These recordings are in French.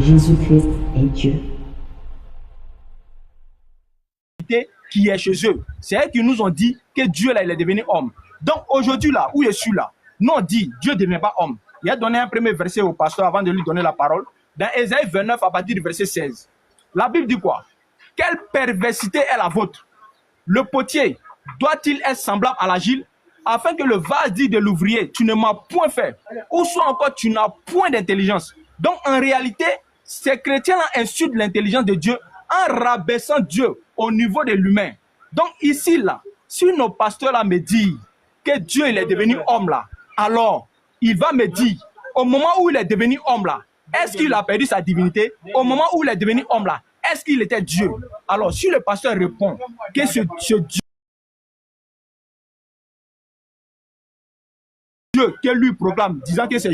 Jésus-Christ est Dieu. Qui est chez eux. C'est eux qui nous ont dit que Dieu là, il est devenu homme. Donc aujourd'hui là, où je suis là, nous on dit Dieu ne devient pas homme. Il a donné un premier verset au pasteur avant de lui donner la parole. Dans Ésaïe 29 à partir du verset 16. La Bible dit quoi? Quelle perversité est la vôtre? Le potier doit-il être semblable à l'agile afin que le vase dit de l'ouvrier, tu ne m'as point fait, ou soit encore tu n'as point d'intelligence. Donc en réalité, ces chrétiens-là insultent l'intelligence de Dieu en rabaissant Dieu au niveau de l'humain. Donc ici, là, si nos pasteurs-là me disent que Dieu il est devenu homme, là, alors il va me dire, au moment où il est devenu homme, là, est-ce qu'il a perdu sa divinité? Au moment où il est devenu homme, là, est-ce qu'il était Dieu? Alors si le pasteur répond que ce Dieu que lui proclame, disant que c'est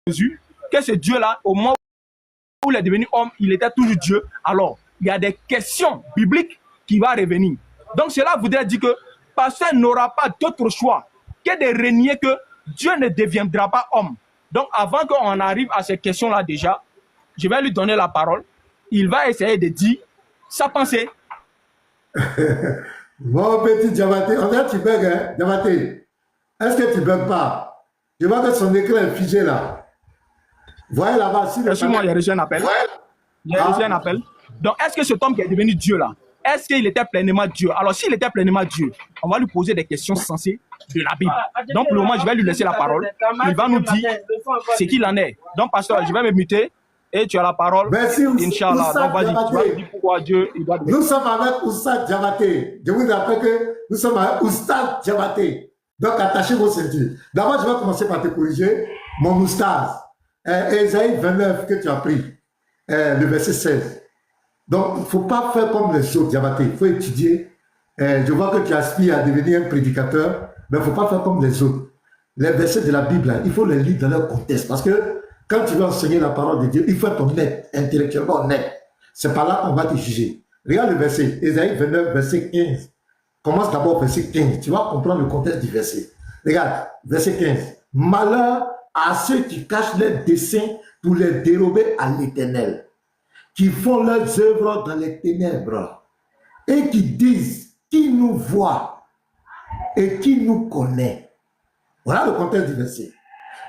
Jésus, que ce Dieu-là, au moment où il est devenu homme, il était toujours Dieu, alors il y a des questions bibliques qui vont revenir. Donc cela voudrait dire que le pasteur n'aura pas d'autre choix que de renier que Dieu ne deviendra pas homme. Donc avant qu'on arrive à ces questions-là déjà, je vais lui donner la parole. Il va essayer de dire sa pensée. Mon petit Diabaté, on dirait que tu bugs, hein, Diabaté. Est-ce que tu bugs pas? Je vois que son écran est figé là. Voyez là-bas. Si moi, j'ai reçu un appel. J'ai reçu un appel. Donc, est-ce que cet homme qui est devenu Dieu là, est-ce qu'il était pleinement Dieu? Alors, s'il était pleinement Dieu, on va lui poser des questions sensées de la Bible. Donc, pour le moment, je vais lui laisser la parole. Il va nous dire ce qu'il en est. Donc, pasteur, je vais me muter. Et tu as la parole. Merci, Inch'Allah. Donc, vas-y, tu vas lui dire pourquoi Dieu il doit devenir. Nous sommes avec Oustad Diabaté. Je vous rappelle que nous sommes avec Oustad Diabaté. Donc, attachez vos ceintures. D'abord, je vais commencer par te corriger. Mon Oustad. Ésaïe 29 que tu as pris. Le verset 16. Donc, il ne faut pas faire comme les autres Diabaté. Il faut étudier. Je vois que tu aspires à devenir un prédicateur. Mais il ne faut pas faire comme les autres. Les versets de la Bible, là, il faut les lire dans leur contexte. Parce que quand tu veux enseigner la parole de Dieu, il faut être honnête, intellectuellement honnête. C'est par là qu'on va te juger. Regarde le verset, Ésaïe 29, verset 15. Commence d'abord verset 15. Tu vas comprendre le contexte du verset. Regarde, verset 15. Malheur à ceux qui cachent leurs desseins pour les dérober à l'Éternel, qui font leurs œuvres dans les ténèbres et qui disent qui nous voit et qui nous connaît. Voilà le contexte du verset.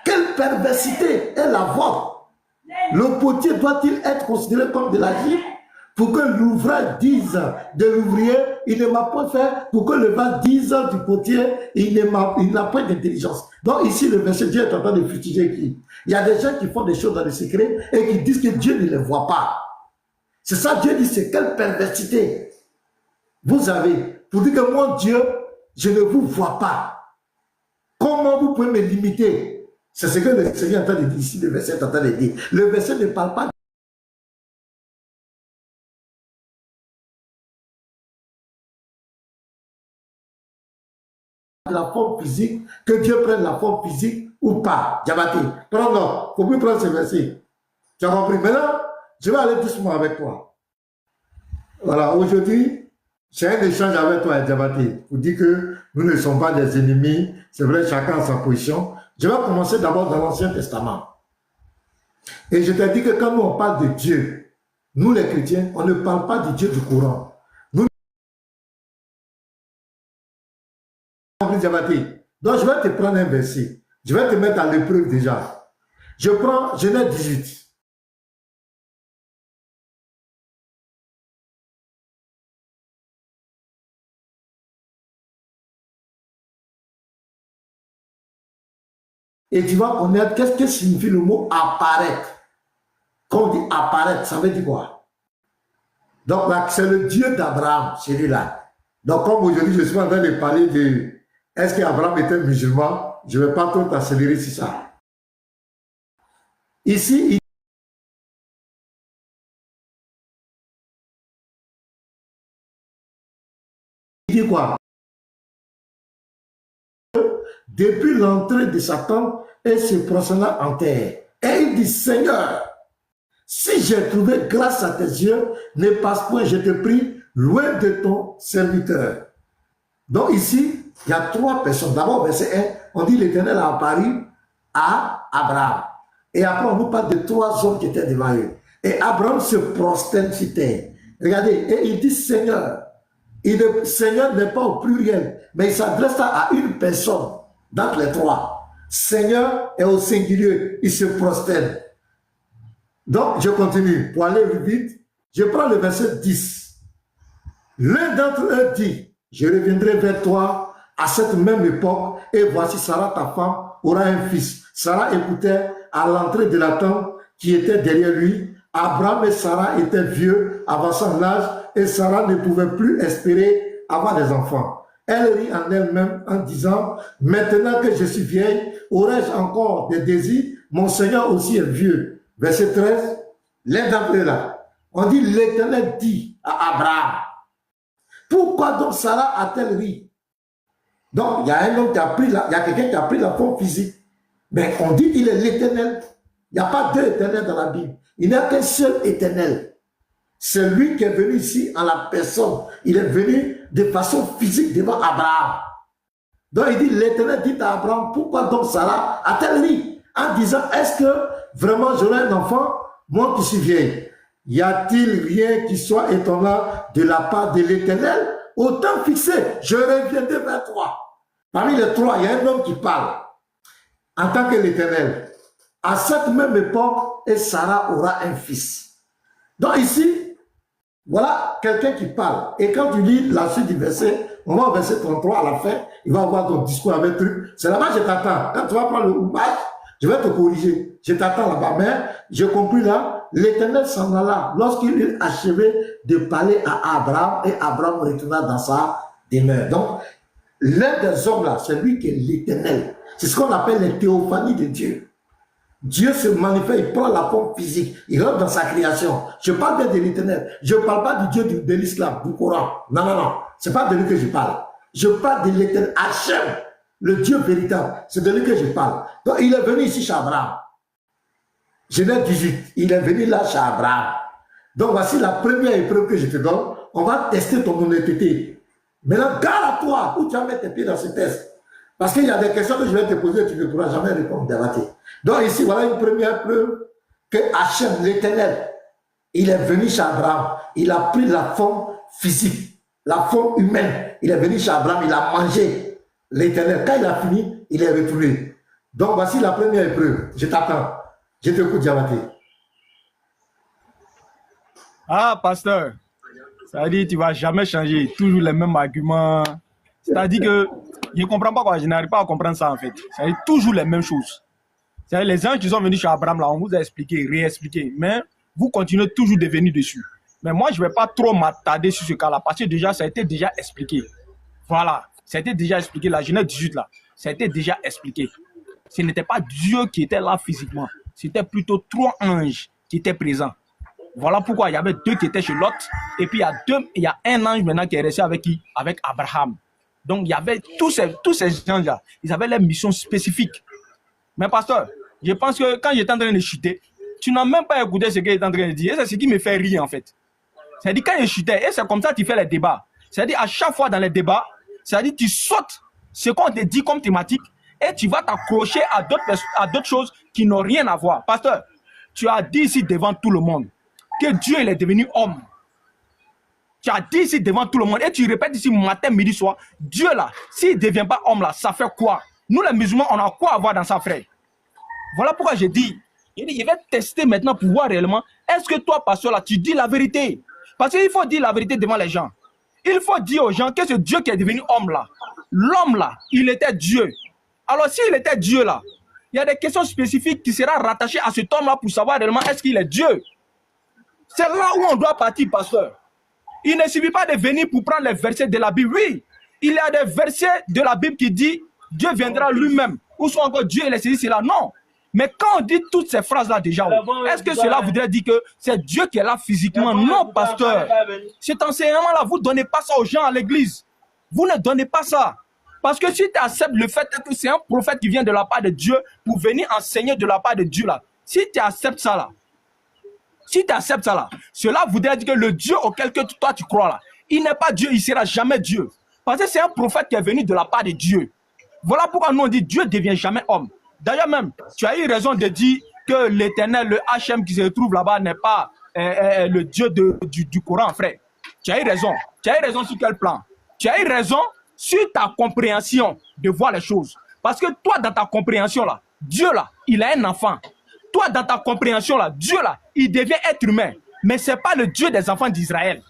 Quelle perversité est la vôtre? Le potier doit-il être considéré comme de l'agile pour que l'ouvrage dise de l'ouvrier, il ne m'a pas fait, pour que le vase dise du potier, il n'a pas d'intelligence. Donc ici, le verset, Dieu est en train de fustiger qui? Il y a des gens qui font des choses dans le secret et qui disent que Dieu ne les voit pas. C'est ça, Dieu dit, c'est quelle perversité vous avez pour dire que mon Dieu, je ne vous vois pas. Comment vous pouvez me limiter? C'est ce que le Seigneur est en train de dire ici, le verset est en train de dire. Le verset ne parle pas de la forme physique, que Dieu prenne la forme physique ou pas. Diabaté. Non, il ne faut plus prendre ce verset. Tu as compris? Maintenant, je vais aller doucement avec toi. Voilà, aujourd'hui, c'est un échange avec toi, Diabaté, pour dire que nous ne sommes pas des ennemis. C'est vrai, chacun a sa position. Je vais commencer d'abord dans l'Ancien Testament. Et je t'ai dit que quand nous on parle de Dieu, nous les chrétiens, on ne parle pas du Dieu du Coran. Nous, donc je vais te prendre un verset. Je vais te mettre à l'épreuve déjà. Je prends Genèse 18. Et tu vas connaître qu'est-ce que signifie le mot apparaître. Quand on dit apparaître, ça veut dire quoi? Donc là, c'est le Dieu d'Abraham, celui-là. Donc comme aujourd'hui, je suis en train de parler de est-ce qu'Abraham était musulman? Je ne vais pas trop t'accélérer sur ça. Ici, il dit quoi? Depuis l'entrée de Satan et se prosternant en terre. Et il dit, Seigneur, si j'ai trouvé grâce à tes yeux, ne passe point, je te prie, loin de ton serviteur. Donc ici, il y a trois personnes. D'abord, verset 1, on dit l'Éternel a apparu à Abraham. Et après, on nous parle de 3 hommes qui étaient devant eux. Et Abraham se prosterne sur terre. Regardez, et il dit Seigneur. Et le Seigneur n'est pas au pluriel, mais il s'adresse à une personne d'entre les 3. Seigneur est au singulier, il se prosterne. Donc, je continue. Pour aller vite, je prends le verset 10. L'un d'entre eux dit, je reviendrai vers toi à cette même époque, et voici Sarah, ta femme, aura un fils. Sarah écoutait à l'entrée de la tente qui était derrière lui. Abraham et Sarah étaient vieux, avançant l'âge, et Sarah ne pouvait plus espérer avoir des enfants. Elle rit en elle-même en disant, maintenant que je suis vieille, aurais-je encore des désirs? Mon Seigneur aussi est vieux. Verset 13, l'un d'entre eux là, on dit, l'Éternel dit à Abraham, pourquoi donc Sarah a-t-elle ri? Donc, il y a un homme qui a pris il y a quelqu'un qui a pris la forme physique. Mais on dit qu'il est l'Éternel. Il n'y a pas 2 éternels dans la Bible. Il n'y a qu'un seul éternel. C'est lui qui est venu ici en la personne. Il est venu de façon physique devant Abraham. Donc il dit, l'Éternel dit à Abraham, pourquoi donc Sarah a-t-elle ri? En disant, est-ce que vraiment j'aurai un enfant, moi qui suis vieille? Y a-t-il rien qui soit étonnant de la part de l'Éternel? Autant fixé, je reviendrai vers toi. Parmi les 3, il y a un homme qui parle en tant que l'Éternel. À cette même époque, et Sarah aura un fils. Donc ici, voilà quelqu'un qui parle. Et quand tu lis la suite du verset, on va au verset 33 à la fin, il va avoir ton discours avec truc. C'est là-bas que je t'attends. Quand tu vas prendre le ouvrage, je vais te corriger. Je t'attends là-bas. Mais j'ai compris là, l'Éternel s'en alla lorsqu'il eut achevé de parler à Abraham, et Abraham retourna dans sa demeure. Donc, l'un des hommes là, c'est lui qui est l'Éternel. C'est ce qu'on appelle les théophanies de Dieu. Dieu se manifeste, il prend la forme physique, il rentre dans sa création. Je parle bien de l'Éternel. Je ne parle pas du Dieu de l'islam, du Coran. Non, non, non. Ce n'est pas de lui que je parle. Je parle de l'Éternel, Hachem, le Dieu véritable. C'est de lui que je parle. Donc, il est venu ici chez Abraham. Genèse 18. Il est venu là chez Abraham. Donc, voici la première épreuve que je te donne. On va tester ton honnêteté. Maintenant, garde à toi où tu vas mettre tes pieds dans ce test. Parce qu'il y a des questions que je vais te poser et tu ne pourras jamais répondre. Donc ici, voilà une première preuve que Hachem, l'Éternel, il est venu chez Abraham. Il a pris la forme physique, la forme humaine. Il est venu chez Abraham, il a mangé l'Éternel. Quand il a fini, il est retourné. Donc voici la première épreuve. Je t'attends. Je t'écoute, Diabaté. Ah, pasteur, ça veut dire que tu ne vas jamais changer. Toujours les mêmes arguments. C'est-à-dire que je ne comprends pas quoi. Je n'arrive pas à comprendre ça en fait. C'est toujours les mêmes choses. Les gens qui sont venus chez Abraham, là, on vous a expliqué, réexpliqué, mais vous continuez toujours de venir dessus. Mais moi, je ne vais pas trop m'attarder sur ce cas-là, parce que déjà, ça a été déjà expliqué. Voilà, ça a été déjà expliqué, la Genèse 18, là, ça a été déjà expliqué. Ce n'était pas Dieu qui était là physiquement, c'était plutôt 3 anges qui étaient présents. Voilà pourquoi il y avait 2 qui étaient chez Lot, et puis il y a un ange maintenant qui est resté avec qui? Avec Abraham. Donc, il y avait tous ces anges-là, ils avaient leurs missions spécifiques. Mais pasteur, je pense que quand j'étais en train de chuter, tu n'as même pas écouté ce qu'il est en train de dire. Et c'est ce qui me fait rire en fait. C'est-à-dire quand je chutais, et c'est comme ça que tu fais les débats. C'est-à-dire à chaque fois dans les débats, c'est-à-dire tu sautes ce qu'on te dit comme thématique et tu vas t'accrocher à d'autres choses qui n'ont rien à voir. Pasteur, tu as dit ici devant tout le monde que Dieu il est devenu homme. Tu as dit ici devant tout le monde et tu répètes ici matin, midi, soir, Dieu là, s'il ne devient pas homme là, ça fait quoi? Nous les musulmans, on a quoi à voir dans ça, frère? Voilà pourquoi je dis, je vais tester maintenant pour voir réellement, est-ce que toi, pasteur là, tu dis la vérité? Parce qu'il faut dire la vérité devant les gens. Il faut dire aux gens que c'est Dieu qui est devenu homme là. L'homme là, il était Dieu. Alors s'il était Dieu là, il y a des questions spécifiques qui seront rattachées à cet homme là pour savoir réellement est-ce qu'il est Dieu. C'est là où on doit partir, pasteur. Il ne suffit pas de venir pour prendre les versets de la Bible. Oui, il y a des versets de la Bible qui disent Dieu viendra lui-même. Ou soit encore Dieu est ceci, cela. Non. Mais quand on dit toutes ces phrases-là déjà, est-ce que cela voudrait dire que c'est Dieu qui est là physiquement? Non, pasteur. Cet enseignement-là, vous ne donnez pas ça aux gens à l'église. Vous ne donnez pas ça. Parce que si tu acceptes le fait que c'est un prophète qui vient de la part de Dieu pour venir enseigner de la part de Dieu là, si tu acceptes ça là, cela voudrait dire que le Dieu auquel que toi tu crois là, il n'est pas Dieu, il ne sera jamais Dieu. Parce que c'est un prophète qui est venu de la part de Dieu. Voilà pourquoi nous on dit Dieu ne devient jamais homme. D'ailleurs même, tu as eu raison de dire que l'Éternel, le HM qui se trouve là-bas n'est pas le Dieu du Coran, frère. Tu as eu raison. Tu as eu raison sur quel plan? Tu as eu raison sur ta compréhension de voir les choses. Parce que toi, dans ta compréhension, là, Dieu, là, il a un enfant. Toi, dans ta compréhension, là, Dieu, là, il devient être humain. Mais ce n'est pas le Dieu des enfants d'Israël.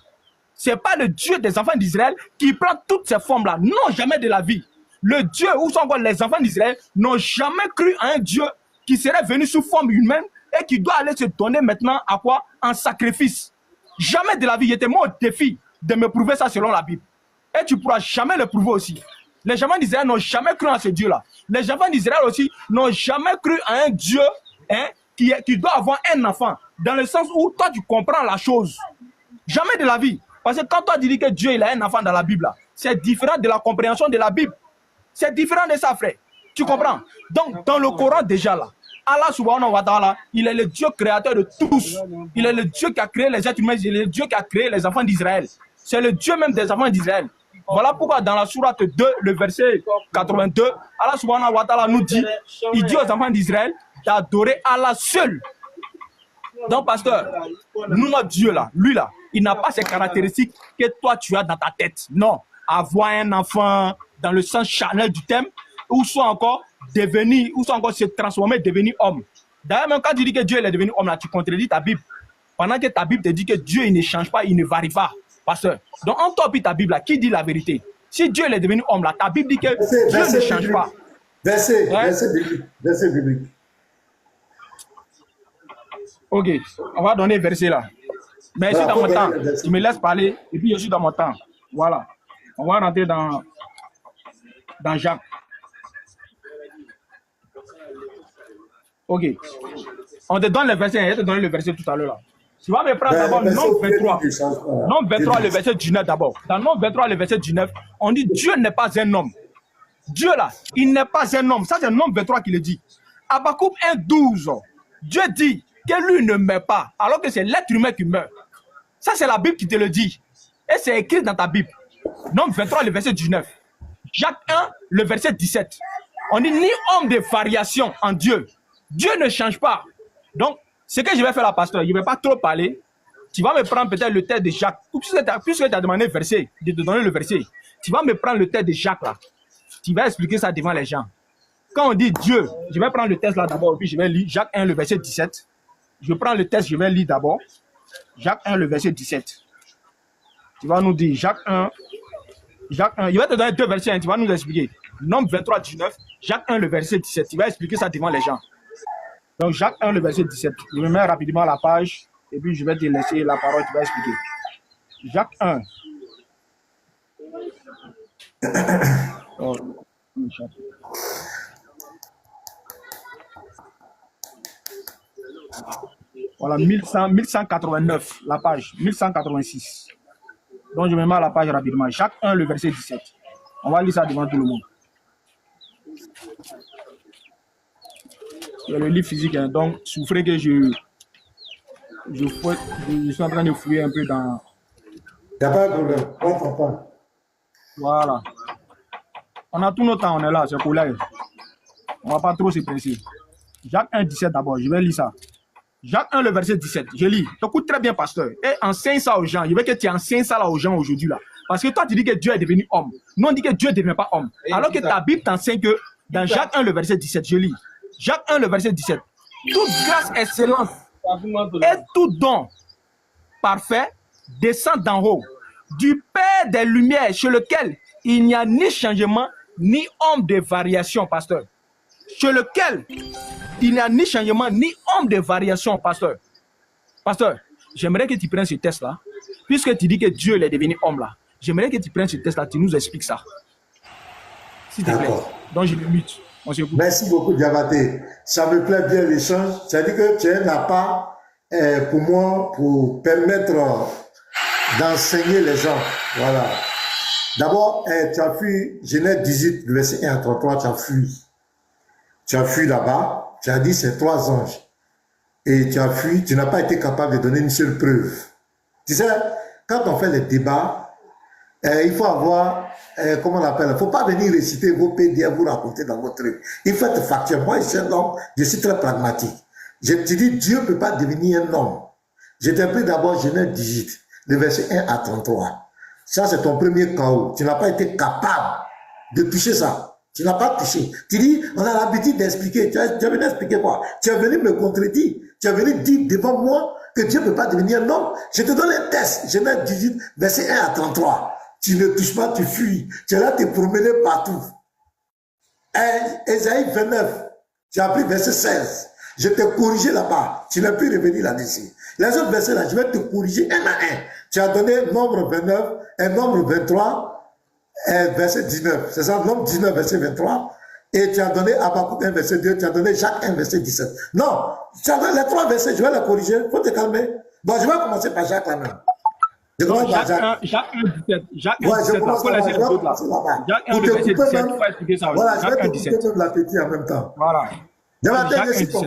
Ce n'est pas le Dieu des enfants d'Israël qui prend toutes ces formes-là. Non, jamais de la vie. Le Dieu, où sont encore les enfants d'Israël, n'ont jamais cru à un Dieu qui serait venu sous forme humaine et qui doit aller se donner maintenant à quoi? En sacrifice. Jamais de la vie. Il était mon défi de me prouver ça selon la Bible. Et tu ne pourras jamais le prouver aussi. Les enfants d'Israël n'ont jamais cru à ce Dieu-là. Les enfants d'Israël aussi n'ont jamais cru à un Dieu qui doit avoir un enfant. Dans le sens où toi, tu comprends la chose. Jamais de la vie. Parce que quand toi, tu dis que Dieu il a un enfant dans la Bible, c'est différent de la compréhension de la Bible. C'est différent de ça, frère. Tu comprends? Donc, dans le Coran, déjà là, Allah subhanahu wa ta'ala, il est le Dieu créateur de tous. Il est le Dieu qui a créé les êtres humains. Il est le Dieu qui a créé les enfants d'Israël. C'est le Dieu même des enfants d'Israël. Voilà pourquoi dans la sourate 2, le verset 82, Allah subhanahu wa ta'ala nous dit, il dit aux enfants d'Israël d'adorer Allah seul. Donc, pasteur, nous, notre Dieu là, lui là, il n'a pas ces caractéristiques que toi tu as dans ta tête. Non, avoir un enfant dans le sens charnel du thème, ou soit encore devenir, ou soit encore se transformer, devenir homme. D'ailleurs, même quand tu dis que Dieu il est devenu homme là, tu contredis ta Bible. Pendant que ta Bible te dit que Dieu il ne change pas, il ne varie pas. Pasteur, donc en toi puis ta Bible là, qui dit la vérité? Si Dieu il est devenu homme là, ta Bible dit que Dieu ne change pas. Verset biblique. Ok, on va donner verset là. Mais je suis dans mon temps. Tu me laisses parler et puis je suis dans mon temps. Voilà. On va rentrer dans Jacques. Ok. On te donne le verset. Je te donne le verset tout à l'heure là. Tu vas me prendre d'abord Nombre 23. Nombre 23, le verset 19 d'abord. Dans Nombre 23, le verset 19, on dit Dieu n'est pas un homme. Dieu là, il n'est pas un homme. Ça, c'est Nombre 23 qui le dit. Habakkuk 1,12. Dieu dit que lui ne meurt pas, alors que c'est l'être humain qui meurt. Ça, c'est la Bible qui te le dit. Et c'est écrit dans ta Bible. Nombre 23, le verset 19. Jacques 1, le verset 17. On dit ni homme de variation en Dieu. Dieu ne change pas. Donc, ce que je vais faire là, pasteur, je ne vais pas trop parler. Tu vas me prendre peut-être le texte de Jacques. Puisque tu as demandé le verset, de te donner le verset, tu vas me prendre le texte de Jacques là. Tu vas expliquer ça devant les gens. Quand on dit Dieu, je vais prendre le texte là d'abord, puis je vais lire Jacques 1, le verset 17. Je prends le texte, je vais lire d'abord. Jacques 1, le verset 17. Tu vas nous dire Jacques 1. Je vais te donner deux versets, tu vas nous expliquer. Nombre 23, 19. Jacques 1, le verset 17. Tu vas expliquer ça devant les gens. Donc Jacques 1, le verset 17. Je me mets rapidement à la page et puis je vais te laisser la parole, tu vas expliquer. Jacques 1. Oh, voilà, 1189, la page, 1186. Donc, je me mets à la page rapidement. Jacques 1, le verset 17. On va lire ça devant tout le monde. Il y a le livre physique, hein, donc souffrez que je suis en train de fouiller un peu dans... Il n'y a pas de problème, on t'entend. Voilà. On a tout notre temps, on est là, c'est pour là. On ne va pas trop se presser. Jacques 1, 17 d'abord, je vais lire ça. Jacques 1, le verset 17, je lis. Écoute très bien, pasteur. Et enseigne ça aux gens. Je veux que tu enseignes ça là aux gens aujourd'hui. Là. Parce que toi, tu dis que Dieu est devenu homme. Nous, on dit que Dieu ne devient pas homme. Alors que ta Bible t'enseigne que dans Jacques 1, le verset 17, je lis. Jacques 1, le verset 17. Toute grâce, excellence et tout don parfait descend d'en haut, du Père des Lumières, chez lequel il n'y a ni changement, ni homme de variation, pasteur. Chez lequel il n'y a ni changement, ni homme de variation, pasteur. Pasteur, j'aimerais que tu prennes ce test-là. Puisque tu dis que Dieu est devenu homme là, j'aimerais que tu prennes ce test-là, tu nous expliques ça. S'il te plaît. Donc je le mute. Merci beaucoup, Diabaté. Ça me plaît bien l'échange. C'est-à-dire que tu es là pas pour moi, pour permettre d'enseigner les gens. Voilà. D'abord, tu as fui, Genèse 18, verset 1 à 33, tu as fui. Tu as fui là-bas, tu as dit c'est 3 anges. Et tu as fui, tu n'as pas été capable de donner une seule preuve. Tu sais, quand on fait les débats, il faut avoir, comment on appelle, il ne faut pas venir réciter vos PDF, vous raconter dans votre truc. Il faut être factuel. Moi, je suis un homme, je suis très pragmatique. Je te dis, Dieu ne peut pas devenir un homme. Je t'interprète d'abord Genèse 18, le verset 1 à 33. Ça, c'est ton premier chaos. Tu n'as pas été capable de toucher ça. Tu n'as pas touché. Tu dis, on a l'habitude d'expliquer. Tu es venu expliquer quoi? Tu es venu me contredire. Tu es venu dire devant moi que Dieu ne peut pas devenir un homme. Je te donne un test. Genèse 18, verset 1 à 33. Tu ne touches pas, tu fuis. Tu es là te promener partout. Ésaïe 29, tu as pris verset 16. Je t'ai corrigé là-bas. Tu n'as plus revenu là-dessus. Les autres versets là, je vais te corriger un à un. Tu as donné nombre 29 et nombre 23, verset 19. C'est ça, nombre 19, verset 23. Et tu as donné Habakkuk 1, verset 2. Tu as donné Jacques 1, verset 17. Non, tu as donné les trois versets, je vais les corriger. Il faut te calmer. Bon, je vais commencer par Jacques là même. Je commence par Jacques. Jacques 1, 17. Jacques 1, 17. Là, faut laisser les autres là. Jacques 1, verset 17. Il faut expliquer ça. Voilà, je vais Jacques 1, te 17. couper même l'appétit en même temps. Voilà. Jacques 1, 17.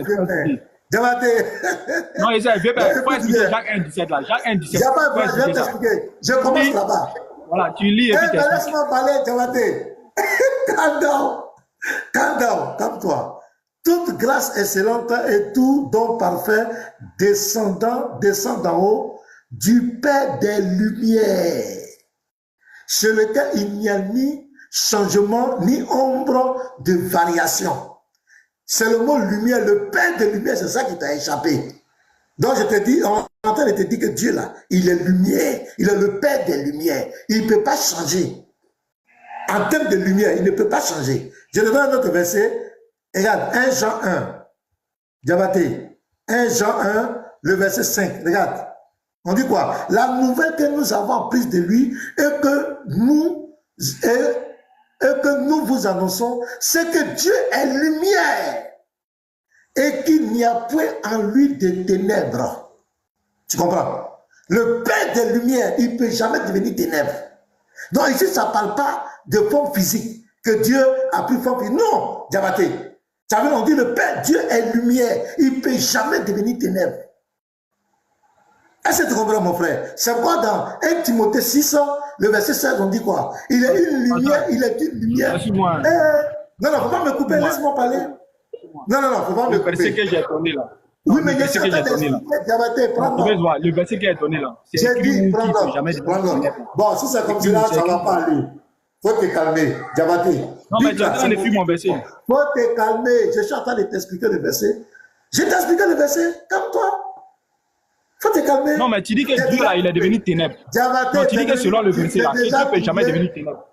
Non, il faut expliquer Jacques 1, 17 là. Jacques 1, 17. Je vais t'expliquer. Je commence là-bas. Voilà, tu lis et puis t'expliques. Laisse-moi parler, Diabaté. Calm down. Calm down. Calme-toi. Toute grâce excellente et tout don parfait descend d'en haut du Père des Lumières, sur lequel il n'y a ni changement, ni ombre de variation. C'est le mot lumière, le Père des Lumières, c'est ça qui t'a échappé. Donc je te dis, on est en train de te dire que Dieu là, il est lumière, il est le Père des Lumières. Il ne peut pas changer. En termes de lumière, il ne peut pas changer. Je te donne un autre verset. Regarde, 1 Jean 1. Diabaté. 1 Jean 1, le verset 5. Regarde. On dit quoi? La nouvelle que nous avons prise de lui et que nous vous annonçons, c'est que Dieu est lumière et qu'il n'y a point en lui de ténèbres. Tu comprends? Le Père des Lumières, il ne peut jamais devenir ténèbres. Donc ici, ça ne parle pas de forme physique, que Dieu a pris forme physique. Non, Diabaté. Ça veut dire le Père, Dieu est lumière, il ne peut jamais devenir ténèbres. Est-ce que tu comprends, mon frère? C'est quoi dans 1 Timothée 6, le verset 16, on dit quoi? Il est une lumière, il est une lumière. Non, non, faut pas me couper, laisse-moi parler. Non, faut pas me couper. Le verset que j'ai donné là. Oui, mais je suis en train d'expliquer, Diabaté, prends-le. Le verset qui est donné là. J'ai dit, prends-le. Bon, si c'est comme cela, ça ne va pas aller. Faut te calmer, Diabaté. Non, mais tu es en train de fuir mon verset. Faut te calmer. Je suis en train de t'expliquer le verset. Je t'ai expliqué le verset. Calme-toi. Faut te calmer. Non, mais tu dis que Dieu là, il est devenu ténèbres. Diabaté, non, tu dis que selon le verset là, Dieu ne peut jamais devenir ténèbres.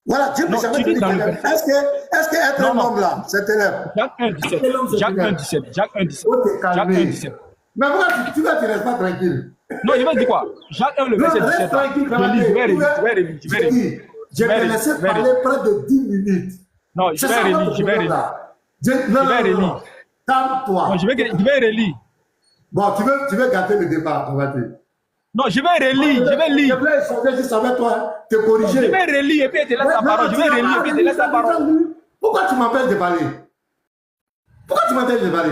Voilà, Dieu ne peut jamais devenir ténèbres. Est-ce qu'être un homme là, c'est ténèbres? Jacques 1, 17. Jacques 1, 17. Jacques 1, 17. Jacques 1, 17. Mais pourquoi tu restes pas tranquille? Non, je vais dire quoi? Jacques 1, le verset 17. Je vais relire. Je vais laisser parler près de 10 minutes. Non, je vais relire. Je vais relire. Calme-toi. Non, je vais relire. Bon, tu veux gâter le débat, on va dire. Non, je vais relire. Je vais lire. Je vais échanger juste avec toi, te corriger. Je vais relire et puis tu te laisses la parole. Je vais relire et puis tu te laisses la parole. Pourquoi tu m'empêches de parler? Pourquoi tu m'empêches de parler?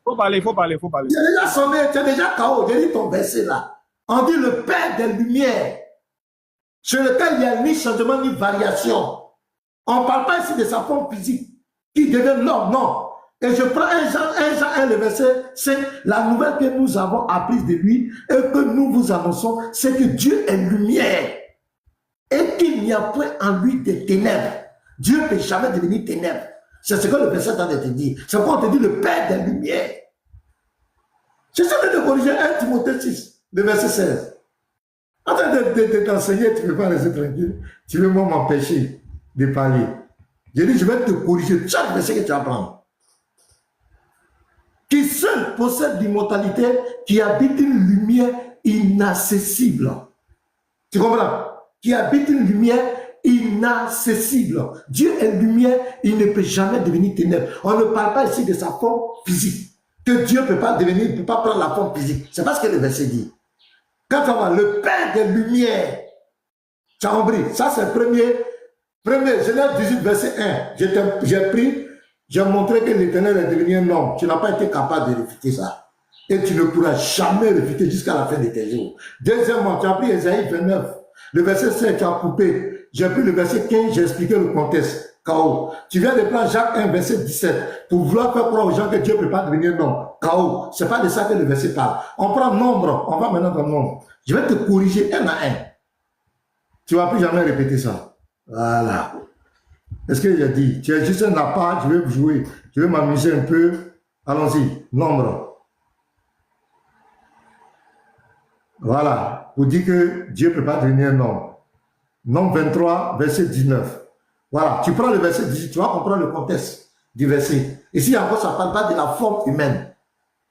Faut parler. Tu as déjà sonné, tu as déjà KO. J'ai dit ton verset là. On dit le Père des Lumières, sur lequel il n'y a ni changement ni variation. On ne parle pas ici de sa forme physique qui devient l'homme, non. Et je prends 1 Jean 1, le verset 5, la nouvelle que nous avons apprise de lui et que nous vous annonçons, c'est que Dieu est lumière et qu'il n'y a point en lui de ténèbres. Dieu ne peut jamais devenir ténèbres. C'est ce que le verset est en train de te dire. C'est pourquoi on te dit le Père des Lumières. Je suis en train de corriger 1 Timothée 6, le verset 16. En train de t'enseigner, tu ne peux pas rester tranquille. Tu veux m'empêcher de parler. J'ai dit, je vais te corriger chaque verset que tu apprends. Qui seul possède l'immortalité, qui habite une lumière inaccessible. Tu comprends? Qui habite une lumière inaccessible. Dieu est lumière, il ne peut jamais devenir ténèbres. On ne parle pas ici de sa forme physique. Que Dieu ne peut pas devenir, il ne peut pas prendre la forme physique. C'est pas ce que le verset dit. Quand on va, le Père des Lumières, tu as compris? Ça c'est premier, Genèse 18, verset 1. J'ai montré que l'Éternel est devenu un homme. Tu n'as pas été capable de réfuter ça. Et tu ne pourras jamais réfuter jusqu'à la fin de tes jours. Deuxièmement, tu as pris Ésaïe 29, Le verset 7, tu as coupé. J'ai pris le verset 15, j'ai expliqué le contexte. Chaos. Tu viens de prendre Jacques 1, verset 17, pour vouloir faire croire aux gens que Dieu ne peut pas devenir non. Chaos. C'est pas de ça que le verset parle. On prend nombre. On va maintenant dans le nombre. Je vais te corriger un à un. Tu ne vas plus jamais répéter ça. Voilà. Est-ce que j'ai dit? Tu es juste un appart, je vais jouer. Je vais m'amuser un peu. Allons-y. Nombre. Voilà. Pour dire que Dieu ne peut pas devenir un homme. Nombre 23, verset 19. Voilà. Tu prends le verset 18, tu vas comprendre le contexte du verset. Ici encore, ça ne parle pas de la forme humaine.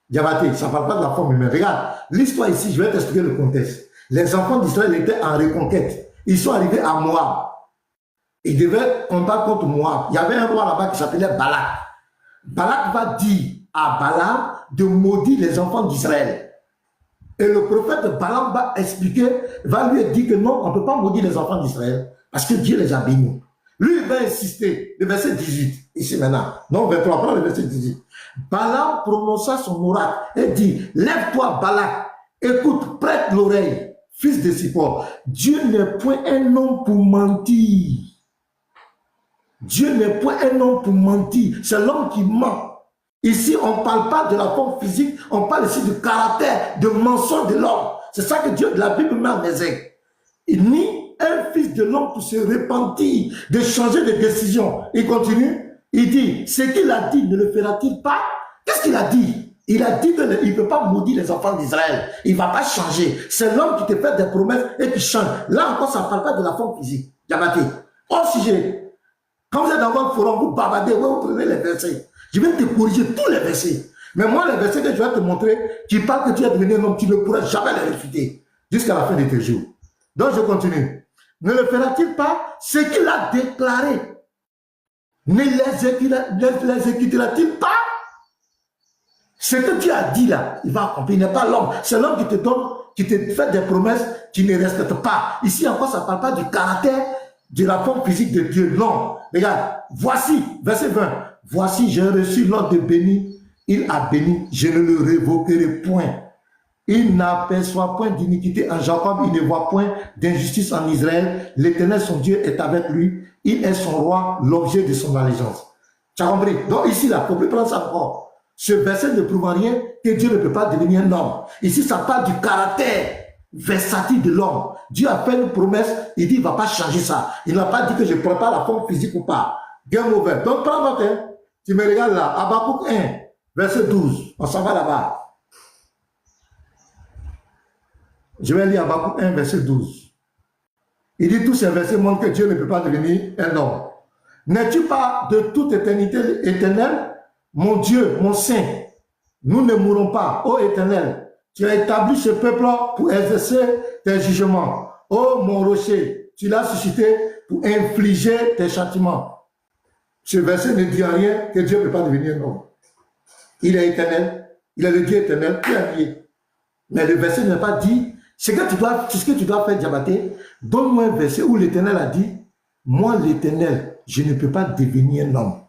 Diabaté, ça ne parle pas de la forme humaine. Regarde, l'histoire ici, je vais t'expliquer le contexte. Les enfants d'Israël étaient en reconquête. Ils sont arrivés à Moab. Ils devaient combattre contre Moab. Il y avait un roi là-bas qui s'appelait Balak. Balak va dire à Balaam de maudire les enfants d'Israël. Et le prophète Balaam va expliquer, va lui dire que non, on ne peut pas maudire les enfants d'Israël parce que Dieu les a bénis. Lui, il va insister. Le verset 18, ici maintenant. Non, 23, prends le verset 18. Balaam prononça son oracle et dit, lève-toi Balak, écoute, prête l'oreille, fils de Zippor. Dieu n'est point un homme pour mentir. Dieu n'est point un homme pour mentir. C'est l'homme qui ment. Ici, on ne parle pas de la forme physique, on parle ici du caractère, de mensonge de l'homme. C'est ça que Dieu de la Bible met en exergue. Ni un fils de l'homme pour se repentir, de changer de décision. Il continue, il dit, ce qu'il a dit, ne le fera-t-il pas? Qu'est-ce qu'il a dit? Il a dit qu'il ne peut pas maudire les enfants d'Israël. Il ne va pas changer. C'est l'homme qui te fait des promesses et qui change. Là encore, ça ne parle pas de la forme physique. Diabaté. Hors sujet. Quand vous êtes dans votre forum, vous bavardez, vous prenez les versets. Je vais te corriger tous les versets. Mais moi, les versets que je vais te montrer, qui parlent que tu es devenu un homme, tu ne pourras jamais les réfuter. Jusqu'à la fin de tes jours. Donc, je continue. Ne le fera-t-il pas ce qu'il a déclaré? Ne les exécutera-t-il pas? Ce que tu as dit là, il va accomplir. Il n'est pas l'homme. C'est l'homme qui te donne, qui te fait des promesses, qui ne respecte pas. Ici encore, ça ne parle pas du caractère, de la forme physique de Dieu. Non. Regarde, voici, verset 20. Voici, j'ai reçu l'ordre de bénir. Il a béni, je ne le révoquerai point. Il n'aperçoit point d'iniquité en Jacob, il ne voit point d'injustice en Israël. L'Éternel, son Dieu, est avec lui. Il est son roi, l'objet de son allégeance. Tu as compris? Donc ici, là, il ne faut plus prendre ça encore. Ce verset ne prouve rien que Dieu ne peut pas devenir un homme. Ici, ça parle du caractère versatile de l'homme. Dieu a fait une promesse, il dit il ne va pas changer ça. Il n'a pas dit que je ne prends pas la forme physique ou pas. Game over. Donc prends votre temps. Tu me regardes là, Habakkuk 1, verset 12. On s'en va là-bas. Je vais lire Habakkuk 1, verset 12. Il dit tous ces versets montrent que Dieu ne peut pas devenir un homme. N'es-tu pas de toute éternité éternelle? Mon Dieu, mon Saint, nous ne mourrons pas. Ô Éternel, tu as établi ce peuple pour exercer tes jugements. Ô mon rocher, tu l'as suscité pour infliger tes châtiments. Ce verset ne dit rien que Dieu ne peut pas devenir un homme. Il est éternel, il est le Dieu éternel, qui est lié. Mais le verset n'a pas dit, ce que tu dois faire, Diabaté, donne-moi un verset où l'Éternel a dit, moi l'Éternel, je ne peux pas devenir un homme.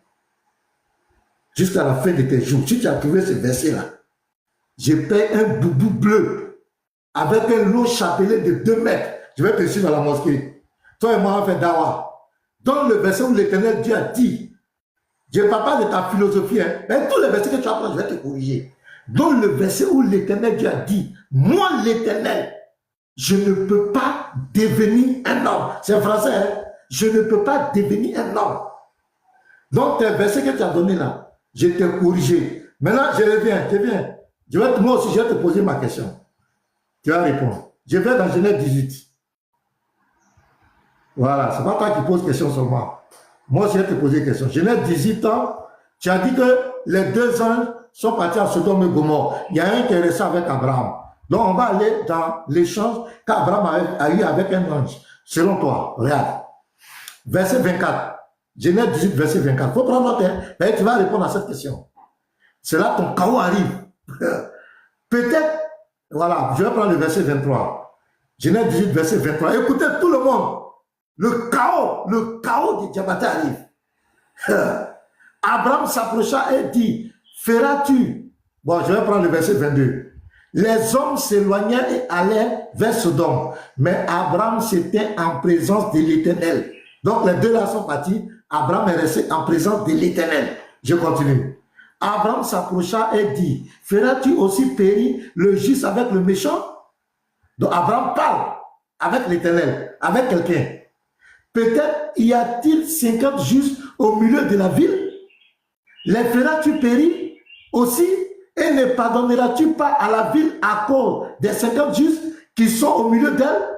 Jusqu'à la fin de tes jours, si tu as trouvé ce verset-là, je paie un boubou bleu avec un long chapelet de 2 mètres. Je vais te suivre à la mosquée. Toi et moi, on va faire dawa. Donne le verset où l'Éternel Dieu a dit, je ne parle pas de ta philosophie, hein, mais tous les versets que tu apprends, je vais te corriger. Donne le verset où l'Éternel Dieu a dit, moi l'Éternel, je ne peux pas devenir un homme. C'est français, hein? Je ne peux pas devenir un homme. Donc, tes versets que tu as donnés là, je t'ai corrigé. Maintenant, je reviens. Moi aussi, je vais te poser ma question. Tu vas répondre. Je vais dans Genèse 18. Voilà, ce n'est pas toi qui poses question seulement. Moi aussi, je vais te poser une question. Genèse 18 ans, tu as dit que les 2 anges sont partis à Sodome et Gomorrhe. Il y a un qui est resté avec Abraham. Donc, on va aller dans l'échange qu'Abraham a eu avec un ange. Selon toi, regarde. Verset 24. Genèse 18, verset 24. Il faut prendre note, hein, mais tu vas répondre à cette question. C'est là que ton chaos arrive. Peut-être, voilà, je vais prendre le verset 23. Genèse 18, verset 23. Écoutez tout le monde. Le chaos de Diabaté arrive. Abraham s'approcha et dit, feras-tu? Bon, je vais prendre le verset 22. Les hommes s'éloignèrent et allèrent vers Sodome. Mais Abraham s'était en présence de l'Éternel. Donc les deux là sont partis. Abraham est resté en présence de l'Éternel. Je continue. Abraham s'approcha et dit, feras-tu aussi périr le juste avec le méchant? Donc Abraham parle avec l'Éternel, avec quelqu'un. Peut-être y a-t-il 50 justes au milieu de la ville? Les feras-tu périr aussi? Et ne pardonneras-tu pas à la ville à cause des 50 justes qui sont au milieu d'elle?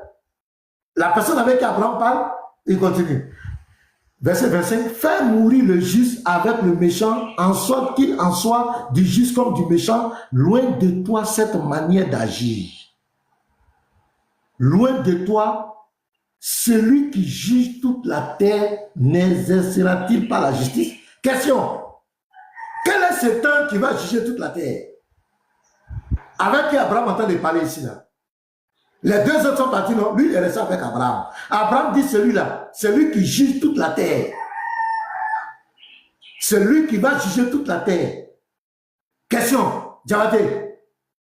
La personne avec qui Abraham parle, il continue. Verset 25, fais mourir le juste avec le méchant, en sorte qu'il en soit du juste comme du méchant. Loin de toi cette manière d'agir. Loin de toi, celui qui juge toute la terre n'exercera-t-il pas la justice? Question. Quel est cet homme qui va juger toute la terre? Avec qui Abraham entend de parler ici là? Les deux autres sont partis, non? Lui, il est resté avec Abraham. Abraham dit celui-là, celui qui juge toute la terre. Celui qui va juger toute la terre. Question, Djawate,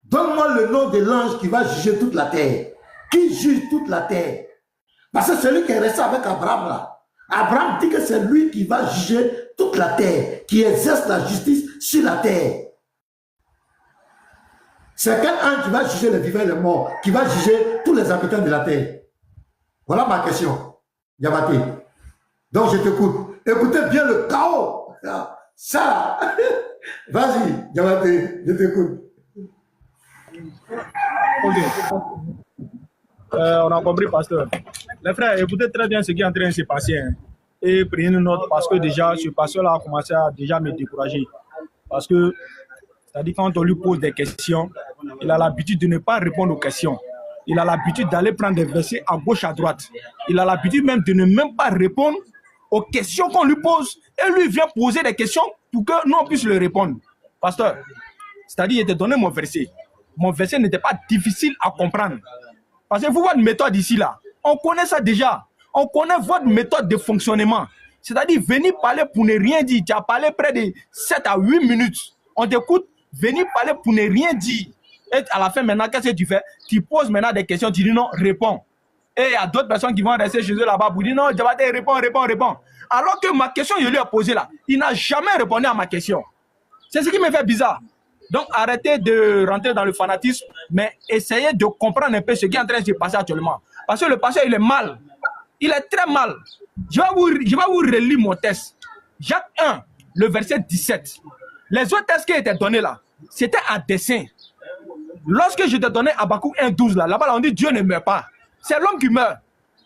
donne-moi le nom de l'ange qui va juger toute la terre. Qui juge toute la terre? Parce que celui qui est resté avec Abraham là, Abraham dit que c'est lui qui va juger toute la terre, qui exerce la justice sur la terre. C'est quel ange qui va juger les vivants et les morts, qui va juger tous les habitants de la terre? Voilà ma question, Yabate. Donc je t'écoute. Écoutez bien le chaos. Ça, vas-y, Yabate, je t'écoute. Ok. On a compris, pasteur. Les frères, écoutez très bien ce qui est en train de se passer. Hein. Et prenez une note parce que déjà, ce pasteur-là a commencé à déjà me décourager. Parce que, c'est-à-dire quand on lui pose des questions, il a l'habitude de ne pas répondre aux questions. Il a l'habitude d'aller prendre des versets à gauche, à droite. Il a l'habitude même de ne même pas répondre aux questions qu'on lui pose. Et lui vient poser des questions pour que nous on puisse lui répondre. Pasteur, c'est-à-dire, il t'a donné mon verset. Mon verset n'était pas difficile à comprendre. Parce que vous, votre méthode ici, là, on connaît ça déjà. On connaît votre méthode de fonctionnement. C'est-à-dire, venir parler pour ne rien dire. Tu as parlé près de 7 à 8 minutes. On t'écoute, venir parler pour ne rien dire. Et à la fin, maintenant, qu'est-ce que tu fais? Tu poses maintenant des questions, tu dis non, réponds. Et il y a d'autres personnes qui vont rester chez eux là-bas pour dire non, Djawate, réponds. Alors que ma question, je lui ai posée là, il n'a jamais répondu à ma question. C'est ce qui me fait bizarre. Donc, arrêtez de rentrer dans le fanatisme, mais essayez de comprendre un peu ce qui est en train de se passer actuellement. Parce que le pasteur, il est mal. Il est très mal. Je vais vous relire mon texte. Jacques 1, le verset 17. Les autres textes qui étaient donnés là, c'était à dessein. Lorsque je te donnais Habakkuk 1, 12 là-bas, là, on dit Dieu ne meurt pas. C'est l'homme qui meurt.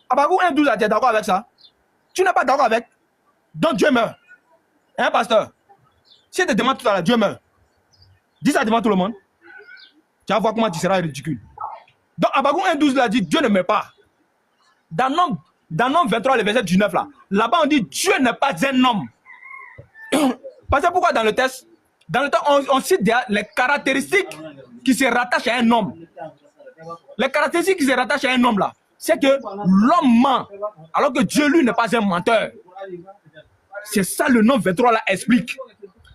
Habakkuk 1, 12 là, tu es d'accord avec ça? Tu n'es pas d'accord avec? Donc Dieu meurt. Hein, pasteur? Si je te demande tout à l'heure, Dieu meurt. Dis ça devant tout le monde. Tu vas voir comment tu seras ridicule. Donc, Habakkuk 1.12 là dit Dieu ne meurt pas. Dans Nom 23, le verset 19 là, là-bas on dit Dieu n'est pas un homme. Parce que pourquoi dans le texte? Dans le texte, on cite les caractéristiques qui se rattachent à un homme. Les caractéristiques qui se rattachent à un homme là, c'est que l'homme ment, alors que Dieu lui n'est pas un menteur. C'est ça le Nom 23 là explique.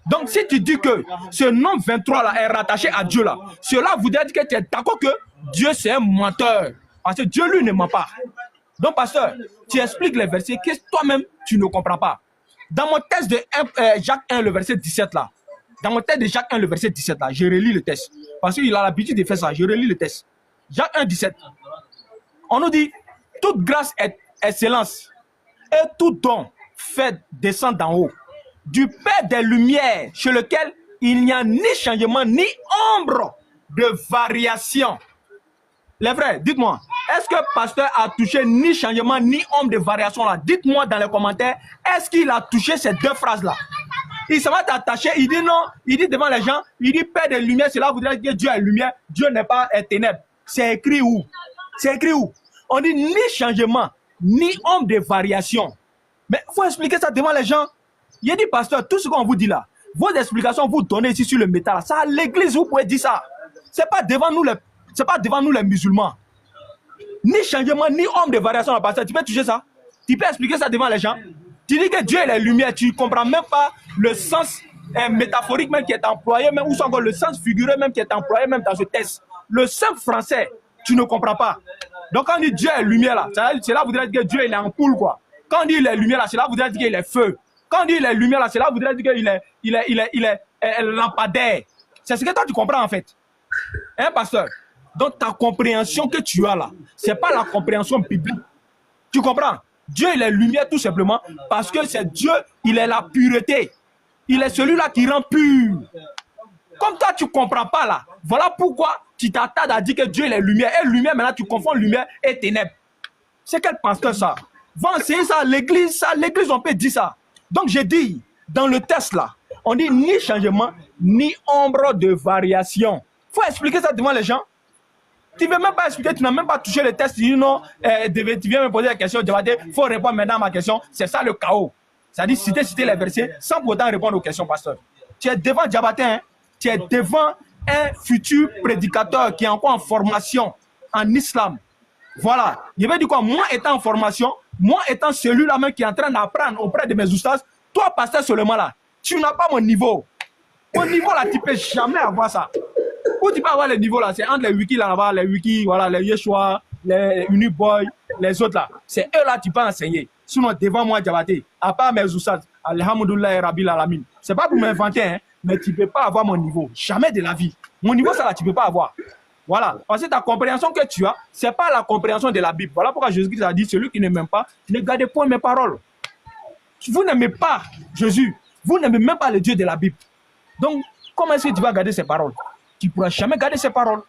Donc, si tu dis que ce nom 23 là est rattaché à Dieu là, cela voudrait dire que tu es d'accord que Dieu c'est un menteur. Parce que Dieu lui ne ment pas. Donc, pasteur, tu expliques les versets que toi-même tu ne comprends pas. Dans mon texte de Jacques 1, le verset 17 là, dans mon texte de Jacques 1, le verset 17 là, je relis le texte. Parce qu'il a l'habitude de faire ça, je relis le texte. Jacques 1, 17. On nous dit, toute grâce est excellence et tout don fait descendre d'en haut, du Père des Lumières, chez lequel il n'y a ni changement, ni ombre de variation. Les frères, dites-moi, est-ce que le pasteur a touché ni changement, ni ombre de variation là? Dites-moi dans les commentaires, est-ce qu'il a touché ces deux phrases-là? Il se va t'attacher, il dit non, il dit devant les gens, il dit Père des Lumières, cela voudrait dire que Dieu est lumière, Dieu n'est pas ténèbres. C'est écrit où? C'est écrit où? On dit ni changement, ni ombre de variation. Mais il faut expliquer ça devant les gens. Il dit, pasteur, tout ce qu'on vous dit là, vos explications vous donnez ici sur le métal, ça à l'église, vous pouvez dire ça. C'est pas devant nous les musulmans. Ni changement, ni ombre de variation, pasteur. Tu peux toucher ça? Tu peux expliquer ça devant les gens? Tu dis que Dieu est la lumière, tu ne comprends même pas le sens métaphorique même qui est employé, même, ou encore le sens figuré même qui est employé même dans ce texte. Le simple français, tu ne comprends pas. Donc quand on dit Dieu est lumière là, cela voudrait dire que Dieu il est en poule quoi. Quand on dit il est lumière là, cela voudrait dire qu'il est feu. Quand on dit il est lumière là, cela voudrait dire qu'il est lampadaire. C'est ce que toi tu comprends en fait. Hein pasteur? Donc ta compréhension que tu as là, c'est pas la compréhension biblique. Tu comprends? Dieu il est lumière tout simplement parce que c'est Dieu, il est la pureté. Il est celui-là qui rend pur. Comme toi tu comprends pas là, voilà pourquoi tu t'attardes à dire que Dieu il est lumière. Et lumière maintenant tu confonds lumière et ténèbres. C'est quel pasteur ça? Va enseigner ça à l'église, on peut dire ça. Donc j'ai dit, dans le texte là, on dit ni changement, ni ombre de variation. Il faut expliquer ça devant les gens. Tu ne veux même pas expliquer, tu n'as même pas touché le texte. Tu dis non, tu viens me poser la question, il faut répondre maintenant à ma question. C'est ça le chaos. C'est-à-dire citer les versets sans pour autant répondre aux questions, pasteur. Tu es devant Diabaté, hein? Tu es devant un futur prédicateur qui est encore en formation en islam. Voilà. Je vais dire quoi? Moi étant en formation, moi étant celui-là même qui est en train d'apprendre auprès de mes oustas, toi, pasteur seulement là, tu n'as pas mon niveau. Mon niveau là, tu ne peux jamais avoir ça. Où tu peux avoir le niveau là, c'est entre les wikis là-bas, les wikis, voilà, les Yeshua, les Uniboy, les autres là. C'est eux là qui peuvent enseigner. Sinon, devant moi, Diabaté, à part mes oustas, Alhamdoulilah et Rabbil Alamin. C'est pas pour m'inventer, hein, mais tu ne peux pas avoir mon niveau. Jamais de la vie. Mon niveau, ça là, tu ne peux pas avoir. Voilà. Parce que ta compréhension que tu as, ce n'est pas la compréhension de la Bible. Voilà pourquoi Jésus-Christ a dit, celui qui ne m'aime pas, ne gardez point mes paroles. Vous n'aimez pas Jésus. Vous n'aimez même pas le Dieu de la Bible. Donc, comment est-ce que tu vas garder ses paroles? Tu ne pourras jamais garder ses paroles.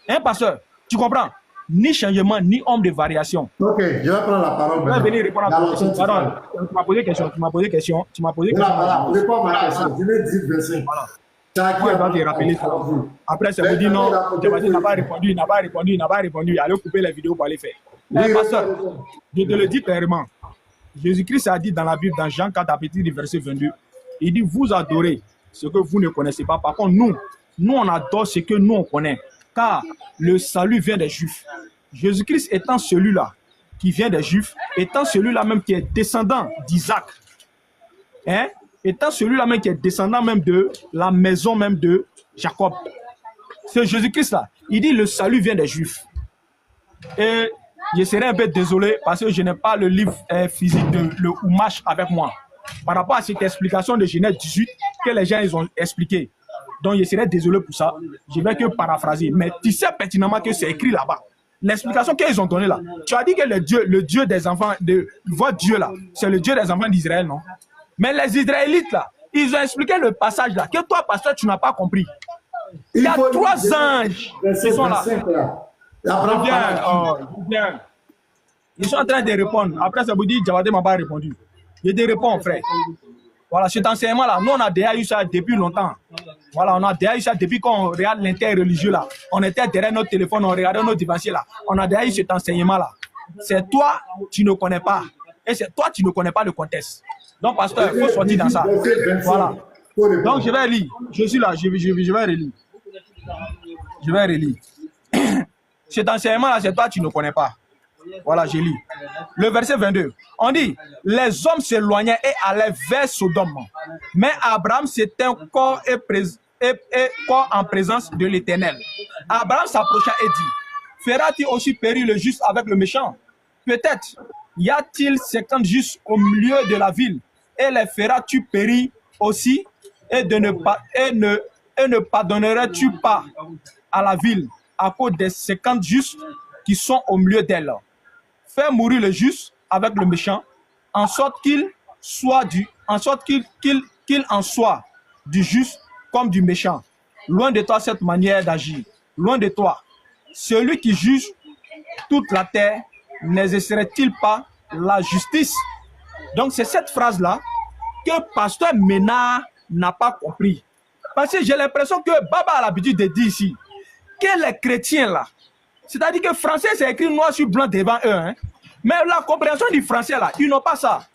Hein, pasteur? Tu comprends? Ni changement, ni homme de variation. Ok, je vais prendre la parole. Je vais venir répondre à ta question. Pardon, tu m'as posé question. Voilà, réponds à ma question. Je vais dire verset. Voilà. Moi, je dois te rappeler ça. Après, ça vous dit non, il n'a pas répondu. Allez couper les vidéos pour aller faire. Oui, pasteur, je te le dis clairement. Jésus-Christ a dit dans la Bible, dans Jean 4, à partir du verset 22, il dit, vous adorez ce que vous ne connaissez pas. Par contre, nous on adore ce que nous on connaît. Car le salut vient des Juifs. Jésus-Christ étant celui-là qui vient des Juifs, étant celui-là même qui est descendant d'Isaac, hein? Étant celui-là même qui est descendant même de la maison même de Jacob. C'est Jésus-Christ-là. Il dit le salut vient des Juifs. Et je serais un peu désolé parce que je n'ai pas le livre physique de le Oumash avec moi. Par rapport à cette explication de Genèse 18 que les gens ils ont expliqué. Donc je serais désolé pour ça. Je vais que paraphraser. Mais tu sais pertinemment que c'est écrit là-bas. L'explication qu'ils ont donnée là. Tu as dit que le Dieu des enfants, votre Dieu là, c'est le Dieu des enfants d'Israël, non? Mais les Israélites là, ils ont expliqué le passage là, que toi, pasteur, tu n'as pas compris. Il y a 3 anges qui sont là. Bien. Ils sont en train de répondre. Après, ça vous dit, Diabaté m'a pas répondu. Je te réponds, frère. Voilà, cet enseignement-là, nous, on a déjà eu ça depuis longtemps. Voilà, on a déjà eu ça depuis qu'on regarde l'interreligieux là. On était derrière notre téléphone, on regardait notre devancier là. On a déjà eu cet enseignement-là. C'est toi, tu ne connais pas. Et c'est toi, tu ne connais pas le contexte. Donc, pasteur, il faut sortir dans ça. Voilà. Donc, je vais lire. Je suis là, je vais relire. Je vais relire. Cet enseignement-là, c'est toi, tu ne connais pas. Voilà, je lis. Le verset 22. On dit, les hommes s'éloignaient et allaient vers Sodome. Mais Abraham s'éteint corps corps en présence de l'Éternel. Abraham s'approcha et dit, feras-tu aussi périr le juste avec le méchant? Peut-être y a-t-il 50 justes au milieu de la ville, et les feras-tu périr aussi, et ne pardonneras-tu pas à la ville à cause des 50 justes qui sont au milieu d'elle? Fais mourir le juste avec le méchant, en sorte qu'il en soit du juste comme du méchant. Loin de toi cette manière d'agir. Loin de toi. Celui qui juge toute la terre, n'exercerait-il pas la justice? Donc c'est cette phrase-là que pasteur Ménard n'a pas compris. Parce que j'ai l'impression que Baba a l'habitude de dire ici que les chrétiens là, c'est-à-dire que français c'est écrit noir sur blanc devant eux, hein? Mais la compréhension du français là, ils n'ont pas ça.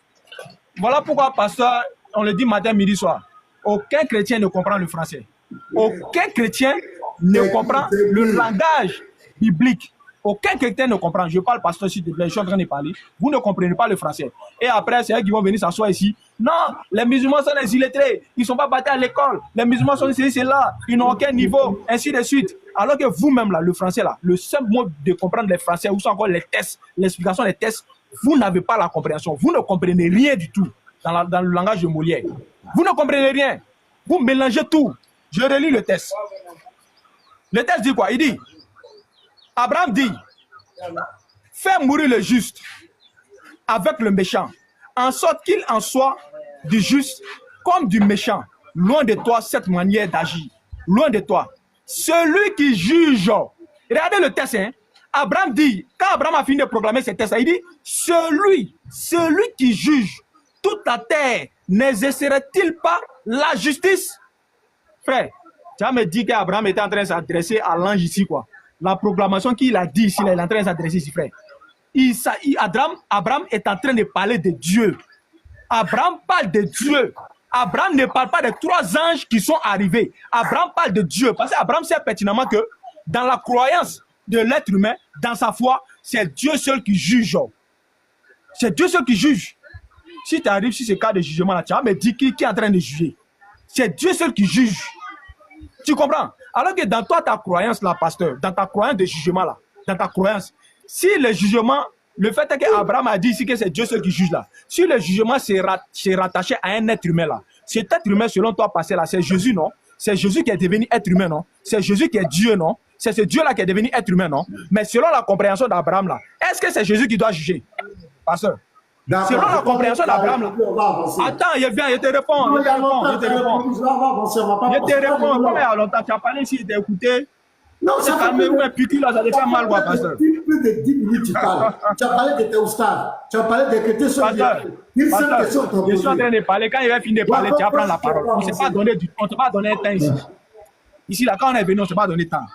Voilà pourquoi pasteur, on le dit matin, midi, soir. Aucun chrétien ne comprend le français. Aucun chrétien ne comprend le langage biblique. Aucun chrétien ne comprend. Je parle, pasteur, s'il te plaît, je suis en train de parler. Vous ne comprenez pas le français. Et après, c'est eux qui vont venir s'asseoir ici. Non, les musulmans sont des illettrés, ils ne sont pas battus à l'école, les musulmans sont ici, c'est là, ils n'ont aucun niveau, ainsi de suite. Alors que vous-même, là, le français, là, le seul mot de comprendre les français, ou sont encore les tests, l'explication des tests, vous n'avez pas la compréhension, vous ne comprenez rien du tout dans le langage de Molière. Vous ne comprenez rien, vous mélangez tout. Je relis le test. Le test dit quoi? Il dit, Abraham dit, fais mourir le juste avec le méchant, en sorte qu'il en soit du juste comme du méchant. Loin de toi cette manière d'agir. Loin de toi. Celui qui juge. Regardez le test. Hein? Abraham dit, quand Abraham a fini de proclamer ce test, il dit, celui qui juge toute la terre, n'exercerait-il pas la justice? Frère, tu vas me dire qu'Abraham était en train de s'adresser à l'ange ici, quoi. La proclamation qu'il a dit ici, là, il est en train de s'adresser ici, frère. Abraham est en train de parler de Dieu. Abraham parle de Dieu. Abraham ne parle pas des 3 anges qui sont arrivés. Abraham parle de Dieu. Parce qu'Abraham sait pertinemment que dans la croyance de l'être humain, dans sa foi, c'est Dieu seul qui juge. C'est Dieu seul qui juge. Si tu arrives sur ce cas de jugement là, tu vas me dire qui est en train de juger. C'est Dieu seul qui juge. Tu comprends? Alors que dans toi, ta croyance là, pasteur, dans ta croyance de jugement là, dans ta croyance, si le jugement, le fait qu'Abraham a dit ici que c'est Dieu seul qui juge là, si le jugement s'est rattaché à un être humain là, cet être humain selon toi passé là, c'est Jésus, non? C'est Jésus qui est devenu être humain, non? C'est Jésus qui est Dieu, non? C'est ce Dieu là qui est devenu être humain, non? Mais selon la compréhension d'Abraham là, est-ce que c'est Jésus qui doit juger? Pasteur. Selon la compréhension d'Abraham là. Attends, je viens, je te réponds. Je te réponds. Comment il y a longtemps, tu as parlé ici, tu t'es écouté. Non, ça fait calmé, ouais, piqûre là, ça te fait mal, quoi, pasteur. Plus de 10 minutes, tu parles. Tu as parlé de tes stades. Tu as parlé des questions. Pasteur, je suis en train de parler. Quand il va finir de parler, tu vas prendre la parole. On ne s'est pas donné du temps. On ne s'est pas donné un temps ici. Ici, là, quand on est venu, on ne s'est pas donné de temps.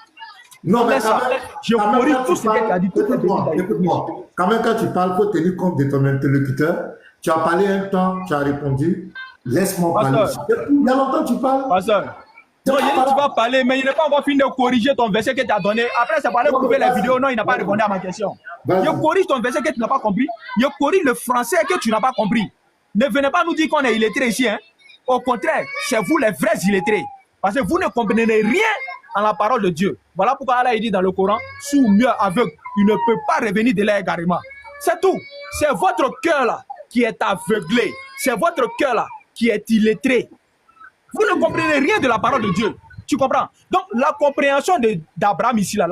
Non, mais ça, je corrige tout ce que tu as dit. Écoute-moi. Quand même, quand tu parles, il faut tenir compte de ton interlocuteur. Tu as parlé un temps, tu as répondu. Laisse-moi parler. Il y a longtemps que tu parles. Pasteur. Non, il dit tu vas parler, mais il n'est pas encore fini de corriger ton verset que tu as donné. Après, c'est parler pour couper la vidéo. Non, il n'a pas répondu à ma question. Je corrige ton verset que tu n'as pas compris. Je corrige le français que tu n'as pas compris. Ne venez pas nous dire qu'on est illettrés ici. Hein. Au contraire, c'est vous les vrais illettrés. Parce que vous ne comprenez rien en la parole de Dieu. Voilà pourquoi Allah dit dans le Coran, sourd, muet, aveugle, il ne peut pas revenir de là également. C'est tout. C'est votre cœur là qui est aveuglé. C'est votre cœur là qui est illettré. Vous ne comprenez rien de la parole de Dieu. Tu comprends? Donc, la compréhension d'Abraham ici, là,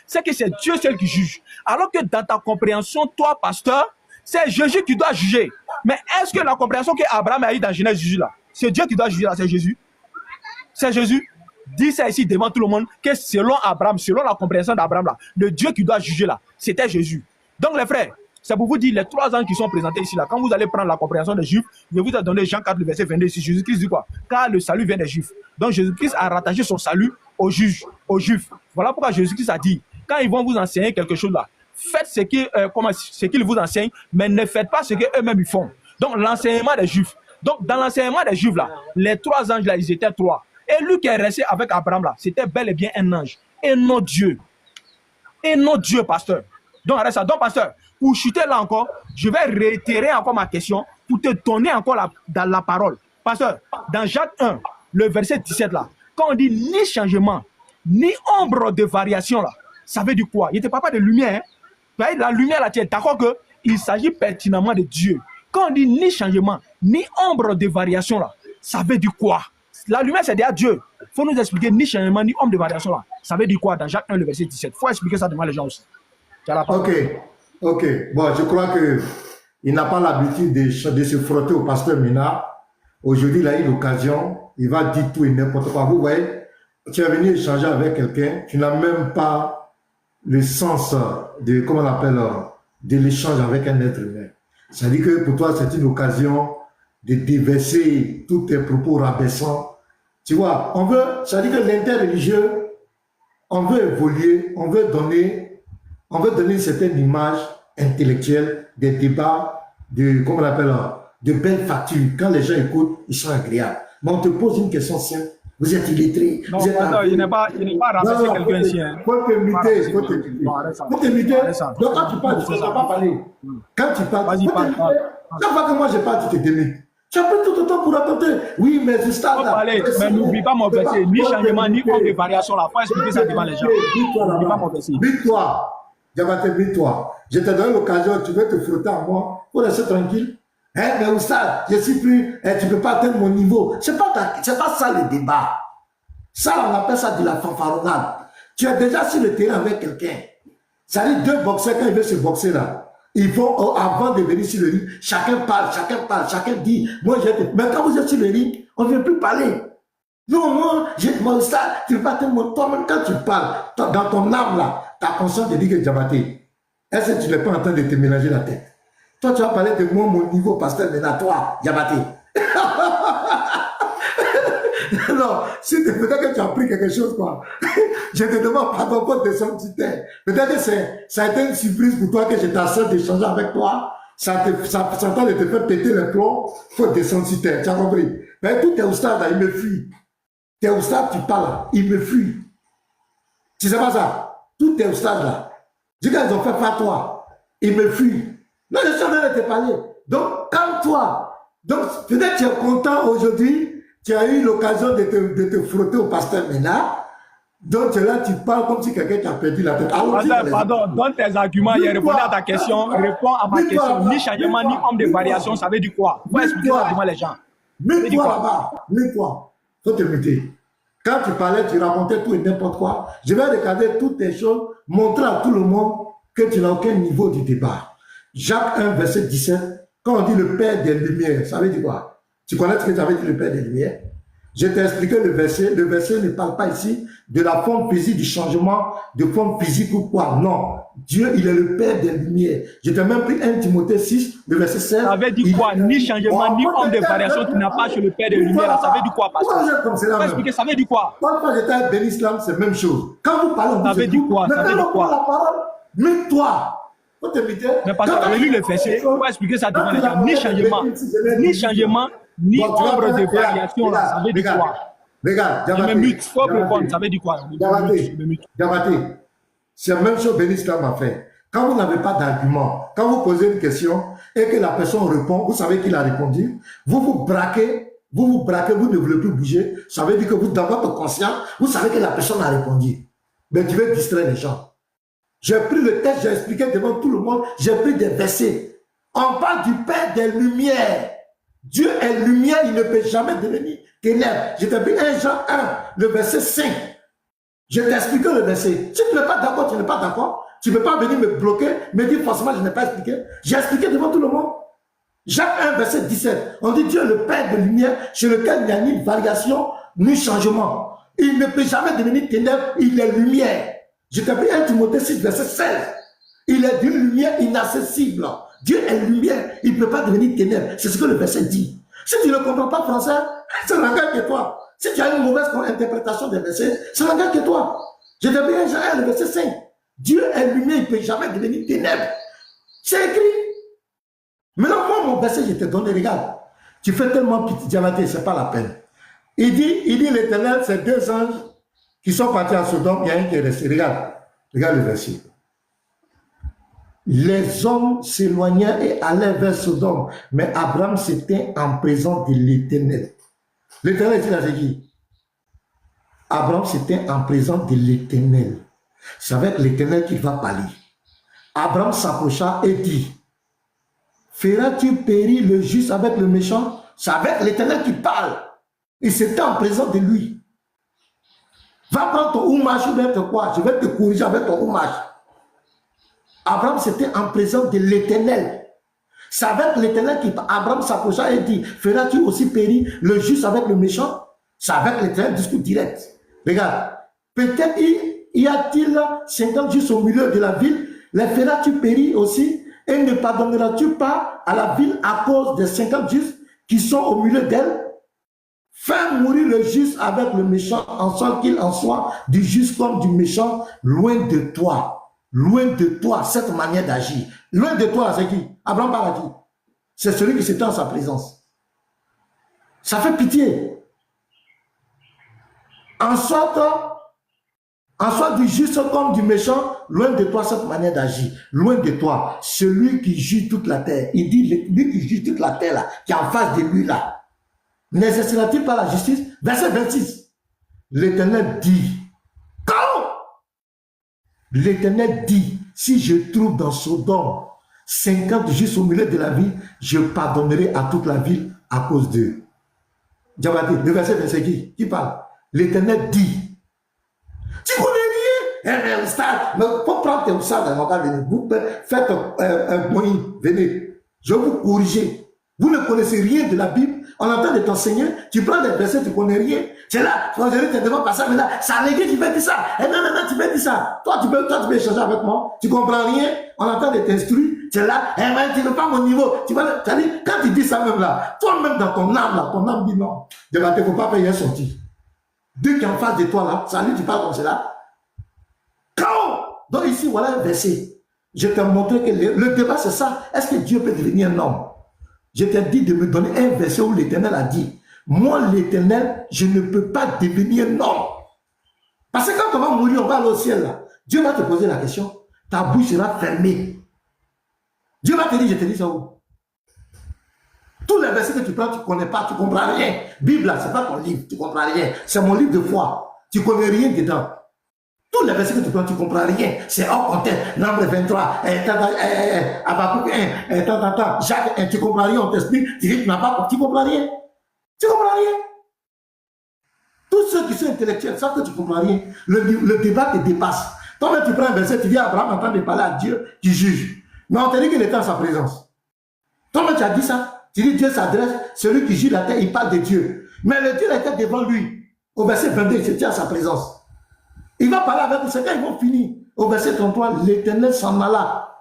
c'est que c'est Dieu seul qui juge. Alors que dans ta compréhension, toi, pasteur, c'est Jésus qui doit juger. Mais est-ce que la compréhension qu'Abraham a eue dans Genèse 18, là, c'est Dieu qui doit juger, là, c'est Jésus? C'est Jésus. Dis ça ici devant tout le monde, que selon Abraham, selon la compréhension d'Abraham, là, le Dieu qui doit juger, là, c'était Jésus. Donc, les frères, c'est pour vous dire, les 3 anges qui sont présentés ici, là, quand vous allez prendre la compréhension des Juifs, je vous ai donné Jean 4, le verset 22 ici. Jésus-Christ dit quoi? Car le salut vient des Juifs. Donc Jésus-Christ a rattaché son salut aux Juifs. Voilà pourquoi Jésus-Christ a dit, quand ils vont vous enseigner quelque chose là, faites ce qu'ils vous enseignent, mais ne faites pas ce qu'eux-mêmes ils font. Donc l'enseignement des Juifs. Donc dans l'enseignement des Juifs là, les 3 anges là, ils étaient 3. Et lui qui est resté avec Abraham là, c'était bel et bien un ange. Et non Dieu. Et non Dieu, pasteur. Donc arrête ça. Donc pasteur, pour chuter là encore, je vais réitérer encore ma question pour te donner encore dans la parole. Pasteur, dans Jacques 1, le verset 17 là, quand on dit ni changement, ni ombre de variation là, ça veut dire quoi? Il ne te parle pas de lumière. Hein? La lumière là, tu es d'accord qu'il s'agit pertinemment de Dieu. Quand on dit ni changement, ni ombre de variation là, ça veut dire quoi? La lumière c'est déjà Dieu. Il faut nous expliquer ni changement, ni ombre de variation là. Ça veut dire quoi dans Jacques 1, le verset 17? Il faut expliquer ça devant les gens aussi. Ok. Bon, je crois qu'il n'a pas l'habitude de se frotter au pasteur Mina. Aujourd'hui, il a eu l'occasion. Il va dire tout et n'importe quoi. Vous voyez, tu es venu échanger avec quelqu'un. Tu n'as même pas le sens de, comment on appelle, de l'échange avec un être humain. C'est-à-dire que pour toi, c'est une occasion de déverser tous tes propos rabaissants. Tu vois, c'est-à-dire que l'interreligieux, on veut évoluer, on veut donner une certaine image intellectuelle, des débats, comment on appelle, de belles factures. Quand les gens écoutent, ils sont agréables. Mais on te pose une question simple. vous êtes illettré. Non, Vous êtes pardon, il n'est pas renversé quelqu'un ici. Faut te muter, faut te muter. Faut te muter. Donc quand tu parles, tu ne dois pas parler. Quand tu parles, Vas-y, faut te parle. muter. Chaque fois que moi je parle, tu te démutes. Tu as pris tout le temps pour raconter. Oui, mais juste là. Parler, mais n'oublie pas mon verset. Ni changement, ni homme de variation. Il faut expliquer ça devant les gens. N'oublie pas mon verset. Bite-toi. Diabaté, bite-toi. Je te donne l'occasion, tu veux te frotter à moi pour rester tranquille. Hein, mais où ça, je suis plus, tu ne peux pas atteindre mon niveau. C'est pas ça le débat. Ça, on appelle ça de la fanfaronnade. Tu es déjà sur le terrain avec quelqu'un. Ça dit deux boxeurs, quand ils veulent se boxer là, ils vont, avant de venir sur le ring, chacun parle, chacun dit, moi j'ai été. Mais quand vous êtes sur le ring, on ne vient plus parler. Non, moi, ça, tu ne peux pas atteindre mon toi-même quand tu parles, dans ton âme là, tu as conscience de dire que Diabaté. Est-ce que tu n'es pas en train de te mélanger la tête? Toi, tu vas parler de moi, mon niveau, pasteur, mais là, toi, Diabaté. Non, si peut-être que tu as appris quelque chose, quoi. Je te demande pardon pour tes sentiments. Peut-être que ça a été une surprise pour toi que je t'accepte d'échanger avec toi. Ça tente de te faire péter les plombs pour tes sentiments. Tu as compris? Mais tout tes oustades là, il me fuit. Tes oustades, tu parles là, il me fuit. Tu sais pas ça? Tous tes oustades là, dis qu'ils ont fait pas toi, il me fuit. Non, je suis en train de te parler. Donc, calme-toi. Donc, peut-être tu es content aujourd'hui. Tu as eu l'occasion de te frotter au pasteur Mena. Donc là, tu parles comme si quelqu'un t'a perdu la tête. Pardon, donne tes arguments. Il répond à ta question. Réponds à ma question. Ni changement, ni homme de variation, ça veut dire quoi? Il faut expliquer ça devant les gens. Mets-toi là-bas. Mets-toi. Faut te muter. Quand tu parlais, tu racontais tout et n'importe quoi. Je vais regarder toutes tes choses, montrer à tout le monde que tu n'as aucun niveau du débat. Jacques 1, verset 17, quand on dit le Père des Lumières, ça veut dire quoi? Tu connais ce que ça veut dire le Père des Lumières? Je t'ai expliqué le verset. Le verset ne parle pas ici de la forme physique, du changement de forme physique ou quoi. Non. Dieu, il est le Père des Lumières. Je t'ai même pris 1 Timothée 6, le verset 16. Ça veut dire quoi? Ni changement, ni homme de variation qui n'a pas chez le Père des Lumières. Ça veut dire quoi, pasteur? Ça veut dire quoi? Quand j'étais béni islam, c'est la même chose. Quand vous parlez, ça veut dire quoi? Ça veut dire quoi? La parole, mets-toi. Mais parce que lu le verset, on va expliquer ça devant les gens. Ni changement, ni nombre de variations, ça veut dire quoi? Regarde, je me mute, faut répondre, ça veut dire quoi? Diabaté, c'est la même chose que Béni Islam a fait. Quand vous n'avez pas d'argument, quand vous posez une question et que la personne répond, vous savez qu'il a répondu, vous vous braquez, vous ne voulez plus bouger, ça veut dire que vous, dans votre conscience, vous savez que la personne a répondu. Mais tu veux distraire les gens. J'ai pris le texte, j'ai expliqué devant tout le monde, j'ai pris des versets. On parle du Père des Lumières. Dieu est lumière, il ne peut jamais devenir ténèbres. Je t'ai pris 1 Jean 1, le verset 5. Je t'ai expliqué le verset. Si tu n'es pas d'accord, tu n'es pas d'accord. Tu ne peux pas venir me bloquer, me dire forcément je n'ai pas expliqué. J'ai expliqué devant tout le monde. Jacques 1, verset 17. On dit Dieu est le Père de lumière, chez lequel il n'y a ni variation, ni changement. Il ne peut jamais devenir ténèbres, il est lumière. Je t'ai pris 1 Timothée 6, verset 16. Il est d'une lumière inaccessible. Dieu est lumière, il ne peut pas devenir ténèbres. C'est ce que le verset dit. Si tu ne comprends pas français, ça n'engage que toi. Si tu as une mauvaise interprétation des versets, ça n'engage que toi. Je t'ai pris 1 Jean 1, le verset 5. Dieu est lumière, il ne peut jamais devenir ténèbres. C'est écrit. Maintenant, moi, mon verset, je te donne, regarde. Tu fais tellement petit diamante, ce n'est pas la peine. Il dit l'Éternel, c'est 2 anges qui sont partis à Sodome, il y a un qui est resté. Regarde le verset. Les hommes s'éloignèrent et allèrent vers Sodome, mais Abraham s'était en présence de l'Éternel. L'Éternel était là, c'est qui? Abraham s'était en présence de l'Éternel. C'est avec l'Éternel qu'il va parler. Abraham s'approcha et dit, feras-tu périr le juste avec le méchant? C'est avec l'Éternel qui parle. Il s'était en présence de lui. Va prendre ton houmage ou bien quoi? Je vais te corriger avec ton houmage. Abraham s'était en présence de l'Éternel. C'est avec l'Éternel qu'Abraham s'approcha et dit, feras-tu aussi périr le juste avec le méchant? C'est avec l'Éternel, discours direct. Regarde, peut-être y a-t-il 50 justes au milieu de la ville, les feras-tu périr aussi et ne pardonneras-tu pas à la ville à cause des 50 justes qui sont au milieu d'elle? Fais mourir le juste avec le méchant, en sorte qu'il en soit du juste comme du méchant, loin de toi. Loin de toi, cette manière d'agir. Loin de toi, c'est qui? Abraham parle à qui? C'est celui qui s'étend en sa présence. Ça fait pitié. En soit du juste comme du méchant, loin de toi cette manière d'agir. Loin de toi, celui qui juge toute la terre. Il dit, lui qui juge toute la terre là, qui est en face de lui là. N'exercera-t-il pas la justice? Verset 26. L'Éternel dit, quand l'Éternel dit, si je trouve dans Sodome 50 justes au milieu de la ville, je pardonnerai à toute la ville à cause d'eux. Diabaté, le verset 25 qui parle? L'Éternel dit, tu connais rien? Eh, stade, mais pour prendre tes stades dans mon cas, venez, vous faites un moyen, venez, je vais vous corriger. Vous ne connaissez rien de la Bible, on entend de t'enseigner, tu prends des versets, tu ne connais rien. C'est là, aujourd'hui, tu es devant passer, mais là, ça a légué, tu veux dire ça. Eh non, tu veux dire ça. Toi, tu peux échanger avec moi, tu ne comprends rien, on entend de t'instruire, tu es là, eh ben, tu n'es pas mon niveau. Tu vas, quand tu dis ça même là, toi-même dans ton âme là, ton âme dit non. Il ne faut pas payer un sorti. Dieu qui est en face de toi là, salut, tu parles comme cela. Quand? Donc ici, voilà un verset. Je t'ai montré que le débat c'est ça. Est-ce que Dieu peut devenir un homme? Je t'ai dit de me donner un verset où l'Éternel a dit, moi l'Éternel, je ne peux pas devenir un homme. Parce que quand on va mourir, on va aller au ciel là. Dieu va te poser la question, ta bouche sera fermée. Dieu va te dire, je te dis ça où? Tous les versets que tu prends, tu ne connais pas, tu ne comprends rien. Bible, ce n'est pas ton livre, tu ne comprends rien. C'est mon livre de foi. Tu ne connais rien dedans. Tous les versets que tu prends, tu ne comprends rien. C'est hors contexte. Nombre 23, Habakkuk 1, Jacques 1, tu ne comprends rien, on t'explique. Tu dis, tu n'as pas, tu ne comprends rien. Tu ne comprends rien. Tous ceux qui sont intellectuels savent que tu ne comprends rien. Le débat te dépasse. Toi-même, tu prends un verset, tu dis, Abraham entend de parler à Dieu, tu juges. Mais on te dit qu'il était en sa présence. Toi-même, tu as dit ça. Tu dis Dieu s'adresse, celui qui juge la terre, il parle de Dieu. Mais le Dieu était devant lui. Au verset 22, il se tient à sa présence. Il va parler avec vous, c'est quand ils vont finir. Au verset 33, l'Éternel s'en alla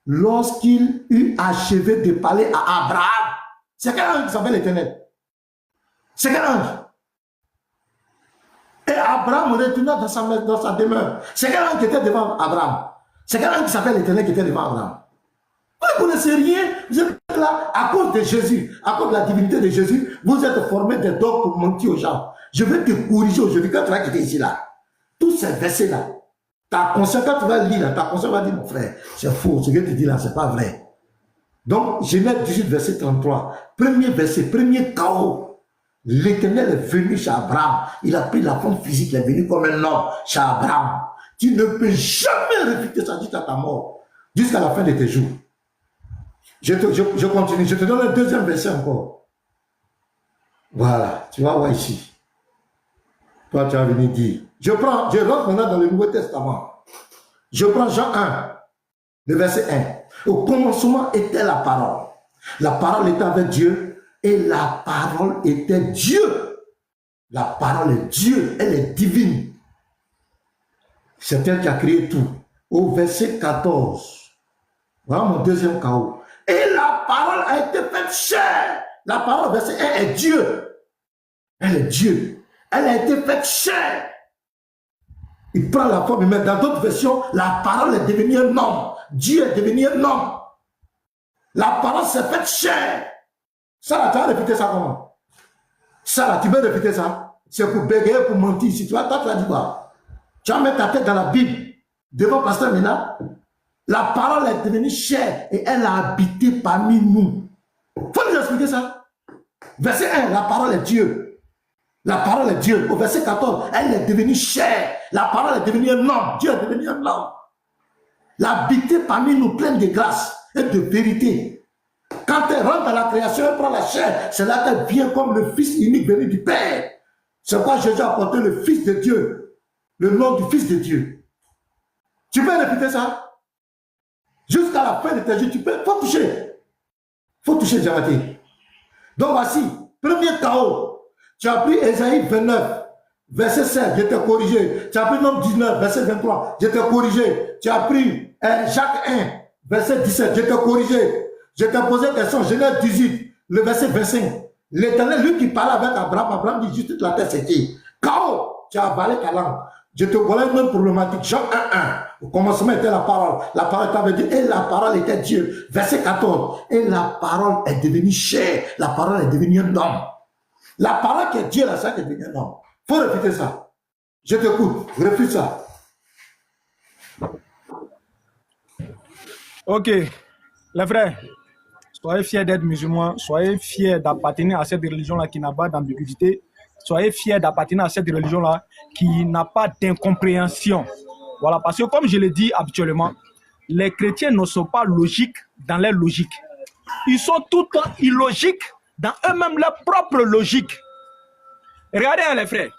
lorsqu'il eut achevé de parler à Abraham. C'est quel ange qui s'appelle l'Éternel? C'est quel ange? Et Abraham retourna dans sa demeure. C'est quel ange qui était devant Abraham? C'est quel ange qui s'appelle l'Éternel qui était devant Abraham? Vous ne connaissez rien, vous êtes là à cause de Jésus, à cause de la divinité de Jésus, vous êtes formés des dogmes pour mentir aux gens. Je vais te corriger aujourd'hui quand tu vas quitter ici là. Tous ces versets-là, ta conscience, quand tu vas lire là, ta conscience va dire, mon frère, c'est faux, ce que tu dis là, c'est pas vrai. Donc, Genèse 18, verset 33, premier verset, premier chaos. L'Éternel est venu chez Abraham, il a pris la forme physique, il est venu comme un homme chez Abraham. Tu ne peux jamais réfuter ça jusqu'à ta mort, jusqu'à la fin de tes jours. Je continue, je te donne un deuxième verset encore. Voilà, tu vas voir ici. Toi, tu vas venir dire. Je rentre maintenant dans le Nouveau Testament. Je prends Jean 1, le verset 1. Au commencement était la parole. La parole était avec Dieu et la parole était Dieu. La parole est Dieu, elle est divine. C'est elle qui a créé tout. Au verset 14. Voilà mon deuxième chaos. Et la parole a été faite chair. La parole, verset 1, est Dieu. Elle est Dieu. Elle a été faite chair. Il prend la forme humaine. Dans d'autres versions, la parole est devenue un homme. Dieu est devenu un homme. La parole s'est faite chair. Ça là, tu vas répéter ça comment? Ça là, tu peux répéter ça? C'est pour bégayer, pour mentir. Si tu vas, toi, tu vas dire quoi? Tu vas mettre ta tête dans la Bible. Devant Pasteur Ménard. La parole est devenue chair et elle a habité parmi nous. Faut nous expliquer ça. Verset 1, la parole est Dieu. La parole est Dieu. Au verset 14, elle est devenue chair. La parole est devenue un homme. Dieu est devenu un homme. L'habiter parmi nous pleine de grâce et de vérité. Quand elle rentre dans la création, elle prend la chair. C'est là qu'elle vient comme le Fils unique venu du Père. C'est pourquoi Jésus a apporté le Fils de Dieu. Le nom du Fils de Dieu. Tu peux répéter ça? Jusqu'à la fin de tes jours, tu peux. Faut toucher. Faut toucher, Diamaté. Donc voici, premier chaos. Tu as pris Ésaïe 29, verset 7, je t'ai corrigé. Tu as pris Nombre 19, verset 23, je t'ai corrigé. Tu as pris Jacques 1, verset 17, je t'ai corrigé. Je t'ai posé une question, Genèse 18, le verset 25. L'Éternel, lui qui parlait avec Abraham, Abraham dit juste toute la terre, c'est qui? Chaos. Tu as avalé ta langue. Je te voilà une autre problématique. Jean 1.1. Au commencement était la parole. La parole était avec Dieu. Et la parole était Dieu. Verset 14. Et la parole est devenue chair. La parole est devenue un homme. La parole qui est Dieu, là, ça est devenu un homme. Il faut répéter ça. Je t'écoute, refuse ça. Ok, les frères, soyez fiers d'être musulmans, soyez fiers d'appartenir à cette religion-là qui n'a pas d'ambiguïté, soyez fiers d'appartenir à cette religion-là qui n'a pas d'incompréhension. Voilà, parce que comme je le dis habituellement, les chrétiens ne sont pas logiques dans leur logique. Ils sont tout le temps illogiques dans eux-mêmes leur propre logique. Regardez hein, les frères,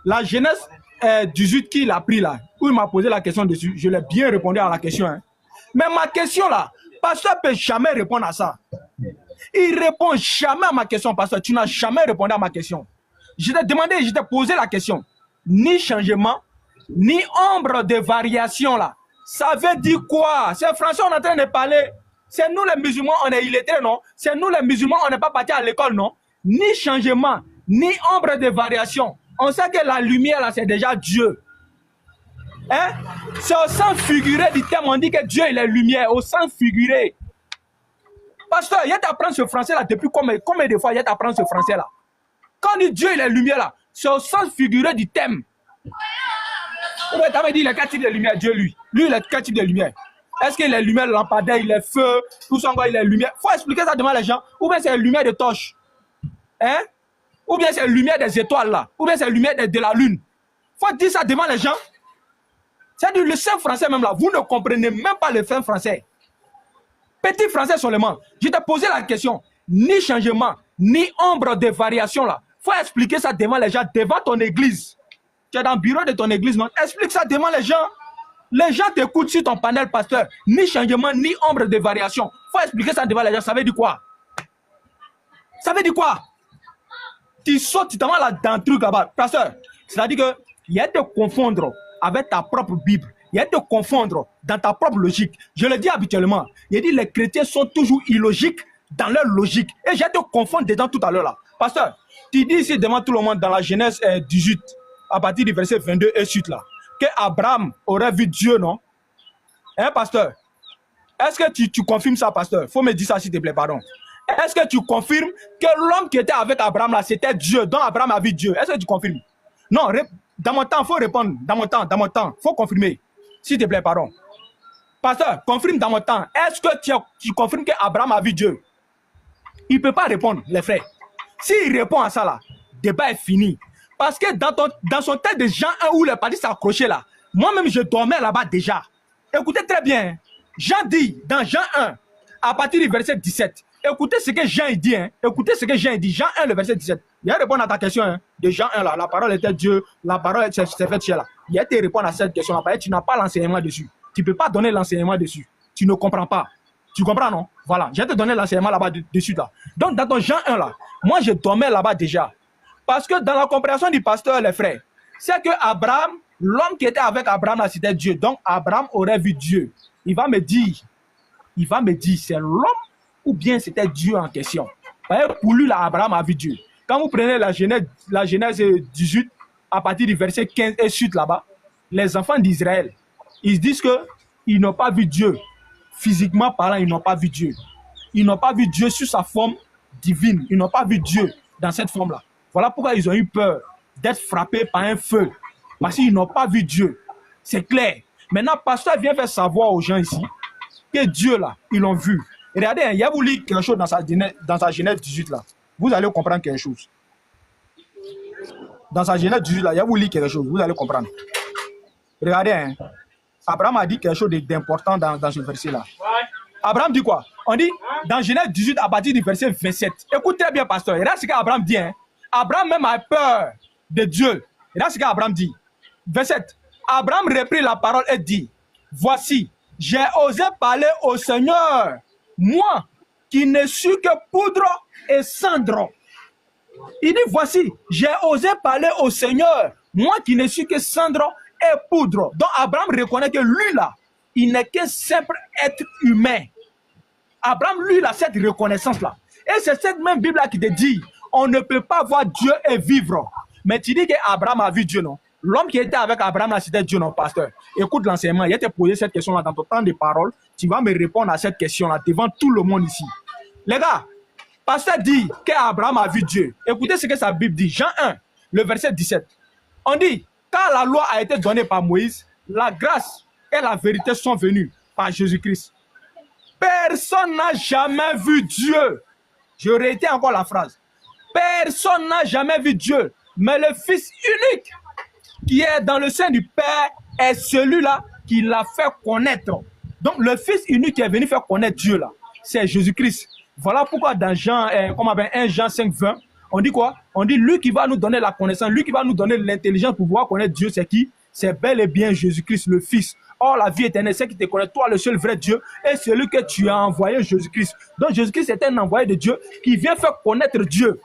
la Genèse 18 qu'il a pris là, où il m'a posé la question dessus, je l'ai bien répondu à la question. Hein. Mais ma question là, pasteur ne peut jamais répondre à ça. Il répond jamais à ma question, pasteur. Tu n'as jamais répondu à ma question. Je t'ai demandé, je t'ai posé la question. Ni changement, ni ombre de variation là. Ça veut dire quoi? Ces Français, on est en train de parler. C'est nous les musulmans, on est illettrés, non? C'est nous les musulmans, on n'est pas partis à l'école, non? Ni changement, ni ombre de variation. On sait que la lumière là, c'est déjà Dieu. Hein? C'est au sens figuré du terme, on dit que Dieu il est lumière, au sens figuré. Pasteur, il y a t'apprendre ce français là depuis combien de fois il y a t'apprendre ce français là? Quand on dit Dieu il est lumière là, c'est au sens figuré du terme. Tu m'as dit il est quel type de lumière, Dieu lui? Lui il est quel type de lumière? Est-ce qu'il est lumière de lampadaire, il est feu, tout ça, il est lumière? Il faut expliquer ça devant les gens. Ou bien c'est la lumière de torche? Hein? Ou bien c'est la lumière des étoiles là? Ou bien c'est la lumière de la lune? Il faut dire ça devant les gens. C'est-à-dire le saint français même là, vous ne comprenez même pas le fin français. Petit français seulement. Je t'ai posé la question. Ni changement, ni ombre de variation là. Il faut expliquer ça devant les gens, devant ton église. Tu es dans le bureau de ton église, non? Explique ça devant les gens. Les gens t'écoutent sur ton panel, pasteur. Ni changement, ni ombre de variation. Il faut expliquer ça devant les gens. Ça veut dire quoi? Ça veut dire quoi? Tu sautes, tu t'en vas là dans le truc là-bas. Pasteur, c'est-à-dire qu'il y a de confondre avec ta propre Bible. Il y a de confondre dans ta propre logique. Je le dis habituellement. Il dit les chrétiens sont toujours illogiques dans leur logique. Et j'ai de confondre dedans tout à l'heure là. Pasteur, tu dis ici devant tout le monde dans la Genèse 18, à partir du verset 22 et suite là, que Abraham aurait vu Dieu, non? Hein, pasteur? Est-ce que tu confirmes ça, pasteur? Faut me dire ça, s'il te plaît, pardon. Est-ce que tu confirmes que l'homme qui était avec Abraham, là, c'était Dieu, dont Abraham a vu Dieu? Est-ce que tu confirmes? Non, dans mon temps, il faut répondre. Dans mon temps, il faut confirmer. S'il te plaît, pardon. Pasteur, confirme dans mon temps. Est-ce que tu confirmes qu'Abraham a vu Dieu? Il ne peut pas répondre, les frères. S'il répond à ça, là, le débat est fini. Parce que dans son texte de Jean 1 où le parti s'est accroché là, moi-même je dormais là-bas déjà. Écoutez très bien. Jean dit dans Jean 1, à partir du verset 17, écoutez ce que Jean dit. Hein. Écoutez ce que Jean dit. Jean 1, le verset 17. Il y a répondre à ta question hein, de Jean 1 là. La parole était Dieu, la parole s'est faite chez là. Il y a te répondre à cette question là. Tu n'as pas l'enseignement dessus. Tu ne peux pas donner l'enseignement dessus. Tu ne comprends pas. Tu comprends non? Voilà. Je vais te donner l'enseignement là-bas dessus là. Donc dans ton Jean 1 là, moi je dormais là-bas déjà. Parce que dans la compréhension du pasteur, les frères, c'est que Abraham, l'homme qui était avec Abraham, c'était Dieu. Donc Abraham aurait vu Dieu. Il va me dire, c'est l'homme ou bien c'était Dieu en question. Pour lui, là, Abraham a vu Dieu. Quand vous prenez la Genèse 18, à partir du verset 15 et suite là-bas, les enfants d'Israël, ils disent qu'ils n'ont pas vu Dieu. Physiquement parlant, ils n'ont pas vu Dieu. Ils n'ont pas vu Dieu sur sa forme divine. Ils n'ont pas vu Dieu dans cette forme-là. Voilà pourquoi ils ont eu peur d'être frappés par un feu. Parce qu'ils n'ont pas vu Dieu. C'est clair. Maintenant, le pasteur vient faire savoir aux gens ici que Dieu, là, ils l'ont vu. Regardez, il y a vous lire quelque chose dans sa Genèse 18, là. Vous allez comprendre quelque chose. Dans sa Genèse 18, là, il y a vous lire quelque chose. Vous allez comprendre. Regardez, hein. Abraham a dit quelque chose d'important dans ce verset-là. Abraham dit quoi? On dit, dans Genèse 18, à partir du verset 27. Écoutez bien, pasteur. Regarde ce qu'Abraham dit, hein. Abraham même a peur de Dieu. Et là, ce qu'Abraham dit. Verset. Abraham reprit la parole et dit, voici, j'ai osé parler au Seigneur, moi qui ne suis que poudre et cendre. Il dit, voici, j'ai osé parler au Seigneur, moi qui ne suis que cendre et poudre. Donc Abraham reconnaît que lui là, il n'est qu'un simple être humain. Abraham, lui, il a cette reconnaissance-là. Et c'est cette même Bible-là qui te dit, on ne peut pas voir Dieu et vivre. Mais tu dis qu'Abraham a vu Dieu, non? L'homme qui était avec Abraham, là, c'était Dieu, non, pasteur? Écoute l'enseignement, il a te posé cette question-là dans ton temps de parole. Tu vas me répondre à cette question-là devant tout le monde ici. Les gars, pasteur dit qu'Abraham a vu Dieu. Écoutez ce que sa Bible dit. Jean 1, le verset 17. On dit, Quand la loi a été donnée par Moïse, la grâce et la vérité sont venues par Jésus-Christ. Personne n'a jamais vu Dieu. Je réitère encore la phrase. Personne n'a jamais vu Dieu, mais le Fils unique qui est dans le sein du Père est celui-là qui l'a fait connaître. Donc le Fils unique qui est venu faire connaître Dieu là, c'est Jésus-Christ. Voilà pourquoi dans Jean, 1 Jean 5, 20, on dit quoi? On dit lui qui va nous donner la connaissance, lui qui va nous donner l'intelligence pour pouvoir connaître Dieu, c'est qui? C'est bel et bien Jésus-Christ, le Fils. Or, la vie éternelle, c'est qui te connaît, toi, le seul vrai Dieu, et celui que tu as envoyé, Jésus-Christ. Donc, Jésus-Christ est un envoyé de Dieu qui vient faire connaître Dieu.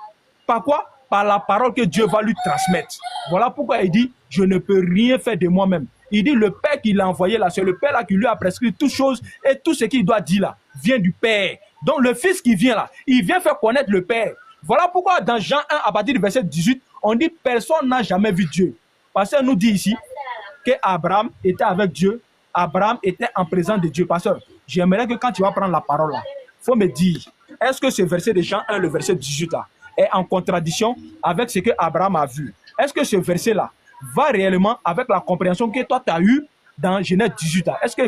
Par quoi? Par la parole que Dieu va lui transmettre. Voilà pourquoi il dit, je ne peux rien faire de moi-même. Il dit, le Père qui l'a envoyé là, c'est le Père là qui lui a prescrit toutes choses, et tout ce qu'il doit dire là, vient du Père. Donc, le Fils qui vient là, il vient faire connaître le Père. Voilà pourquoi dans Jean 1, à partir du verset 18, on dit, personne n'a jamais vu Dieu. Parce qu'il nous dit ici, qu'Abraham était avec Dieu, Abraham était en présence de Dieu. Pasteur, j'aimerais que quand tu vas prendre la parole là, il faut me dire, est-ce que ce verset de Jean 1, le verset 18 là, est en contradiction avec ce que Abraham a vu? Est-ce que ce verset là va réellement avec la compréhension que toi tu as eue dans Genèse 18 là? Est-ce que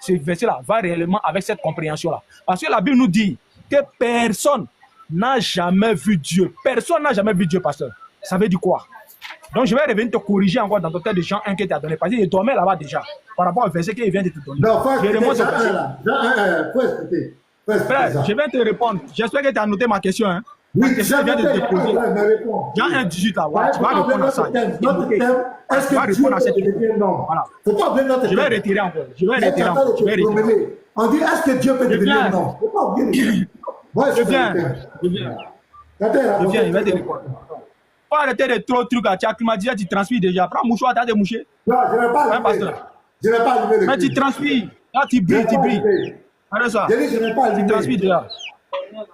ce verset là va réellement avec cette compréhension là? Parce que la Bible nous dit que personne n'a jamais vu Dieu. Personne n'a jamais vu Dieu, pasteur. Ça veut dire quoi? Donc, je vais revenir te corriger encore dans ton texte de Jean 1 que tu as donné. Parce qu'il dormait là-bas déjà, par rapport au verset qu'il vient de te donner. Non, faut expliquer. Frère, je vais te répondre. J'espère que tu as noté ma question. Hein. Oui, ma question vient de te poser. Jean 1, 18 là, voilà, tu vas répondre à ça. Est-ce que Dieu peut devenir non? Voilà. Faut pas oublier notre Je vais retirer encore. Je vais retirer encore. Je vais retirer. On dit, est-ce que Dieu peut devenir non? Faut pas oublier. Je viens. Je viens, je vais te répondre. Faut arrêter de trop de trucs. Tu as climatisé, tu transpires déjà. Prends un mouchoir, tu as des mouchés. Non, je ne vais pas allumer. Je ne vais pas allumer le. Mais tu transpires. Là, tu brilles, tu brilles. Arrête ça. Je dis, je ne vais pas allumer. Tu transpires déjà.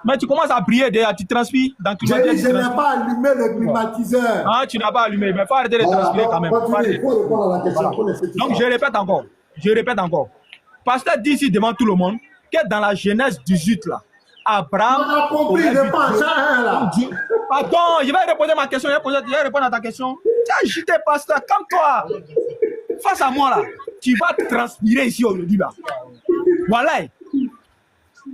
Mais tu commences à briller déjà, tu transpires dans le climatiseur. Je n'ai pas allumé le climatiseur. Ah, tu n'as pas allumé, mais il faut arrêter de transpirer quand même. Il faut répondre à la question. Donc, je répète encore. Pasteur dit ici devant tout le monde que dans la Genèse 18 là, Abraham. On a compris, ne pas ça là. Pardon, je vais répondre à ma question, je vais répondre à ta question. Tu as agité, pasteur, comme toi. Face à moi là, tu vas transpirer ici aujourd'hui là. Voilà.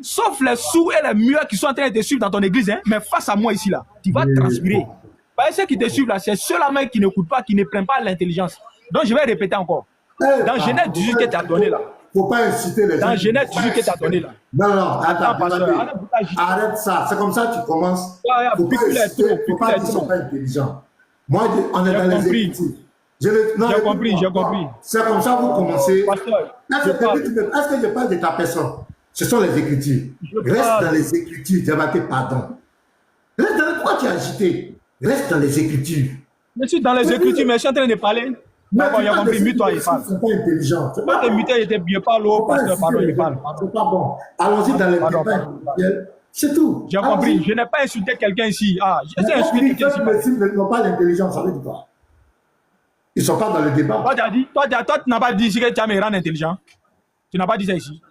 Sauf les sourds et les muets qui sont en train de te suivre dans ton église, hein, mais face à moi ici là, tu vas transpirer. Parce que ceux qui te suivent là, c'est ceux-là même qui n'écoutent pas, qui ne prennent pas l'intelligence. Donc je vais répéter encore. Dans Genèse 18 que tu as donné là. Faut pas inciter les gens. Dans Genèse 18 que tu as donné là. Non, attends, arrête ça. C'est comme ça que tu commences. Faut pas inciter, faut pas dire qu'ils sont pas intelligents. Moi, on est dans les écritures. J'ai compris. C'est comme ça que vous commencez. Est-ce que je parle de ta personne? Ce sont les Écritures. Reste dans les Écritures, Diabaté, pardon. Reste dans les... Pourquoi tu es agité? Reste dans les Écritures. Je suis dans les Écritures, mais je suis en train de parler. D'accord, il a compris, mute-toi, il parle. C'est pas intelligent. C'est pas muté, il était bien, parle au pasteur, pardon, il parle. C'est pas bon. Allons-y dans les détails. C'est tout. J'ai compris, je n'ai pas insulté quelqu'un ici. Ah, j'ai insulté quelqu'un ici. Ils n'ont pas l'intelligence, ça veut dire quoi? Ils ne sont pas dans le débat. Toi, tu n'as pas dit ici que tu as me rendre intelligent. Tu n'as pas dit ça ici.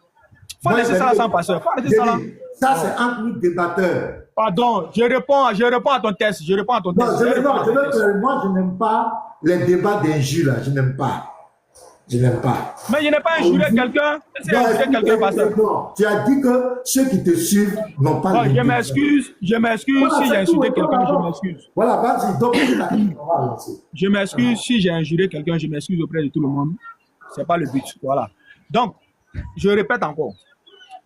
Il faut laisser ça là sans pasteur. Faut arrêter ça là. Ça, c'est entre nous débatteurs. Pardon, je réponds à ton test. Moi, je n'aime pas les débats d'injures là. Je n'aime pas. Mais je n'ai pas injuré quelqu'un. Tu as dit que ceux qui te suivent n'ont pas. Je m'excuse si j'ai insulté quelqu'un, je m'excuse. Voilà, vas-y, donc je m'excuse si j'ai injuré quelqu'un, je m'excuse auprès de tout le monde. C'est pas le but. Voilà. Donc, je répète encore.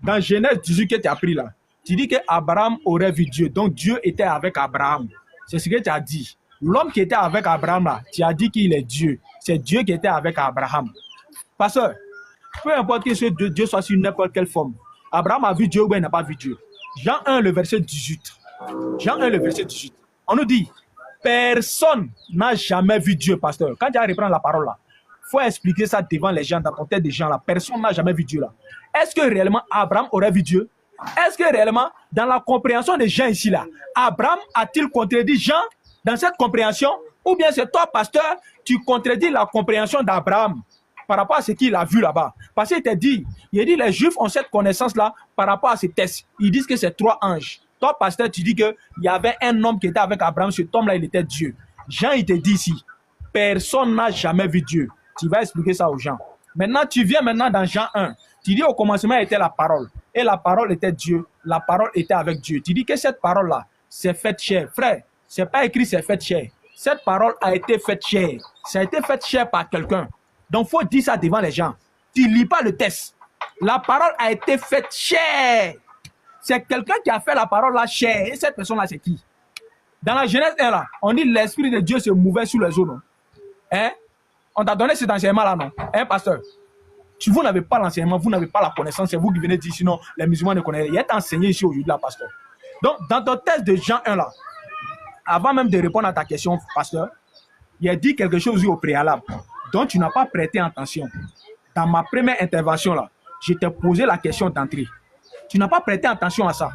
Dans Genèse 18 que tu as pris là, tu dis qu'Abraham aurait vu Dieu. Donc Dieu était avec Abraham. C'est ce que tu as dit. L'homme qui était avec Abraham là, tu as dit qu'il est Dieu. C'est Dieu qui était avec Abraham. Pasteur, peu importe que Dieu soit sur n'importe quelle forme, Abraham a vu Dieu ou il n'a pas vu Dieu. Jean 1, le verset 18. Jean 1, le verset 18. On nous dit, personne n'a jamais vu Dieu, pasteur. Quand tu vas reprendre la parole là, il faut expliquer ça devant les gens, dans ton tête des gens là. Personne n'a jamais vu Dieu là. Est-ce que réellement Abraham aurait vu Dieu? Est-ce que réellement, dans la compréhension des gens ici là, Abraham a-t-il contredit Jean dans cette compréhension? Ou bien c'est toi, pasteur, tu contredis la compréhension d'Abraham par rapport à ce qu'il a vu là-bas? Parce qu'il t'a dit, les Juifs ont cette connaissance-là par rapport à ces tests. Ils disent que c'est 3 anges. Toi, pasteur, tu dis qu'il y avait un homme qui était avec Abraham. Cet homme-là, il était Dieu. Jean, il te dit ici personne n'a jamais vu Dieu. Tu vas expliquer ça aux gens. Maintenant, tu viens maintenant dans Jean 1. Tu dis au commencement était la parole. Et la parole était Dieu. La parole était avec Dieu. Tu dis que cette parole-là, c'est faite chair. Frère, c'est pas écrit c'est faite chair. Cette parole a été faite chair. Ça a été faite chair par quelqu'un. Donc, il faut dire ça devant les gens. Tu ne lis pas le texte. La parole a été faite chair. C'est quelqu'un qui a fait la parole là chair. Et cette personne-là, c'est qui? Dans la Genèse 1, là, on dit l'Esprit de Dieu se mouvait sur les eaux, non? Hein? On t'a donné cet enseignement-là, non? Hein, pasteur? Si vous n'avez pas l'enseignement, vous n'avez pas la connaissance, c'est vous qui venez dire, sinon les musulmans ne connaissent rien. Il est enseigné ici aujourd'hui, là, pasteur. Donc, dans ton texte de Jean 1, là, avant même de répondre à ta question, pasteur, il a dit quelque chose au préalable, dont tu n'as pas prêté attention. Dans ma première intervention, là, je t'ai posé la question d'entrée. Tu n'as pas prêté attention à ça.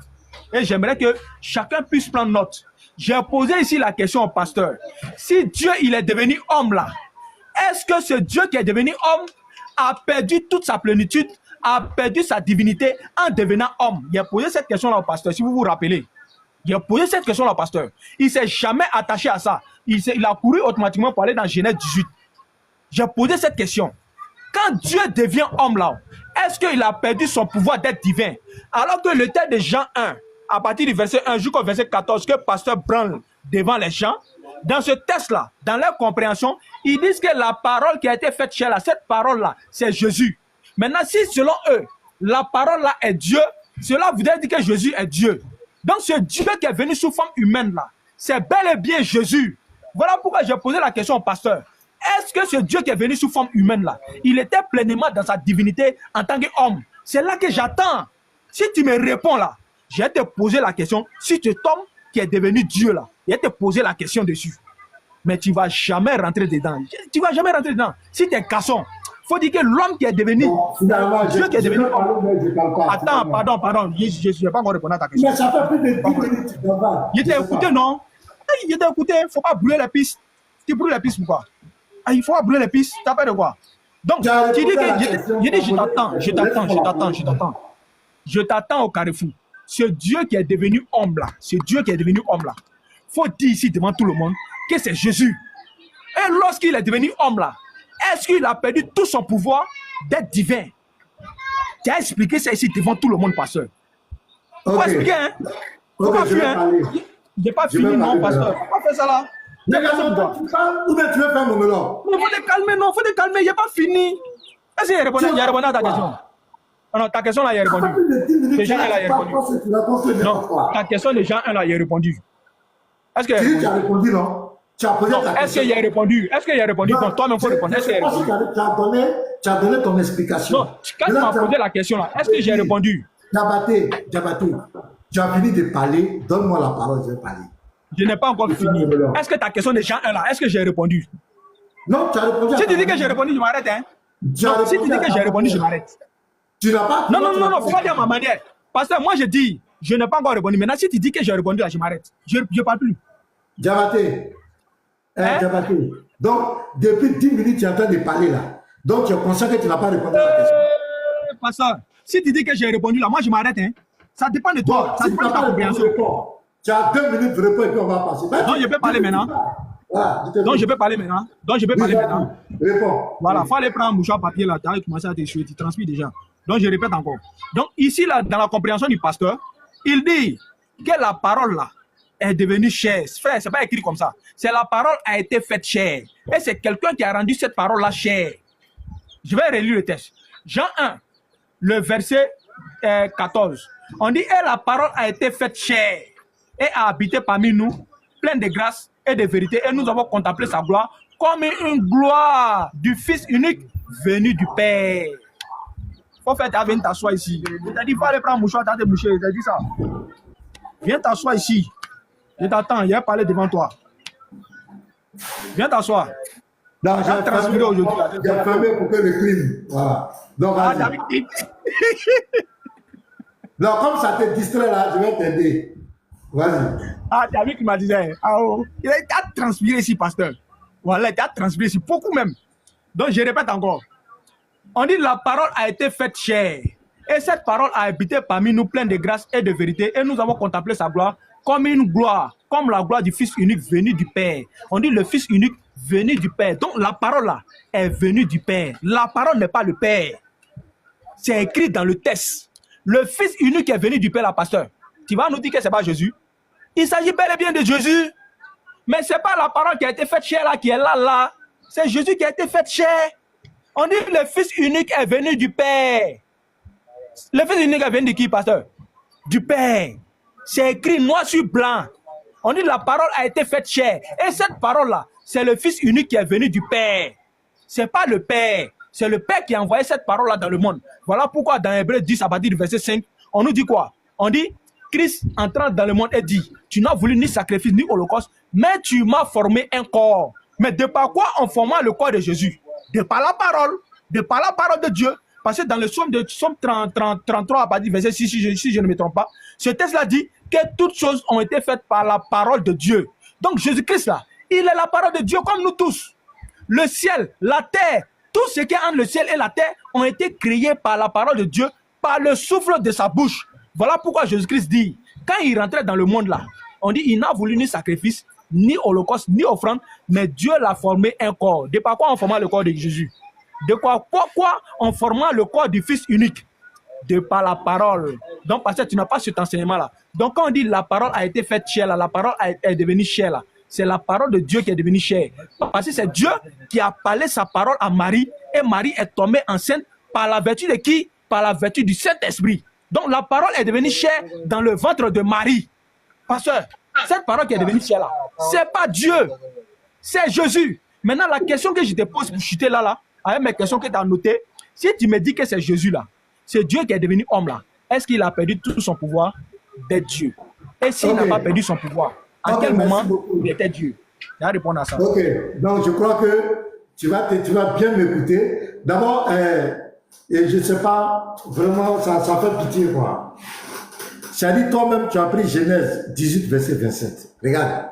Et j'aimerais que chacun puisse prendre note. J'ai posé ici la question au pasteur. Si Dieu, il est devenu homme, là, est-ce que ce Dieu qui est devenu homme a perdu toute sa plénitude, a perdu sa divinité en devenant homme? Il a posé cette question-là au pasteur, si vous vous rappelez. Il a posé cette question-là au pasteur. Il ne s'est jamais attaché à ça. Il a couru automatiquement pour aller dans Genèse 18. J'ai posé cette question. Quand Dieu devient homme là, est-ce qu'il a perdu son pouvoir d'être divin? Alors que le texte de Jean 1, à partir du verset 1 jusqu'au verset 14, que pasteur branle devant les gens, dans ce texte-là, dans leur compréhension, ils disent que la parole qui a été faite chez là, cette parole-là, c'est Jésus. Maintenant, si selon eux, la parole-là est Dieu, cela voudrait dire que Jésus est Dieu. Donc ce Dieu qui est venu sous forme humaine là, c'est bel et bien Jésus. Voilà pourquoi j'ai posé la question au pasteur. Est-ce que ce Dieu qui est venu sous forme humaine là, il était pleinement dans sa divinité en tant qu'homme? C'est là que j'attends. Si tu me réponds là, je vais te poser la question. Si cet homme qui est devenu Dieu là, je vais te poser la question dessus. Mais tu ne vas jamais rentrer dedans. Tu ne vas jamais rentrer dedans. Si tu es garçon, il faut dire que l'homme qui est devenu Dieu qui est devenu homme. Attends, pardon. Je ne vais pas encore répondre à ta question. Mais ça fait plus de 10 minutes. Il t'a écouté, non? Il t'a écouté. Il ne faut pas brûler les pistes. Tu brûles les pistes pourquoi? Il faut pas brûler les pistes. Tu as peur de quoi? Donc, tu dis que je t'attends. Je t'attends au carrefour. Ce Dieu qui est devenu homme là, faut dire ici devant tout le monde que c'est Jésus. Et lorsqu'il est devenu homme là, est-ce qu'il a perdu tout son pouvoir d'être divin? Tu as expliqué ça ici devant tout le monde, pasteur. Faut expliquer, hein? Faut pas fuir, hein? Je n'ai pas fini, non, pasteur. Faut pas faire ça là. Ou bien tu veux faire mon melon? Mais faut te calmer, non, faut te calmer, il n'est pas fini. Est-ce qu'il a répondu à ta question? Non, ta question là, il a répondu. Déjà, il a répondu. Non, ta question de Jean 1 là, il a répondu. Est-ce que tu as répondu, non? Tu as posé ta question. Est-ce qu'il a répondu? Est-ce qu'il a répondu? Donc, toi-même, il faut répondre. Est-ce qu'il a répondu? Tu as donné ton explication. Non, quand tu m'as posé la question là, est-ce que j'ai répondu? Diabaté, tu as fini de parler, donne-moi la parole, je vais parler. Je n'ai pas encore fini. Est-ce que ta question de Jean 1 là, est-ce que j'ai répondu? Non, tu as répondu. Si tu dis que j'ai répondu, je m'arrête, hein? Non, si tu dis que j'ai répondu, je m'arrête. Tu n'as pas. Non, faut pas dire à ma manière. Parce que moi, je dis, je n'ai pas encore répondu. Maintenant, si tu dis que j'ai répondu, là, je m'arrête. Je ne parle plus. Diabaté. Diabaté. Donc, depuis 10 minutes, tu es en train de parler là. Donc, tu es conscient que tu n'as pas répondu à la question. Pasteur, si tu dis que j'ai répondu là, moi, je m'arrête, hein? Ça dépend de toi. Ça dépend de ta compréhension. Tu as 2 minutes de réponse et puis on va passer. Donc, je peux parler maintenant. Donc, je peux parler maintenant. Réponds. Voilà, il faut aller prendre un mouchoir papier là. Tu as commencé à t'essuyer, tu transpires déjà. Donc, je répète encore. Donc, ici, là, dans la compréhension du pasteur, il dit que la parole là est devenue chair. Frère, ce n'est pas écrit comme ça. C'est la parole a été faite chair. Et c'est quelqu'un qui a rendu cette parole là chair. Je vais relire le texte. Jean 1, le verset 14. On dit, et la parole a été faite chair et a habité parmi nous, pleine de grâce et de vérité. Et nous avons contemplé sa gloire comme une gloire du Fils unique venu du Père. Faut faire ta venir t'asseoir ici. Je t'ai dit, il faut aller prendre un mouchoir, t'as des mouchés. Je t'ai dit ça. Viens t'asseoir ici. Je t'attends, il va parler devant toi. Viens t'asseoir. Non, j'ai transpiré aujourd'hui. J'ai fermé pour que le crime. Voilà. Donc, donc, comme ça te distrait là, je vais t'aider. Vas-y. Ah, t'as vu qu'il m'a dit ça. Ah, oh. Il a transpiré ici, pasteur. Voilà, il a transpiré ici, beaucoup même. Donc, je répète encore. On dit la parole a été faite chair. Et cette parole a habité parmi nous pleine de grâce et de vérité. Et nous avons contemplé sa gloire. comme une gloire, comme la gloire du Fils unique venu du Père. On dit le Fils unique venu du Père. Donc la parole là est venue du Père. La parole n'est pas le Père. C'est écrit dans le texte. Le Fils unique est venu du Père, la pasteur. Tu vas nous dire que ce n'est pas Jésus. Il s'agit bel et bien de Jésus. Mais ce n'est pas la parole qui a été faite chair là, qui est là. C'est Jésus qui a été fait chair. On dit le Fils unique est venu du Père. Le Fils unique est venu de qui, pasteur? Du Père. C'est écrit noir sur blanc. On dit la parole a été faite chair. Et cette parole-là, c'est le Fils unique qui est venu du Père. Ce n'est pas le Père. C'est le Père qui a envoyé cette parole-là dans le monde. Voilà pourquoi dans Hébreux 10, à partir du verset 5, on nous dit quoi? On dit, Christ entrant dans le monde et dit, tu n'as voulu ni sacrifice ni holocauste, mais tu m'as formé un corps. Mais de par quoi on forma le corps de Jésus? De par la parole de Dieu. Parce que dans le psaume 33, à partir du verset 6, si je ne me trompe pas, ce texte-là dit que toutes choses ont été faites par la parole de Dieu. Donc Jésus-Christ là, il est la parole de Dieu comme nous tous. Le ciel, la terre, tout ce qui est entre le ciel et la terre ont été créés par la parole de Dieu, par le souffle de sa bouche. Voilà pourquoi Jésus-Christ dit, quand il rentrait dans le monde là, on dit il n'a voulu ni sacrifice, ni holocauste, ni offrande, mais Dieu l'a formé un corps. De par quoi on forma le corps de Jésus? De quoi on forma le corps du Fils unique? De par la parole. Donc parce que tu n'as pas cet enseignement là. Donc quand on dit la parole a été faite chair là, la parole est devenue chair là, c'est la parole de Dieu qui est devenue chair. Parce que c'est Dieu qui a parlé sa parole à Marie, et Marie est tombée enceinte par la vertu de qui? Par la vertu du Saint-Esprit. Donc la parole est devenue chair dans le ventre de Marie. Pasteur, cette parole qui est devenue chair là, c'est pas Dieu, c'est Jésus. Maintenant la question que je te pose pour chuter là, avec mes questions que tu as notées, si tu me dis que c'est Jésus là, c'est Dieu qui est devenu homme là, est-ce qu'il a perdu tout son pouvoir d'être Dieu? Et s'il n'a pas perdu son pouvoir, à quel moment il était Dieu? Je vais répondre à ça. Ok, donc je crois que tu vas bien m'écouter. D'abord, et je ne sais pas, vraiment, ça fait pitié, quoi. Ça dit toi-même, tu as pris Genèse 18, verset 27. Regarde.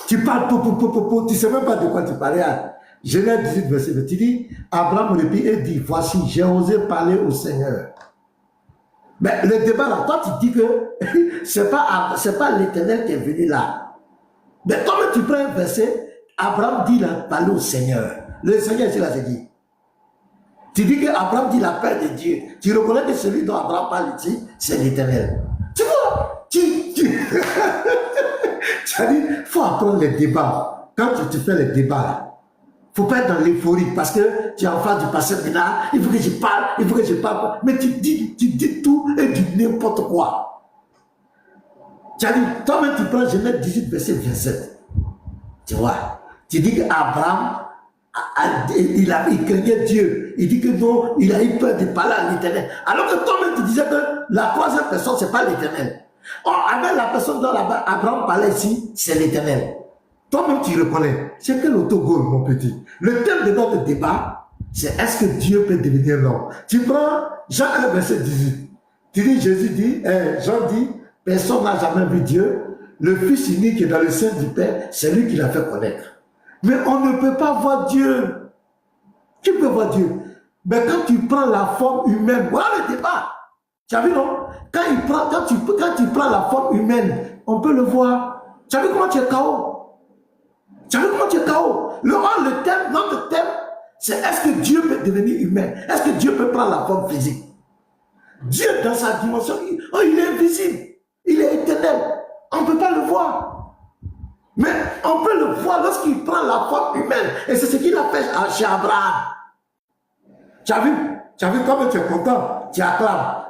Tu parles, tu ne sais même pas de quoi tu parles. Regarde. Genèse 18, verset 27. Tu dis, Abraham répit et dit, voici, j'ai osé parler au Seigneur. Mais le débat là, toi tu dis que c'est pas l'Éternel qui est venu là. Mais comme tu prends un verset, Abraham dit, il a parlé au Seigneur. Le Seigneur, c'est là, c'est dit. Tu dis que Abraham dit la paix de Dieu. Tu reconnais que celui dont Abraham parle ici, c'est l'Éternel. Tu vois, tu as dit, il faut apprendre les débats. Quand tu fais les débats là, il ne faut pas être dans l'euphorie parce que tu es en face du pasteur Ménard, il faut que je parle, mais tu dis tout et du n'importe quoi. Tu as dit, toi-même tu prends Genèse 18, verset 27. Tu vois, tu dis qu'Abraham, il craignait Dieu. Il dit que non, il a eu peur de parler à l'Éternel. Alors que toi-même tu disais que la troisième personne, ce n'est pas l'Éternel. Or, avec la personne dont Abraham parlait ici, c'est l'Éternel. Toi-même, tu reconnais. C'est quel autogol, mon petit? Le thème de notre débat, c'est est-ce que Dieu peut devenir l'homme? Tu prends Jean 1, verset 18. Tu dis, Jean dit, personne n'a jamais vu Dieu. Le Fils unique qui est dans le sein du Père, c'est lui qui l'a fait connaître. Mais on ne peut pas voir Dieu. Qui peut voir Dieu? Mais quand tu prends la forme humaine, voilà le débat. Tu as vu, non? Quand tu prends la forme humaine, on peut le voir. Tu as vu comment tu es KO? Tu as vu comment tu es KO? Notre thème, c'est est-ce que Dieu peut devenir humain? Est-ce que Dieu peut prendre la forme physique? Dieu, dans sa dimension, il est invisible. Il est éternel. On ne peut pas le voir. Mais on peut le voir lorsqu'il prend la forme humaine. Et c'est ce qu'il a fait chez Abraham. Tu as vu comment tu es content? Tu acclames.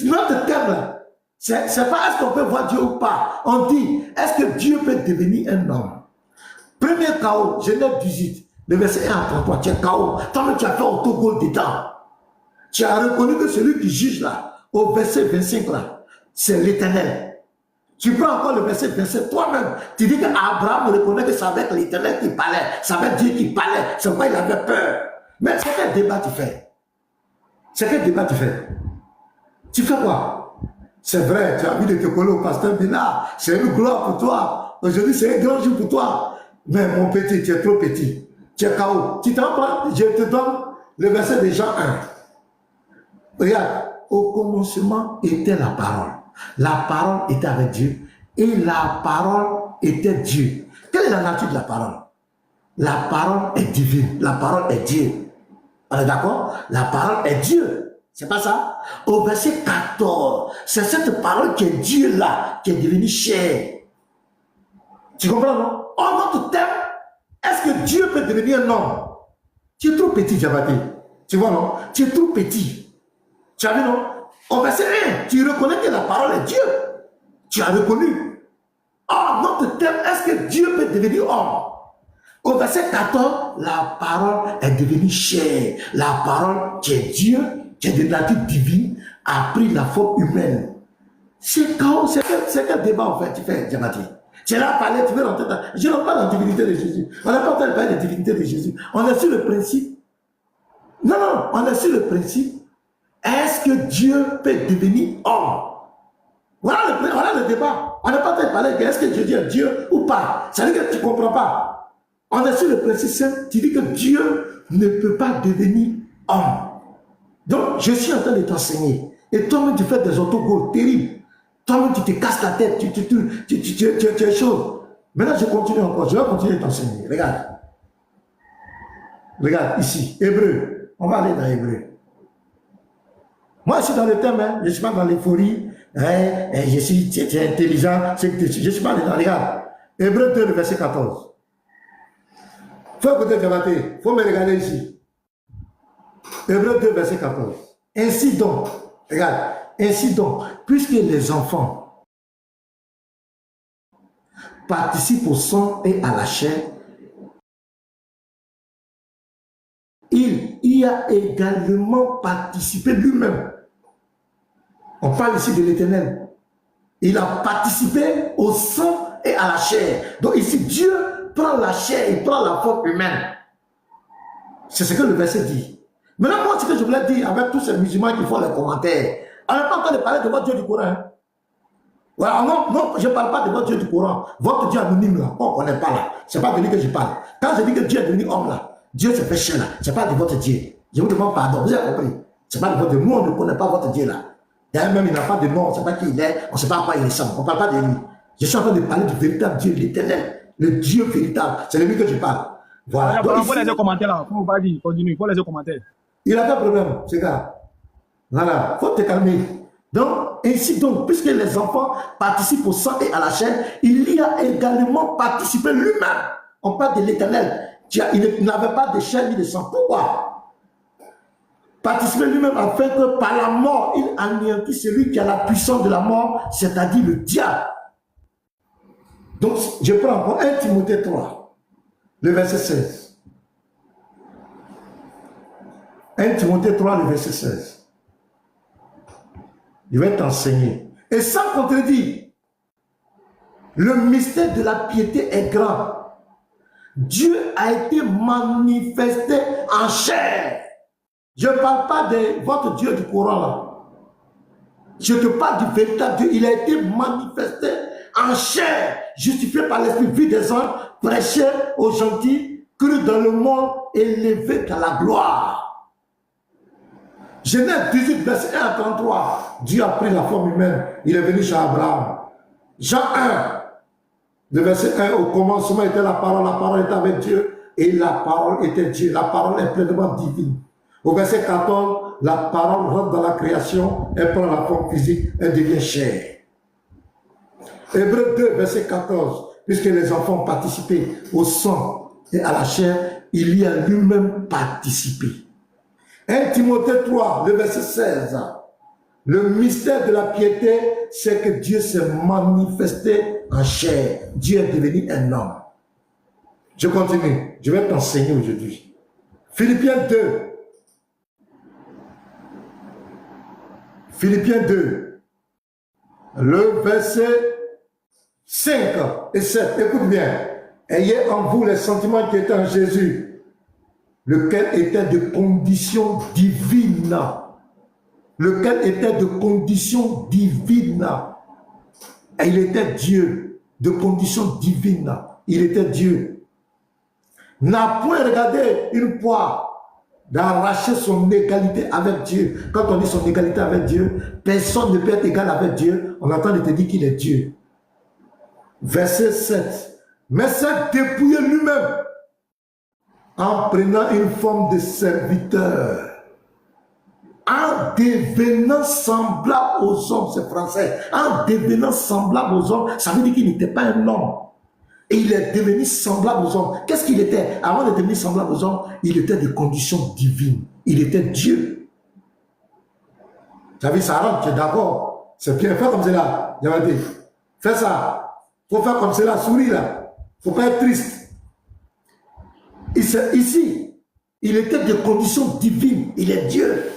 Notre thème là, c'est pas est-ce qu'on peut voir Dieu ou pas. On dit, est-ce que Dieu peut devenir un homme? Premier chaos, Genèse 18, le verset 1 à 33, tu es chaos. Toi-même tu as fait autogol dedans. Tu as reconnu que celui qui juge là, au verset 25 là, c'est l'Éternel. Tu prends encore le verset 27, toi-même, tu dis qu'Abraham reconnaît que c'est avec l'Éternel qui parlait, c'est avec Dieu qui parlait, c'est pourquoi il avait peur. Mais c'est quel débat tu fais? C'est quel débat tu fais? Tu fais quoi? C'est vrai, tu as envie de te coller au pasteur Bina, c'est une gloire pour toi. Aujourd'hui, c'est un grand jour pour toi. Mais mon petit, tu es trop petit. Tu es KO. Tu t'en prends, je te donne le verset de Jean 1. Regarde, au commencement était la parole. La parole était avec Dieu et la parole était Dieu. Quelle est la nature de la parole? La parole est divine, la parole est Dieu. On est d'accord? La parole est Dieu. C'est pas ça? Au verset 14, c'est cette parole qui est Dieu là, qui est devenue chair. Tu comprends, non? En notre thème, est-ce que Dieu peut devenir un homme? Tu es trop petit, Diabaté. Tu vois, non? Tu es trop petit. Tu as vu, non? Au verset 1, tu reconnais que la parole est Dieu. Tu as reconnu. Or, notre thème, est-ce que Dieu peut devenir homme? Au verset 14, la parole est devenue chair. La parole qui est Dieu, qui est de nature divine, a pris la forme humaine. C'est quel débat en fait tu fais, Diabaté? Tu l'as parlé, tu veux rentrer dans... Je ne parle pas dans la divinité de Jésus. On n'a pas en train de parler de la divinité de Jésus. On est sur le principe. Non, non, on est sur le principe. Est-ce que Dieu peut devenir homme? Voilà le débat. On n'est pas en train de parler de est-ce que Jésus est Dieu ou pas. Ça veut dire que tu ne comprends pas. On est sur le principe simple. Tu dis que Dieu ne peut pas devenir homme. Donc, je suis en train de t'enseigner. Et toi-même, tu fais des autogols terribles. Toi-même, tu te casses la tête. Tu es chaud. Maintenant, je continue encore. Je vais continuer de t'enseigner. Regarde. Regarde, ici. Hébreu. On va aller dans Hébreu. Moi, je suis dans le thème. Hein. Je ne suis pas dans l'euphorie. Hein. Je suis intelligent. Je ne suis pas dans... Regarde. Hébreu 2, verset 14. Il faut écouter Diabaté. Il faut me regarder ici. Hébreu 2, verset 14. Ainsi donc, regarde, ainsi donc, puisque les enfants participent au sang et à la chair, il y a également participé lui-même. On parle ici de l'Éternel. Il a participé au sang et à la chair. Donc ici, Dieu prend la chair, il prend la forme humaine. C'est ce que le verset dit. Maintenant, moi, ce que je voulais dire avec tous ces musulmans qui font les commentaires, on n'est pas en train de parler de votre Dieu du Coran. Hein? Voilà, non, je ne parle pas de votre Dieu du Coran. Votre Dieu anonyme, là, on ne connaît pas là. Ce n'est pas de lui que je parle. Quand je dis que Dieu est devenu homme, là, Dieu s'est fait chien, là. Ce n'est pas de votre Dieu. Je vous demande pardon, vous avez compris. Ce n'est pas de votre Dieu. Nous, on ne connaît pas votre Dieu, là. D'ailleurs, même, il n'a pas de nom, on ne sait pas qui il est, on ne sait pas à quoi il ressemble. On ne parle pas de lui. Je suis en train de parler du véritable Dieu, l'Éternel. Le Dieu véritable. C'est de lui que je parle. Voilà. Il faut les commentaires là. Il faut pas dire, continue. Il faut les commentaires. Il n'a pas de problème, ce gars. Voilà. Il faut te calmer. Donc, ainsi donc, puisque les enfants participent au sang et à la chair, il y a également participé lui-même. On parle de l'Éternel. Il n'avait pas de chair ni de sang. Pourquoi? Participer lui-même afin que par la mort, il anéantisse celui qui a la puissance de la mort, c'est-à-dire le diable. Donc, je prends encore 1 Timothée 3, le verset 16. 1 Timothée 3, le verset 16. Je vais t'enseigner. Et sans contredire, le mystère de la piété est grand. Dieu a été manifesté en chair. Je ne parle pas de votre Dieu du Coran là. Je te parle du véritable Dieu. Il a été manifesté en chair, justifié par l'Esprit, vu des hommes, prêché aux gentils, cru dans le monde, élevé dans la gloire. Genèse 18, verset 1 à 33. Dieu a pris la forme humaine. Il est venu chez Abraham. Jean 1, le verset 1, au commencement était la parole était avec Dieu, et la parole était Dieu. La parole est pleinement divine. Au verset 14, la parole rentre dans la création, elle prend la forme physique, elle devient chair. Hébreu 2, verset 14, puisque les enfants participaient au sang et à la chair, il y a lui-même participé. 1 Timothée 3, le verset 16, le mystère de la piété, c'est que Dieu s'est manifesté en chair. Dieu est devenu un homme. Je continue, je vais t'enseigner aujourd'hui. Philippiens 2. Philippiens 2, le verset 5 et 7. Écoute bien. Ayez en vous les sentiments qui étaient en Jésus, lequel était de condition divine. Lequel était de condition divine. Et il était Dieu, de condition divine. Il était Dieu. N'a point regardé une poire d'arracher son égalité avec Dieu. Quand on dit son égalité avec Dieu, personne ne peut être égal avec Dieu. On entend de te dire qu'il est Dieu. Verset 7. Mais s'est dépouillé lui-même en prenant une forme de serviteur, en devenant semblable aux hommes, c'est français, en devenant semblable aux hommes, ça veut dire qu'il n'était pas un homme. Et il est devenu semblable aux hommes. Qu'est-ce qu'il était? Avant de devenir semblable aux hommes, il était de conditions divines. Il était Dieu. Tu as vu ça, Aaron, tu es d'accord? C'est bien, fais comme cela. Fais ça. Il faut faire comme cela, souris là. Il ne faut pas être triste. Ici, il était de conditions divines. Il est Dieu.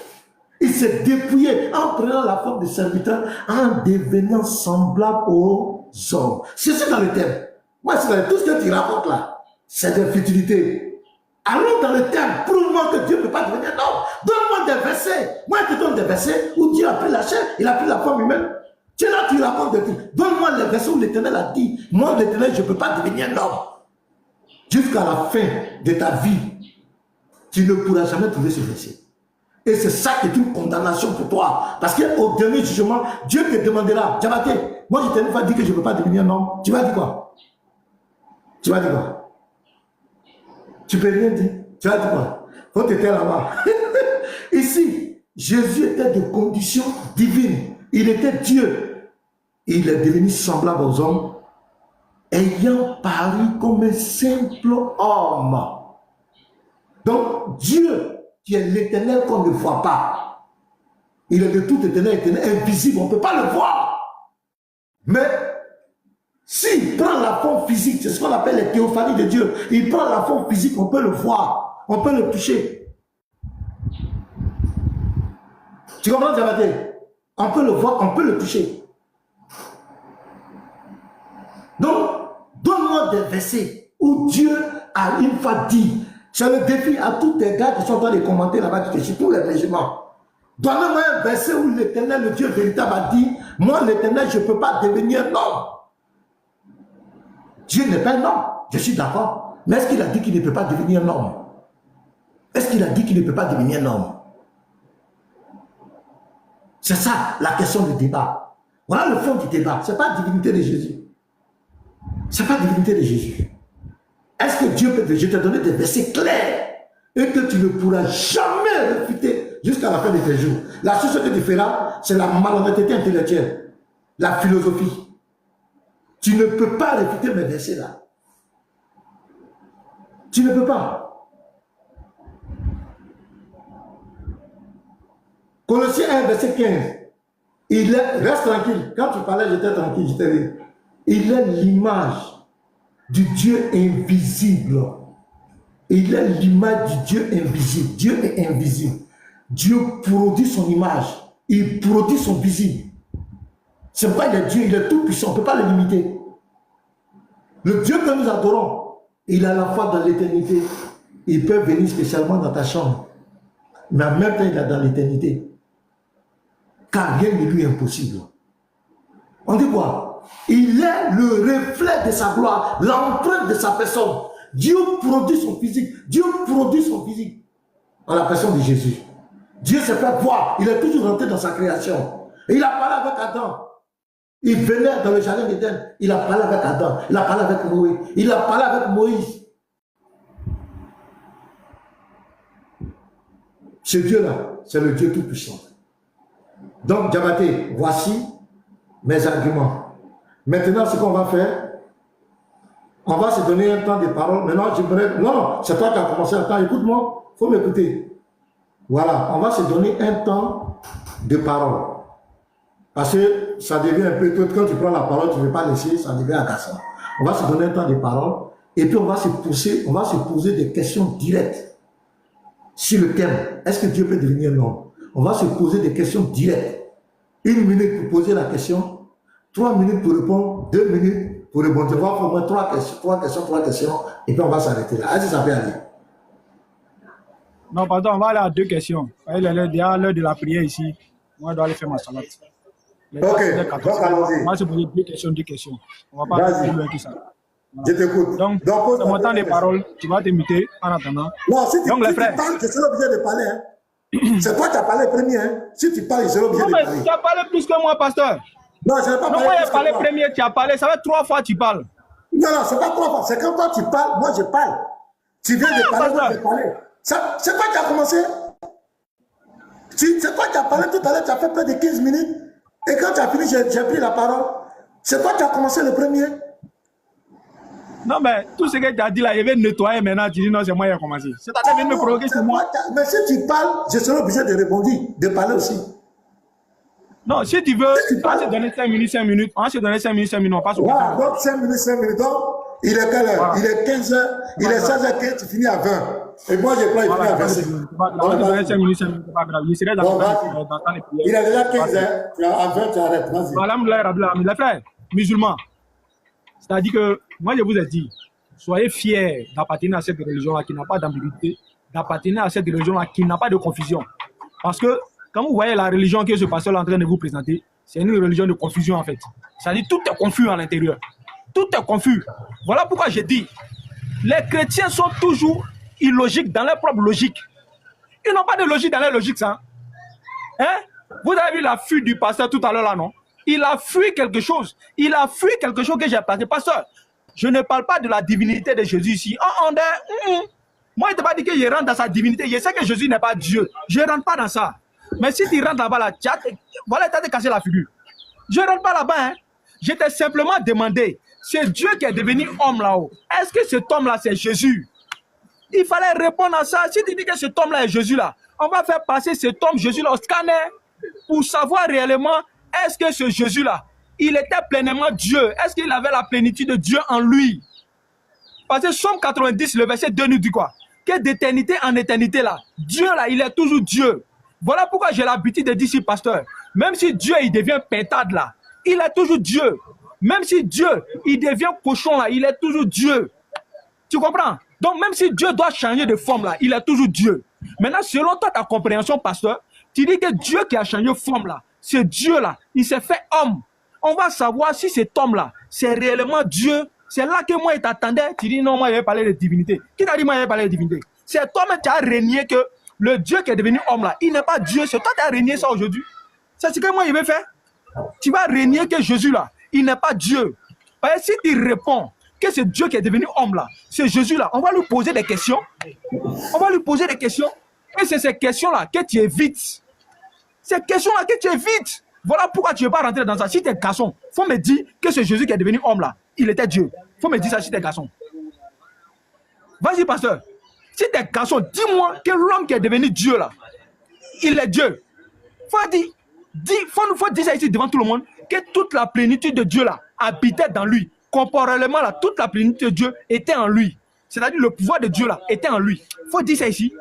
Il s'est dépouillé en prenant la forme de serviteur, en devenant semblable aux hommes. C'est ça dans le thème. Moi, c'est dans tout ce que tu racontes là. C'est des futilités. Allons dans le thème. Prouve-moi que Dieu ne peut pas devenir un homme. Donne-moi des versets. Moi, je te donne des versets où Dieu a pris la chair, il a pris la forme humaine. Tu es là, tu racontes des trucs. Donne-moi les versets où l'Éternel a dit, moi, l'Éternel, je ne peux pas devenir un homme. Jusqu'à la fin de ta vie, tu ne pourras jamais trouver ce verset. Et c'est ça qui est une condamnation pour toi. Parce qu'au dernier jugement, Dieu te demandera, Diabaté, moi je t'ai une fois dit que je ne peux pas devenir un homme. Tu vas dire quoi? Tu vas dire quoi? Tu peux rien dire. Tu vas dire quoi? Faut te taire là-bas. Ici, Jésus était de condition divine. Il était Dieu. Il est devenu semblable aux hommes, ayant paru comme un simple homme. Donc, Dieu, qui est l'éternel qu'on ne voit pas. Il est de tout éternel, invisible, on ne peut pas le voir. Mais, s'il prend la forme physique, c'est ce qu'on appelle les théophanies de Dieu, il prend la forme physique, on peut le voir, on peut le toucher. Tu comprends, Diabaté? On peut le voir, on peut le toucher. Donc, donne-moi des versets où Dieu a une fois dit, c'est le défi à tous les gars qui sont en train de commenter là-bas, qui tous les régiments. Donnez-moi un verset où l'Éternel, le Dieu véritable, a dit, moi l'Éternel, je ne peux pas devenir un homme. Dieu n'est pas un homme, je suis d'accord. Mais est-ce qu'il a dit qu'il ne peut pas devenir un homme? Est-ce qu'il a dit qu'il ne peut pas devenir un homme? C'est ça la question du débat. Voilà le fond du débat. Ce n'est pas la divinité de Jésus. Ce n'est pas la divinité de Jésus. Est-ce que Dieu peut te donner des versets clairs et que tu ne pourras jamais réfuter jusqu'à la fin de tes jours? La chose que tu feras, c'est la malhonnêteté intellectuelle, la philosophie. Tu ne peux pas réfuter mes versets là. Tu ne peux pas. Colossiens 1, verset 15. Reste tranquille. Quand tu parlais, j'étais tranquille, je t'ai dit. Il est l'image du Dieu invisible. Il est l'image du Dieu invisible. Dieu est invisible. Dieu produit son image. Il produit son visible. C'est pourquoi il est Dieu, il est tout puissant. On ne peut pas le limiter. Le Dieu que nous adorons, il a la foi dans l'éternité. Il peut venir spécialement dans ta chambre. Mais en même temps, il est dans l'éternité. Car rien ne lui est impossible. On dit quoi? Il est le reflet de sa gloire, l'empreinte de sa personne. Dieu produit son physique. Dieu produit son physique en la personne de Jésus. Dieu s'est fait voir. Il est toujours rentré dans sa création. Et il a parlé avec Adam. Il venait dans le jardin d'Éden. Il a parlé avec Adam. Il a parlé avec Noé. Il a parlé avec Moïse. Ce Dieu-là, c'est le Dieu tout-puissant. Donc, Diabaté, voici mes arguments. Maintenant, ce qu'on va faire, on va se donner un temps de parole. Maintenant, j'aimerais... Non, c'est toi qui as commencé un temps. Écoute-moi, il faut m'écouter. Voilà, on va se donner un temps de parole. Parce que ça devient un peu... Quand tu prends la parole, tu ne veux pas laisser, ça devient agaçant. On va se donner un temps de parole. Et puis, on va se poser des questions directes sur le thème. Est-ce que Dieu peut devenir un homme? On va se poser des questions directes. 1 minute pour poser la question, 3 minutes pour répondre, 2 minutes pour répondre. On va faire au moins 3 questions, et puis on va s'arrêter là. Est-ce que ça peut aller? Non, pardon, on va aller à 2 questions. Il est déjà l'heure de la prière ici. Moi, je dois aller faire ma salade. Ok, donc allons-y. Moi, je vais poser 2 questions. On va pas aller plus loin que ça. Je t'écoute. Donc, pose c'est mon temps la de question. parole. Tu vas te muter en attendant. Non, si tu, Donc, les si tu frères. parles, je serai obligé de parler. Hein. C'est toi qui as parlé premier. Hein. Si tu parles, je serai obligé Non, de mais parler. tu as parlé plus que moi, pasteur. Non, je n'ai pas Non, parlé. moi, plus j'ai que parlé toi. premier, tu as parlé. Ça fait 3 fois que tu parles. Non, non, c'est pas 3 fois. C'est quand toi tu parles, moi je parle. Tu viens de parler, moi pasteur. je parler. C'est toi qui as commencé. C'est toi qui as parlé tout à l'heure, tu as fait près de 15 minutes. Et quand tu as fini, j'ai pris la parole. C'est toi qui as commencé le premier. Non, mais tout ce que tu as dit là, je vais nettoyer maintenant. Tu dis non, c'est moi qui ai commencé. C'est-à-dire que me provoquer sur moi. Mais si tu parles, je serai obligé de répondre, de parler aussi. Non, si tu veux, on va se donner 5 minutes, 5 minutes. On va se donner 5 minutes, 5 minutes. On passe au Voilà, prochain. donc 5 minutes, 5 minutes. Donc, il est quelle heure? Voilà. Il est 15h, il est 16h15, tu finis à 20. Et moi, je crois qu'il finit à 25. On va te donner 5 minutes, 5 minutes. C'est pas grave. Je serai dans Bon, les prières. il est déjà 15h, à 20, tu arrêtes. Vas-y. Voilà, les frères musulmans. C'est-à-dire que, moi, je vous ai dit, soyez fiers d'appartenir à cette religion-là qui n'a pas d'ambiguïté, d'appartenir à cette religion-là qui n'a pas de confusion. Parce que, quand vous voyez la religion que ce pasteur est en train de vous présenter, c'est une religion de confusion en fait. C'est-à-dire tout est confus à l'intérieur. Tout est confus. Voilà pourquoi j'ai dit, les chrétiens sont toujours illogiques dans leur propre logique. Ils n'ont pas de logique dans leur logique, ça. Hein? Vous avez vu la fuite du pasteur tout à l'heure là, non? Il a fui quelque chose. Il a fui quelque chose que j'ai passé. Pasteur, je ne parle pas de la divinité de Jésus ici. Moi, je ne t'ai pas dit que je rentre dans sa divinité. Je sais que Jésus n'est pas Dieu. Je ne rentre pas dans ça. Mais si tu rentres là-bas, là, voilà, tu as cassé la figure. Je ne rentre pas là-bas. Hein. Je t'ai simplement demandé, c'est Dieu qui est devenu homme là-haut. Est-ce que cet homme-là, c'est Jésus? Il fallait répondre à ça. Si tu dis que cet homme-là est Jésus là, on va faire passer cet homme Jésus-là au scanner pour savoir réellement est-ce que ce Jésus-là, il était pleinement Dieu. Est-ce qu'il avait la plénitude de Dieu en lui? Parce que Somme 90, le verset 2 nous dit quoi? Que d'éternité en éternité là, Dieu là, il est toujours Dieu. Voilà pourquoi j'ai l'habitude de dire ici, pasteur, même si Dieu il devient pintade là, il est toujours Dieu. Même si Dieu il devient cochon là, il est toujours Dieu. Tu comprends? Donc même si Dieu doit changer de forme là, il est toujours Dieu. Maintenant, selon toi, ta compréhension, pasteur, tu dis que Dieu qui a changé de forme là, c'est Dieu là, il s'est fait homme. On va savoir si cet homme là, c'est réellement Dieu. C'est là que moi, il t'attendait. Tu dis non, moi, je vais parler de divinité. Qui t'a dit moi, je vais parler de divinité? C'est toi-même qui as régné que le Dieu qui est devenu homme là, il n'est pas Dieu. C'est toi qui as régné ça aujourd'hui. C'est ce que moi, je vais faire. Tu vas régner que Jésus là, il n'est pas Dieu. Parce que si tu réponds que c'est Dieu qui est devenu homme là, c'est Jésus là, on va lui poser des questions. On va lui poser des questions. Et c'est ces questions-là que tu évites. Ces questions-là que tu évites. Voilà pourquoi tu ne veux pas rentrer dans ça. Si tu es garçon, il faut me dire que ce Jésus qui est devenu homme là, il était Dieu. Il faut me dire ça si tu es garçon. Vas-y, pasteur. Si tu es garçon, dis-moi que l'homme qui est devenu Dieu là, il est Dieu. Faut dire ça ici devant tout le monde, que toute la plénitude de Dieu là habitait dans lui. Corporellement là, toute la plénitude de Dieu était en lui. C'est-à-dire le pouvoir de Dieu là était en lui. Faut dire ça ici.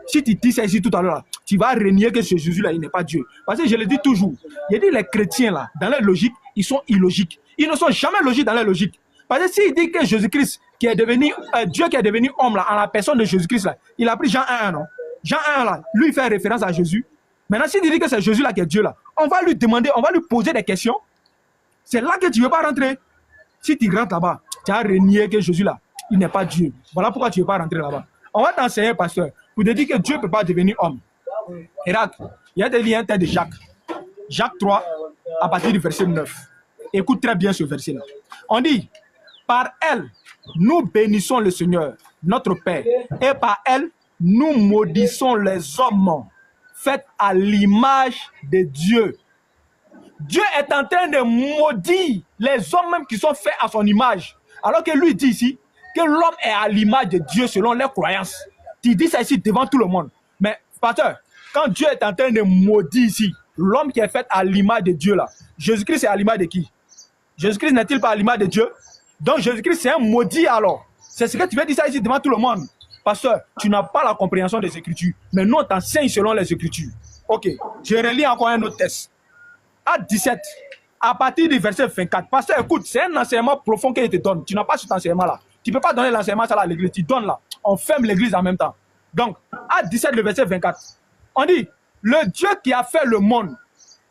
Si tu dis ça ici tout à l'heure, tu vas renier que ce Jésus là, il n'est pas Dieu. Parce que je le dis toujours, il dit les chrétiens là, dans leur logique, ils sont illogiques. Ils ne sont jamais logiques dans leur logique. Parce que s'il dit que Jésus-Christ, qui est devenu Dieu qui est devenu homme là, en la personne de Jésus-Christ là, il a pris Jean 1, non? Jean 1 là, lui il fait référence à Jésus. Maintenant, s'il dit que c'est Jésus là qui est Dieu là, on va lui demander, on va lui poser des questions. C'est là que tu ne veux pas rentrer. Si tu rentres là-bas, tu as renié que Jésus là, il n'est pas Dieu. Voilà pourquoi tu ne veux pas rentrer là-bas. On va t'enseigner, pasteur, pour te dire que Dieu ne peut pas devenir homme. Irak, il y a des liens de Jacques. Jacques 3, à partir du verset 9. Écoute très bien ce verset-là. On dit, par elle, nous bénissons le Seigneur, notre Père, et par elle, nous maudissons les hommes, faits à l'image de Dieu. Dieu est en train de maudire les hommes même qui sont faits à son image. Alors que lui dit ici que l'homme est à l'image de Dieu selon leurs croyances. Tu dis ça ici devant tout le monde. Mais, pasteur, quand Dieu est en train de maudire ici, l'homme qui est fait à l'image de Dieu là, Jésus-Christ est à l'image de qui? Jésus-Christ n'est-il pas à l'image de Dieu? Donc Jésus-Christ c'est un maudit alors. C'est ce que tu veux dire ça ici devant tout le monde. Pasteur, tu n'as pas la compréhension des Écritures. Mais nous, on t'enseigne selon les Écritures. Ok, je relis encore un autre texte. Acte 17, à partir du verset 24. Pasteur, écoute, c'est un enseignement profond qu'il te donne. Tu n'as pas cet enseignement-là. Tu ne peux pas donner l'enseignement à l'église. Tu donnes là. On ferme l'église en même temps. Donc, Acte 17, le verset 24. On dit, le Dieu qui a fait le monde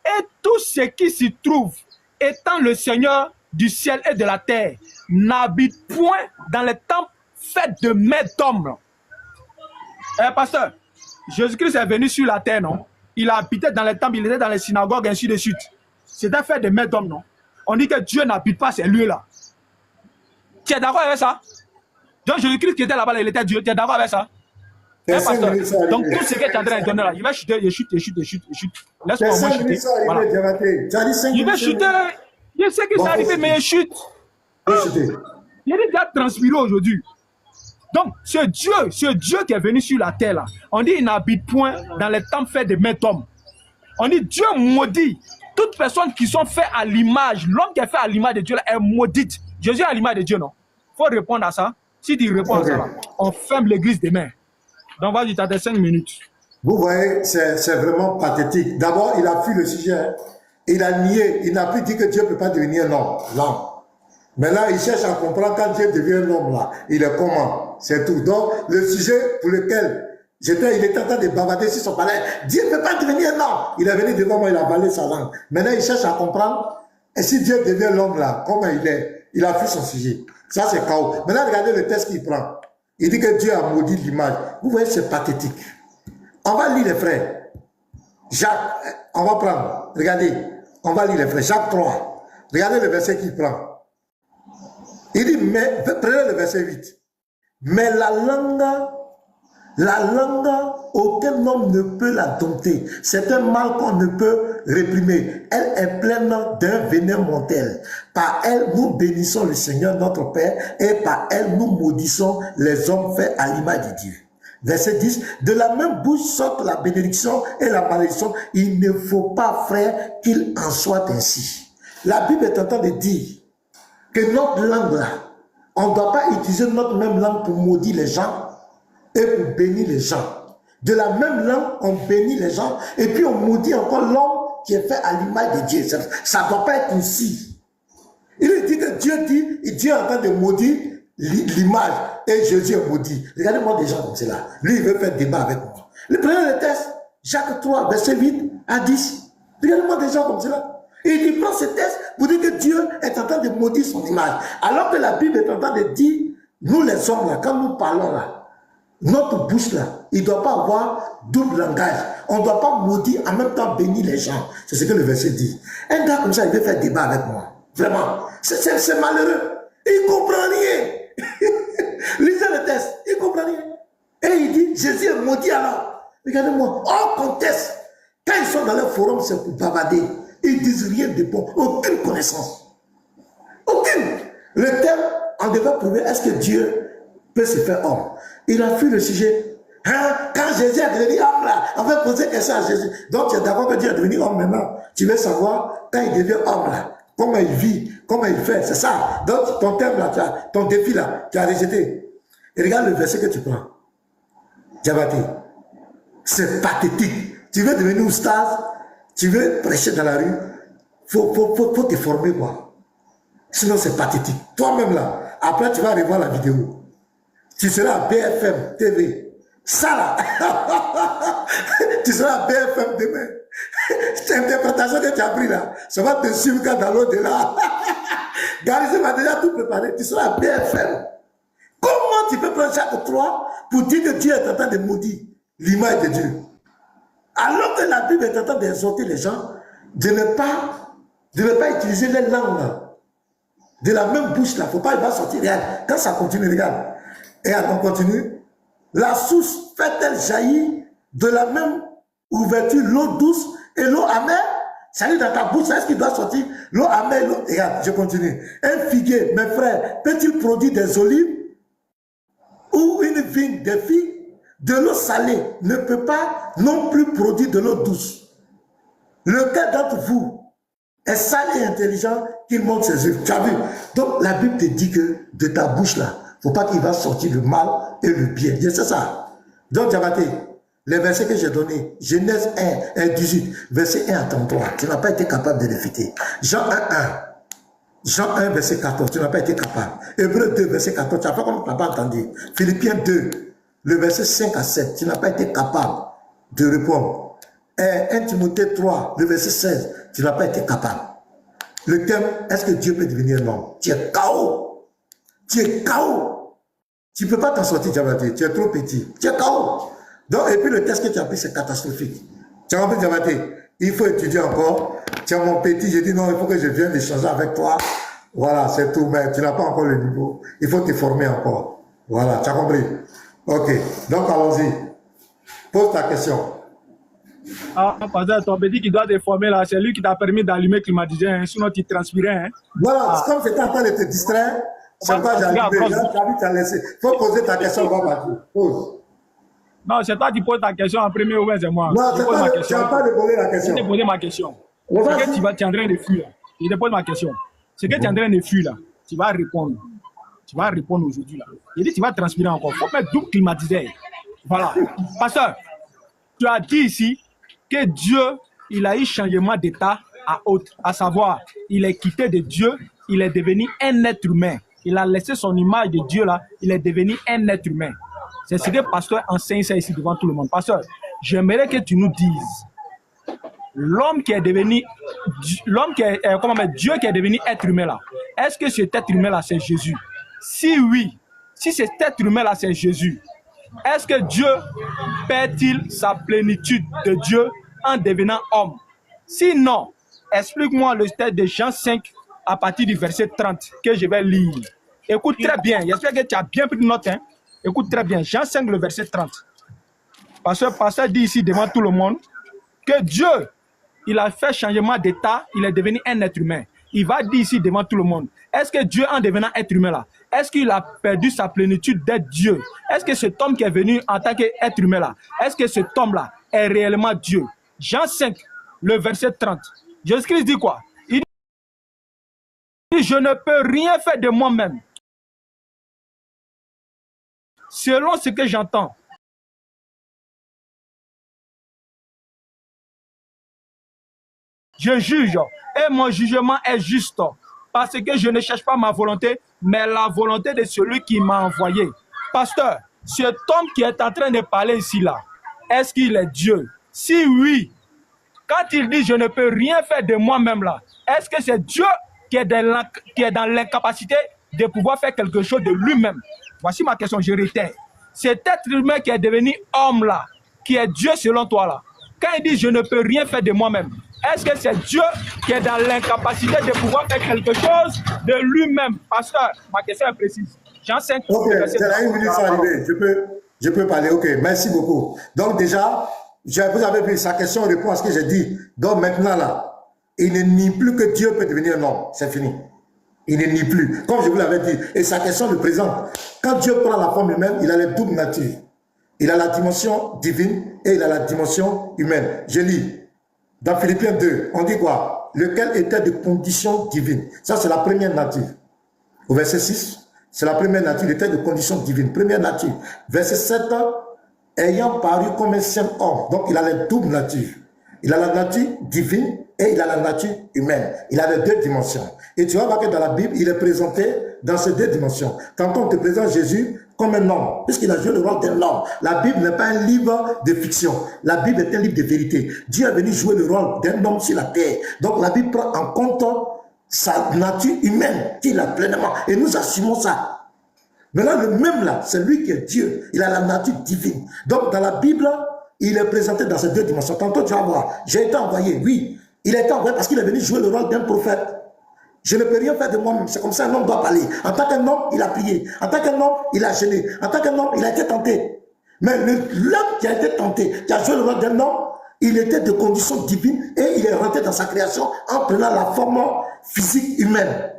et tout ce qui s'y trouve, étant le Seigneur du ciel et de la terre n'habite point dans les temples faits de mains d'hommes. Pasteur, Jésus-Christ est venu sur la terre, non? Il a habité dans les temples, il était dans les synagogues, ainsi de suite. C'était fait de mains d'hommes, non? On dit que Dieu n'habite pas ces lieux-là. Tu es d'accord avec ça? Donc Jésus-Christ qui était là-bas, il était Dieu. Tu es d'accord avec ça? Pasteur. Donc tout ce que tu es en train de donner là, il va chuter, il chute. Laisse-moi au moins chuter. Voilà. Il va chuter. Je sais que c'est arrivé, mais il chute. Il est déjà transpiré aujourd'hui. Donc, ce Dieu qui est venu sur la terre là, on dit il n'habite point dans les temples faits de mains d'hommes. On dit Dieu maudit toutes personnes qui sont faites à l'image. L'homme qui est fait à l'image de Dieu là, est maudite. Jésus est à l'image de Dieu, non? Il faut répondre à ça. Si tu réponds à ça, là, on ferme l'église demain. Donc, vas-y, tu as tes 5 minutes. Vous voyez, c'est vraiment pathétique. D'abord, il a fui le sujet. Il a nié. Il n'a plus dit que Dieu ne peut pas devenir un homme. Non. Maintenant, il cherche à comprendre quand Dieu devient un homme là. Il est comment? C'est tout. Donc, le sujet pour lequel il était en train de bavarder sur son palais. Dieu ne peut pas devenir un homme. Il est venu devant moi, il a avalé sa langue. Maintenant, il cherche à comprendre. Et si Dieu devient l'homme là, comment il est? Il a fui son sujet. Ça, c'est chaos. Maintenant, regardez le texte qu'il prend. Il dit que Dieu a maudit l'image. Vous voyez, c'est pathétique. On va lire les frères. Jacques, on va prendre. Regardez, on va lire les frères. Jacques 3. Regardez le verset qu'il prend. Il dit, mais, prenez le verset 8. Mais la langue, aucun homme ne peut la dompter. C'est un mal qu'on ne peut réprimer. Elle est pleine d'un venin mortel. Par elle, nous bénissons le Seigneur notre Père et par elle, nous maudissons les hommes faits à l'image de Dieu. Verset 10. De la même bouche sortent la bénédiction et la malédiction. Il ne faut pas, frère, qu'il en soit ainsi. La Bible est en train de dire que notre langue là, on ne doit pas utiliser notre même langue pour maudire les gens et pour bénir les gens. De la même langue, on bénit les gens et puis on maudit encore l'homme qui est fait à l'image de Dieu. Ça ne doit pas être ainsi. Il dit que Dieu est en train de maudire l'image et Jésus est maudit. Regardez-moi des gens comme cela. Lui, il veut faire débat avec moi. Prenez le texte, Jacques 3, verset 8 à 10. Regardez-moi des gens comme cela. Et il prend ce texte pour dire que Dieu est en train de maudire son image. Alors que la Bible est en train de dire, nous les hommes là, quand nous parlons là, notre bouche là, il ne doit pas avoir double langage. On ne doit pas maudire en même temps bénir les gens. C'est ce que le verset dit. Un gars comme ça, il veut faire débat avec moi. Vraiment. C'est malheureux. Il ne comprend rien. Lisez le texte. Il ne comprend rien. Et il dit, Jésus est maudit alors. Regardez-moi. Hors contexte. Quand ils sont dans le forum, c'est pour bavarder. Ils disent rien de bon. Aucune connaissance. Aucune. Le thème, on devait prouver, est-ce que Dieu peut se faire homme? Il a fui le sujet. Hein? Quand Jésus est devenu homme là, on va poser question à Jésus. Donc tu es d'accord que Dieu est devenu homme maintenant. Tu veux savoir, quand il devient homme là, comment il vit, comment il fait, c'est ça. Donc ton thème là, ton défi là, tu as rejeté. Et regarde le verset que tu prends. Diabaté. C'est pathétique. Tu veux devenir oustaz, tu veux prêcher dans la rue, faut te former quoi. Sinon c'est pathétique. Toi-même là, après tu vas revoir la vidéo. Tu seras à BFM TV. Ça là, tu seras à BFM demain. Cette interprétation que tu as pris là, ça va te suivre dans l'au-delà. Garizé m'a déjà tout préparé. Tu seras à BFM. Comment tu peux prendre Jacques 3 pour dire que Dieu est en train de maudire l'image de Dieu? Alors que la Bible est en train d'exhorter les gens de ne pas utiliser les langues de la même bouche là. Il ne faut pas, il va sortir. Regarde, quand ça continue, regarde. Et on continue. La source fait-elle jaillir de la même ouverture l'eau douce et l'eau amère? Ça dit dans ta bouche, c'est ce qui doit sortir. L'eau amère, l'eau. Regarde, je continue. Un figuier, mes frères, peut-il produire des olives? Ou une vigne, des figues? De l'eau salée ne peut pas non plus produire de l'eau douce. Lequel d'entre vous est sale et intelligent qu'il montre ses œuvres? Tu as vu? Donc la Bible te dit que de ta bouche là, il ne faut pas qu'il va sortir le mal et le bien. C'est ça. Donc Diabaté, les versets que j'ai donnés, Genèse 1, 18, verset 1 à 33, tu n'as pas été capable de les fêter. Jean 1, 1. Jean 1, verset 14, tu n'as pas été capable. Hébreu 2, verset 14, tu n'as pas comme tu n'as pas entendu. Philippiens 2, le verset 5 à 7, tu n'as pas été capable de répondre. 1 Timothée 3, le verset 16, tu n'as pas été capable. Le thème, est-ce que Dieu peut devenir un homme? Tu es KO. Tu es KO. Tu ne peux pas t'en sortir, Diabaté. Tu es trop petit. Tu es KO. Donc, et puis le test que tu as pris, c'est catastrophique. Tu as compris, Diabaté? Il faut étudier encore. Tu es mon petit, j'ai dit non, il faut que je vienne échanger avec toi. Voilà, c'est tout, mais tu n'as pas encore le niveau. Il faut te former encore. Voilà, tu as compris? Ok, donc allons-y. Pose ta question. Ah, pasteur, ton petit qui doit te former là, c'est lui qui t'a permis d'allumer le climatiseur, hein, sinon tu transpirais. Hein. Voilà, comme j'étais en train de te distraire, c'est pas j'ai allumé, tu as laissé. Il faut poser ta question, pose. Non, c'est toi qui poses ta question en premier ou bien c'est moi? Non, c'est pas, tu n'as pas de poser la question. Je t'ai posé ma question. C'est que tu es en train de fuir là. Je te pose ma question. C'est que tu es en train de fuir là. Tu vas répondre. Tu vas répondre aujourd'hui là. Je dis tu vas transpirer encore. Il faut mettre double climatiseur. Voilà. Pasteur, tu as dit ici que Dieu, il a eu changement d'état à autre. À savoir, il est quitté de Dieu, il est devenu un être humain. Il a laissé son image de Dieu là, il est devenu un être humain. C'est ce que le pasteur enseigne ça ici devant tout le monde. Pasteur, j'aimerais que tu nous dises, l'homme qui est devenu, Dieu qui est devenu être humain là, est-ce que cet être humain là c'est Jésus? Si oui, si cet être humain là c'est Jésus, est-ce que Dieu perd-il sa plénitude de Dieu en devenant homme? Sinon, explique-moi le texte de Jean 5 à partir du verset 30 que je vais lire. Écoute très bien, j'espère que tu as bien pris note. Hein? Écoute très bien, Jean 5, le verset 30. Parce que le pasteur dit ici devant tout le monde que Dieu, il a fait changement d'état, il est devenu un être humain. Il va dire ici devant tout le monde, est-ce que Dieu en devenant être humain là, est-ce qu'il a perdu sa plénitude d'être Dieu? Est-ce que cet homme qui est venu en tant qu'être humain là, est-ce que cet homme là est réellement Dieu? Jean 5, le verset 30. Jésus-Christ dit quoi? Il dit, je ne peux rien faire de moi-même. Selon ce que j'entends, je juge et mon jugement est juste parce que je ne cherche pas ma volonté, mais la volonté de celui qui m'a envoyé. Pasteur, cet homme qui est en train de parler ici là, est-ce qu'il est Dieu? Si oui, quand il dit je ne peux rien faire de moi-même là, est-ce que c'est Dieu qui est dans l'incapacité de pouvoir faire quelque chose de lui-même? Voici ma question, je réitère. Cet être humain qui est devenu homme là, qui est Dieu selon toi là, quand il dit je ne peux rien faire de moi-même, est-ce que c'est Dieu qui est dans l'incapacité de pouvoir faire quelque chose de lui-même? Pasteur, ma question est précise. Jean 5. Ok, c'est là une minute sans arriver. Je peux parler. Ok, merci beaucoup. Donc déjà, vous avez vu sa question répond à ce que j'ai dit. Donc maintenant là, il ne nie plus que Dieu peut devenir un homme. C'est fini. Il ne nie plus. Comme je vous l'avais dit. Et sa question le présente. Quand Dieu prend la forme humaine, il a les doubles natures. Il a la dimension divine et il a la dimension humaine. Je lis. Dans Philippiens 2, on dit quoi? Lequel était de condition divine. Ça, c'est la première nature. Au verset 6, c'est la première nature, il était de condition divine. Première nature. Verset 7, ayant paru comme un seul homme. Donc, il a les doubles natures. Il a la nature divine et il a la nature humaine. Il a les deux dimensions. Et tu vas voir que dans la Bible, il est présenté dans ces deux dimensions. Tantôt, on te présente Jésus comme un homme, puisqu'il a joué le rôle d'un homme. La Bible n'est pas un livre de fiction. La Bible est un livre de vérité. Dieu est venu jouer le rôle d'un homme sur la terre. Donc, la Bible prend en compte sa nature humaine qu'il a pleinement. Et nous assumons ça. Maintenant, le même là, c'est lui qui est Dieu. Il a la nature divine. Donc, dans la Bible, il est présenté dans ces deux dimensions. Tantôt, tu vas voir, j'ai été envoyé. Oui, il a été envoyé parce qu'il est venu jouer le rôle d'un prophète. Je ne peux rien faire de moi-même. C'est comme ça un homme doit parler. En tant qu'un homme, il a prié. En tant qu'un homme, il a gêné. En tant qu'un homme, il a été tenté. Mais l'homme qui a été tenté, qui a joué le rôle d'un homme, il était de condition divine et il est rentré dans sa création en prenant la forme physique humaine.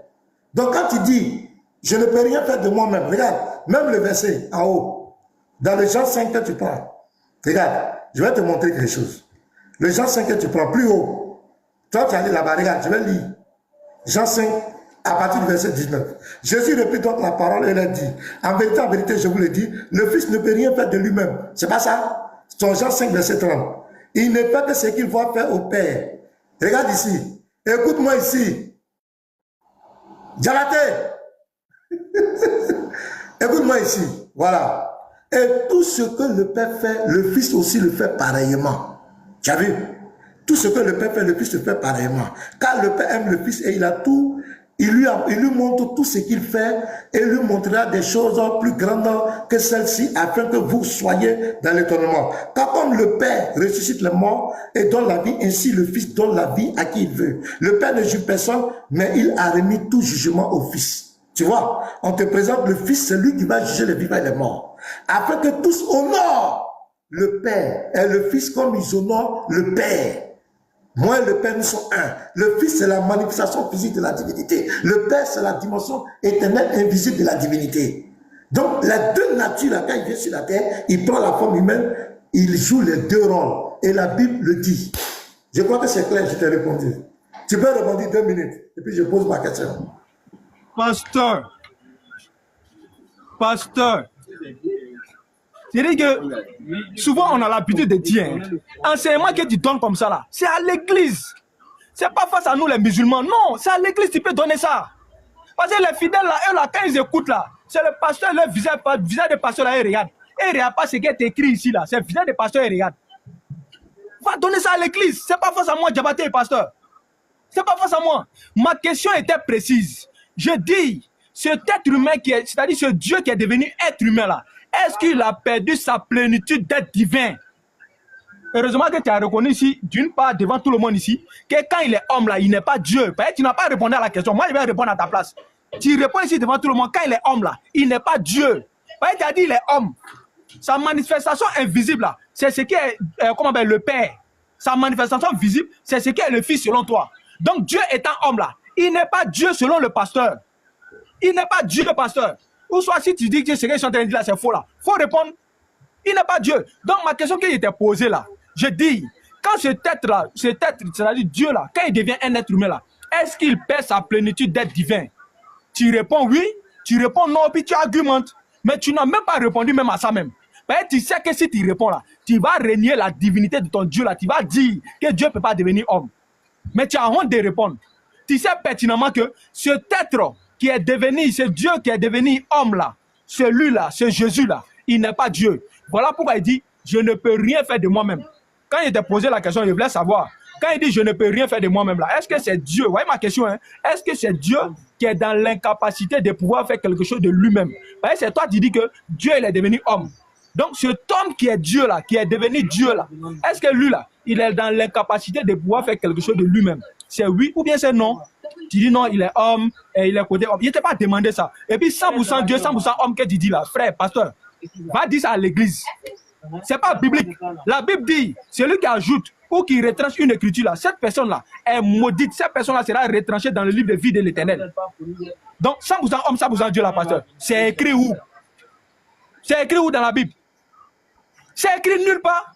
Donc quand il dit, je ne peux rien faire de moi-même, regarde, même le verset en haut, dans le Jean 5 que tu prends, regarde, je vais te montrer quelque chose. Le Jean 5 que tu prends, plus haut, toi tu es allé là-bas, regarde, je vais lire. Jean 5, à partir du verset 19. Jésus répète donc la parole et il a dit, en vérité, je vous le dis, le Fils ne peut rien faire de lui-même. C'est pas ça? C'est Jean 5, verset 30. Il ne fait que ce qu'il va faire au Père. Regarde ici. Écoute-moi ici. Diabaté. Écoute-moi ici. Voilà. Et tout ce que le Père fait, le Fils aussi le fait pareillement. Tu as vu? Tout ce que le Père fait, le Fils le fait pareillement. Car le Père aime le Fils et il a tout. Il lui montre tout ce qu'il fait et lui montrera des choses plus grandes que celles-ci afin que vous soyez dans l'étonnement. Car comme le Père ressuscite les morts et donne la vie, ainsi le Fils donne la vie à qui il veut. Le Père ne juge personne, mais il a remis tout jugement au Fils. Tu vois, on te présente le Fils, c'est lui qui va juger les vivants et les morts. Afin que tous honorent le Père et le Fils comme ils honorent le Père. Moi et le Père, nous sommes un. Le Fils, c'est la manifestation physique de la divinité. Le Père, c'est la dimension éternelle, invisible de la divinité. Donc, les deux natures, là, quand il vient sur la terre, il prend la forme humaine, il joue les deux rôles. Et la Bible le dit. Je crois que c'est clair, je t'ai répondu. Tu peux répondre 2 minutes, et puis je pose ma question. Pasteur, c'est-à-dire que souvent on a l'habitude de dire, enseignement que tu donnes comme ça là, c'est à l'église. C'est pas face à nous les musulmans, non, c'est à l'église que tu peux donner ça. Parce que les fidèles là, eux là, quand ils écoutent là, c'est le pasteur, le visage des pasteurs là, ils regardent. Et ils regardent pas ce qui est écrit ici là, c'est le visage des pasteurs, ils regardent. Va donner ça à l'église, c'est pas face à moi, Diabaté, pasteur. C'est pas face à moi. Ma question était précise. Je dis, cet être humain qui est, c'est-à-dire ce Dieu qui est devenu être humain là, est-ce qu'il a perdu sa plénitude d'être divin? Heureusement que tu as reconnu ici, d'une part, devant tout le monde ici, que quand il est homme là, il n'est pas Dieu. Parce que tu n'as pas répondu à la question. Moi, je vais répondre à ta place. Tu réponds ici devant tout le monde, quand il est homme là, il n'est pas Dieu. Parce que tu as dit il est homme. Sa manifestation invisible là, c'est ce qui est, comment on appelle, le Père. Sa manifestation visible, c'est ce qui est le Fils selon toi. Donc Dieu étant homme là, il n'est pas Dieu selon le pasteur. Il n'est pas Dieu, le pasteur. Ou soit si tu dis que ce qu'ils sont en train de dire là, c'est faux là. Il faut répondre, il n'est pas Dieu. Donc ma question qui était posée là, je dis, quand cet être là, c'est-à-dire Dieu là, quand il devient un être humain là, est-ce qu'il perd sa plénitude d'être divin? Tu réponds oui, tu réponds non, puis tu argumentes. Mais tu n'as même pas répondu même à ça même. Ben, tu sais que si tu réponds là, tu vas renier la divinité de ton Dieu là, tu vas dire que Dieu ne peut pas devenir homme. Mais tu as honte de répondre. Tu sais pertinemment que cet être qui est devenu, ce Dieu qui est devenu homme là, celui-là, ce Jésus-là, il n'est pas Dieu. Voilà pourquoi il dit, je ne peux rien faire de moi-même. Quand il t'a posé la question, je voulais savoir, quand il dit, je ne peux rien faire de moi-même là, est-ce que c'est Dieu? Vous voyez ma question, hein? Est-ce que c'est Dieu qui est dans l'incapacité de pouvoir faire quelque chose de lui-même? C'est toi qui dis que Dieu, il est devenu homme. Donc, cet homme qui est Dieu là, qui est devenu Dieu là, est-ce que lui là, il est dans l'incapacité de pouvoir faire quelque chose de lui-même? C'est oui ou bien c'est non? Tu dis non, il est homme et il est côté homme. Il ne t'a pas demandé ça. Et puis 100% Dieu, 100% homme que tu dis là, frère, pasteur, va dire ça à l'église. C'est pas biblique. La Bible dit, celui qui ajoute ou qui retranche une écriture là, cette personne là est maudite. Cette personne là sera retranchée dans le livre de vie de l'Éternel. Donc 100% homme, 100% Dieu là, pasteur. C'est écrit où? C'est écrit où dans la Bible? C'est écrit nulle part.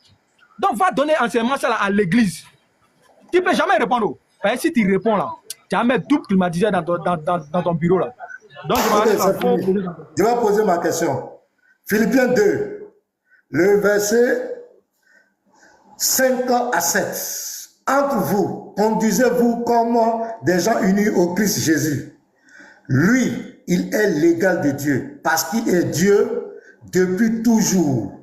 Donc va donner enseignement ça là à l'église. Tu ne peux jamais répondre. Parce que si tu réponds là, tu vas mettre tout climatisé dans ton bureau là. Donc je vais poser ma question. Philippiens 2, le verset 5 à 7. Entre vous, conduisez-vous comme des gens unis au Christ Jésus. Lui, il est l'égal de Dieu, parce qu'il est Dieu depuis toujours.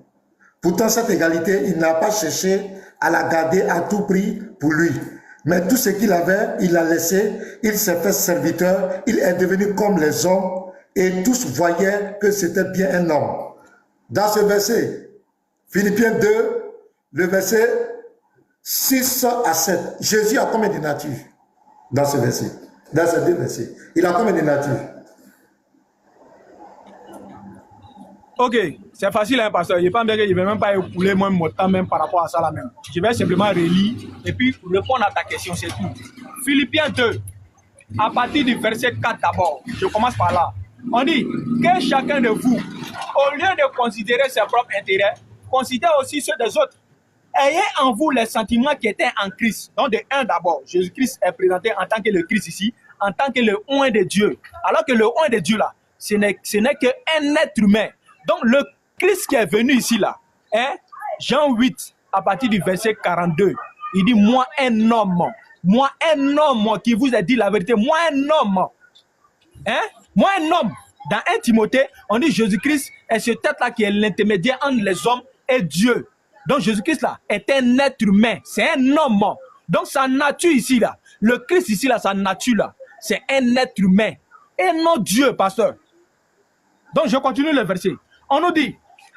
Pourtant, cette égalité, il n'a pas cherché à la garder à tout prix pour lui. Mais tout ce qu'il avait, il l'a laissé, il s'est fait serviteur, il est devenu comme les hommes, et tous voyaient que c'était bien un homme. Dans ce verset, Philippiens 2, le verset 6 à 7, Jésus a combien de natures dans ce verset? Dans ces deux versets, il a combien de natures? Ok, c'est facile, hein, pasteur. Je pense que je ne vais même pas écouler mon temps même par rapport à ça là même. Je vais simplement relire et puis répondre à ta question, c'est tout. Philippiens 2, à partir du verset 4 d'abord, je commence par là. On dit que chacun de vous, au lieu de considérer ses propres intérêts, considère aussi ceux des autres. Ayez en vous les sentiments qui étaient en Christ. Donc de 1 d'abord, Jésus-Christ est présenté en tant que le Christ ici, en tant que le oint de Dieu. Alors que le oint de Dieu là, ce n'est qu'un être humain. Donc le Christ qui est venu ici là, hein, Jean 8, à partir du verset 42, il dit, moi un homme qui vous a dit la vérité, moi un homme, hein, moi un homme. Dans 1 Timothée, on dit Jésus-Christ est ce tête-là qui est l'intermédiaire entre les hommes et Dieu. Donc Jésus-Christ là est un être humain, c'est un homme. Donc sa nature ici, là, le Christ ici, là, sa nature, là, c'est un être humain et non Dieu, pasteur. Donc je continue le verset. On nous dit,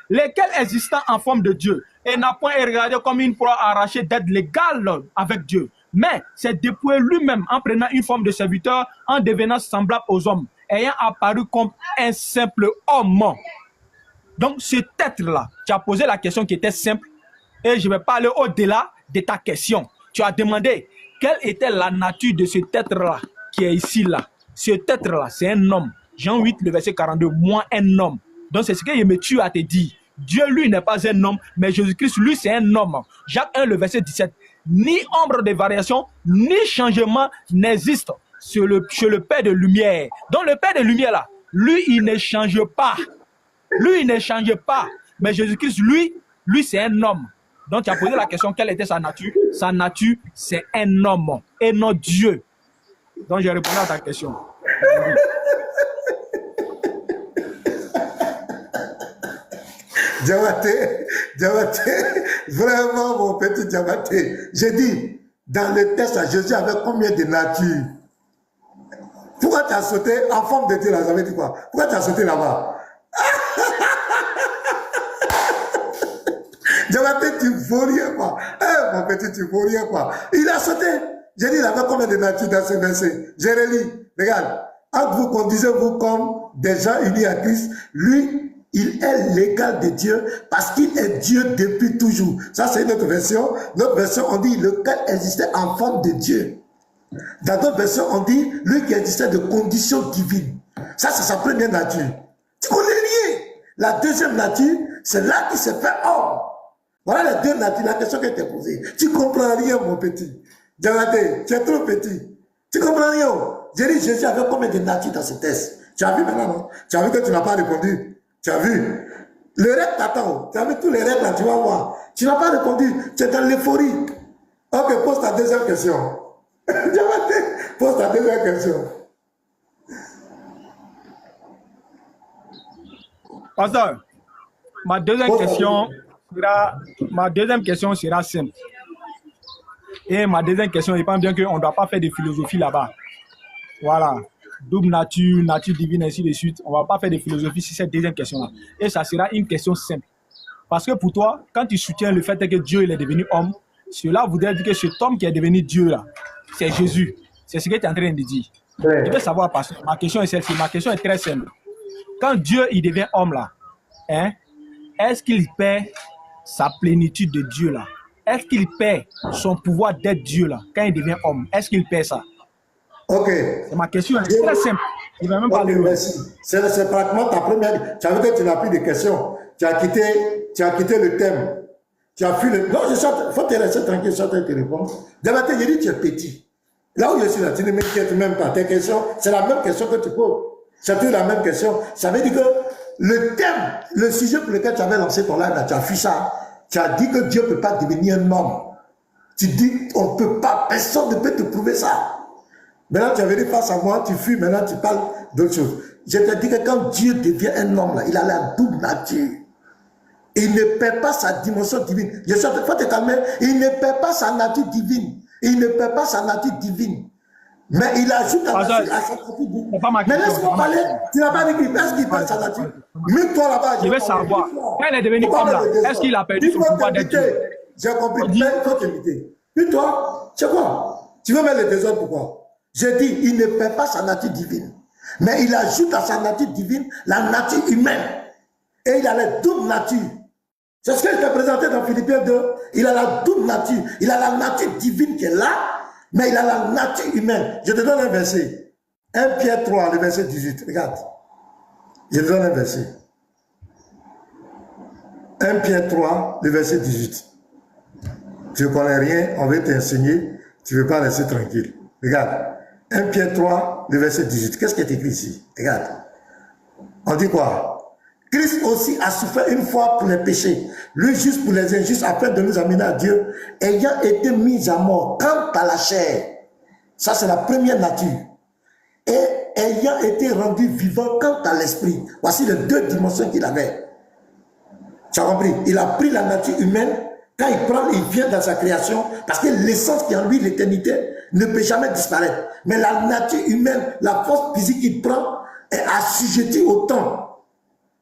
lesquels existant en forme de Dieu et n'a point regardé comme une proie arrachée d'être légal avec Dieu, mais c'est dépouillé lui-même en prenant une forme de serviteur, en devenant semblable aux hommes, ayant apparu comme un simple homme. Donc cet être-là, tu as posé la question qui était simple et je ne vais pas aller au-delà de ta question. Tu as demandé quelle était la nature de cet être-là qui est ici là. Cet être-là, c'est un homme. Jean 8, le verset 42, moi un homme. Donc c'est ce que je me tue à te dire. Dieu, lui, n'est pas un homme, mais Jésus-Christ, lui, c'est un homme. Jacques 1, le verset 17. Ni ombre de variation, ni changement n'existe chez le Père de lumière. Donc le Père de lumière, là, lui, il ne change pas. Lui, il ne change pas. Mais Jésus-Christ, lui, c'est un homme. Donc tu as posé la question, quelle était sa nature? Sa nature, c'est un homme et non Dieu. Donc j'ai répondu à ta question. Diabaté, vraiment mon petit Diabaté. J'ai dit, dans le texte, Jésus avait combien de natures? Pourquoi tu as sauté en forme de Dieu là? Ça veut dire quoi? Pourquoi tu as sauté là-bas? Diabaté, tu vaux rien quoi. Eh, mon petit, tu vaux rien quoi. Il a sauté. J'ai dit, il avait combien de natures dans ce verset? Je relis. Regarde. Entre vous conduisez-vous comme des gens unis à Christ. Lui, il est l'égal de Dieu parce qu'il est Dieu depuis toujours. Ça, c'est notre version. Notre version, on dit lequel existait en forme de Dieu. Dans d'autres versions, on dit lui qui existait de conditions divines. Ça, c'est sa première nature. Tu connais rien. La deuxième nature, c'est là qu'il s'est fait homme. Voilà les deux natures, la question que je t'ai posée. Tu comprends rien, mon petit. Diabaté, tu es trop petit. Tu comprends rien. J'ai dit, Jésus avait combien de natures dans ce test? Tu as vu maintenant, non? Tu as vu que tu n'as pas répondu. Tu as vu? Le rêve t'attend. Tu as vu tous les rêves là, tu vas voir. Tu n'as pas répondu. Tu es dans l'euphorie. Ok, pose ta deuxième question. Diabaté, pose ta deuxième question. Pasteur, ma deuxième question sera simple. Et ma deuxième question, je pense bien qu'on ne doit pas faire de philosophie là-bas. Voilà. Double nature, nature divine, ainsi de suite. On ne va pas faire de philosophie sur cette deuxième question-là. Et ça sera une question simple. Parce que pour toi, quand tu soutiens le fait que Dieu il est devenu homme, cela voudrait dire que cet homme qui est devenu Dieu là, c'est Jésus. C'est ce que tu es en train de dire. Ouais. Je veux savoir, parce que ma question est celle-ci. Ma question est très simple. Quand Dieu il devient homme là, hein, est-ce qu'il perd sa plénitude de Dieu là? Est-ce qu'il perd son pouvoir d'être Dieu là, quand il devient homme? Est-ce qu'il perd ça? Ok. C'est ma question, c'est très simple. Je vais même parler. Merci. C'est pratiquement ta première. Tu as vu que tu n'as plus de questions. Tu as quitté le thème. Tu as fui le. Non, il faut te laisser tranquille, je suis en train de te répondre. D'abord, j'ai dit tu es petit. Là où je suis là, tu ne m'inquiètes même pas. Tes questions, c'est la même question que tu poses. C'est toujours la même question. Ça veut dire que le thème, le sujet pour lequel tu avais lancé ton live, là, tu as fui ça. Tu as dit que Dieu ne peut pas devenir un homme. Tu dis on ne peut pas, personne ne peut te prouver ça. Maintenant, tu es venu face à moi, tu fuis, maintenant tu parles d'autre chose. Je te dis que quand Dieu devient un homme, là, il a la double nature. Il ne perd pas sa dimension divine. Il faut te calmer. Il ne perd pas sa nature divine. Il ne perd pas sa nature divine. Mais il ajoute à sa nature divine. Mais laisse-moi parler. Tu n'as pas dit est-ce qu'il perd sa nature. Mets-toi là-bas. Je veux savoir. Quand il est devenu homme là, est-ce qu'il a perdu son pouvoir d'être Dieu? J'ai compris. Mais il faut t'inviter. Puis toi, tu sais quoi? Tu veux mettre le désordre pourquoi? J'ai dit, il ne perd pas sa nature divine. Mais il ajoute à sa nature divine la nature humaine. Et il a la double nature. C'est ce que je t'ai présenté dans Philippiens 2. Il a la double nature. Il a la nature divine qui est là, mais il a la nature humaine. Je te donne un verset. 1 Pierre 3, le verset 18. Regarde. Je te donne un verset. 1 Pierre 3, le verset 18. Tu ne connais rien, on veut t'enseigner. Tu ne veux pas laisser tranquille. Regarde. 1 Pierre 3, le verset 18. Qu'est-ce qui est écrit ici? Regarde. On dit quoi? Christ aussi a souffert une fois pour les péchés, lui juste pour les injustes, afin de nous amener à Dieu, ayant été mis à mort quant à la chair. Ça, c'est la première nature. Et ayant été rendu vivant quant à l'esprit. Voici les deux dimensions qu'il avait. Tu as compris? Il a pris la nature humaine Quand il prend, il vient dans sa création, parce que l'essence qui est en lui, l'éternité, ne peut jamais disparaître. Mais la nature humaine, la force physique qu'il prend, est assujettie au temps.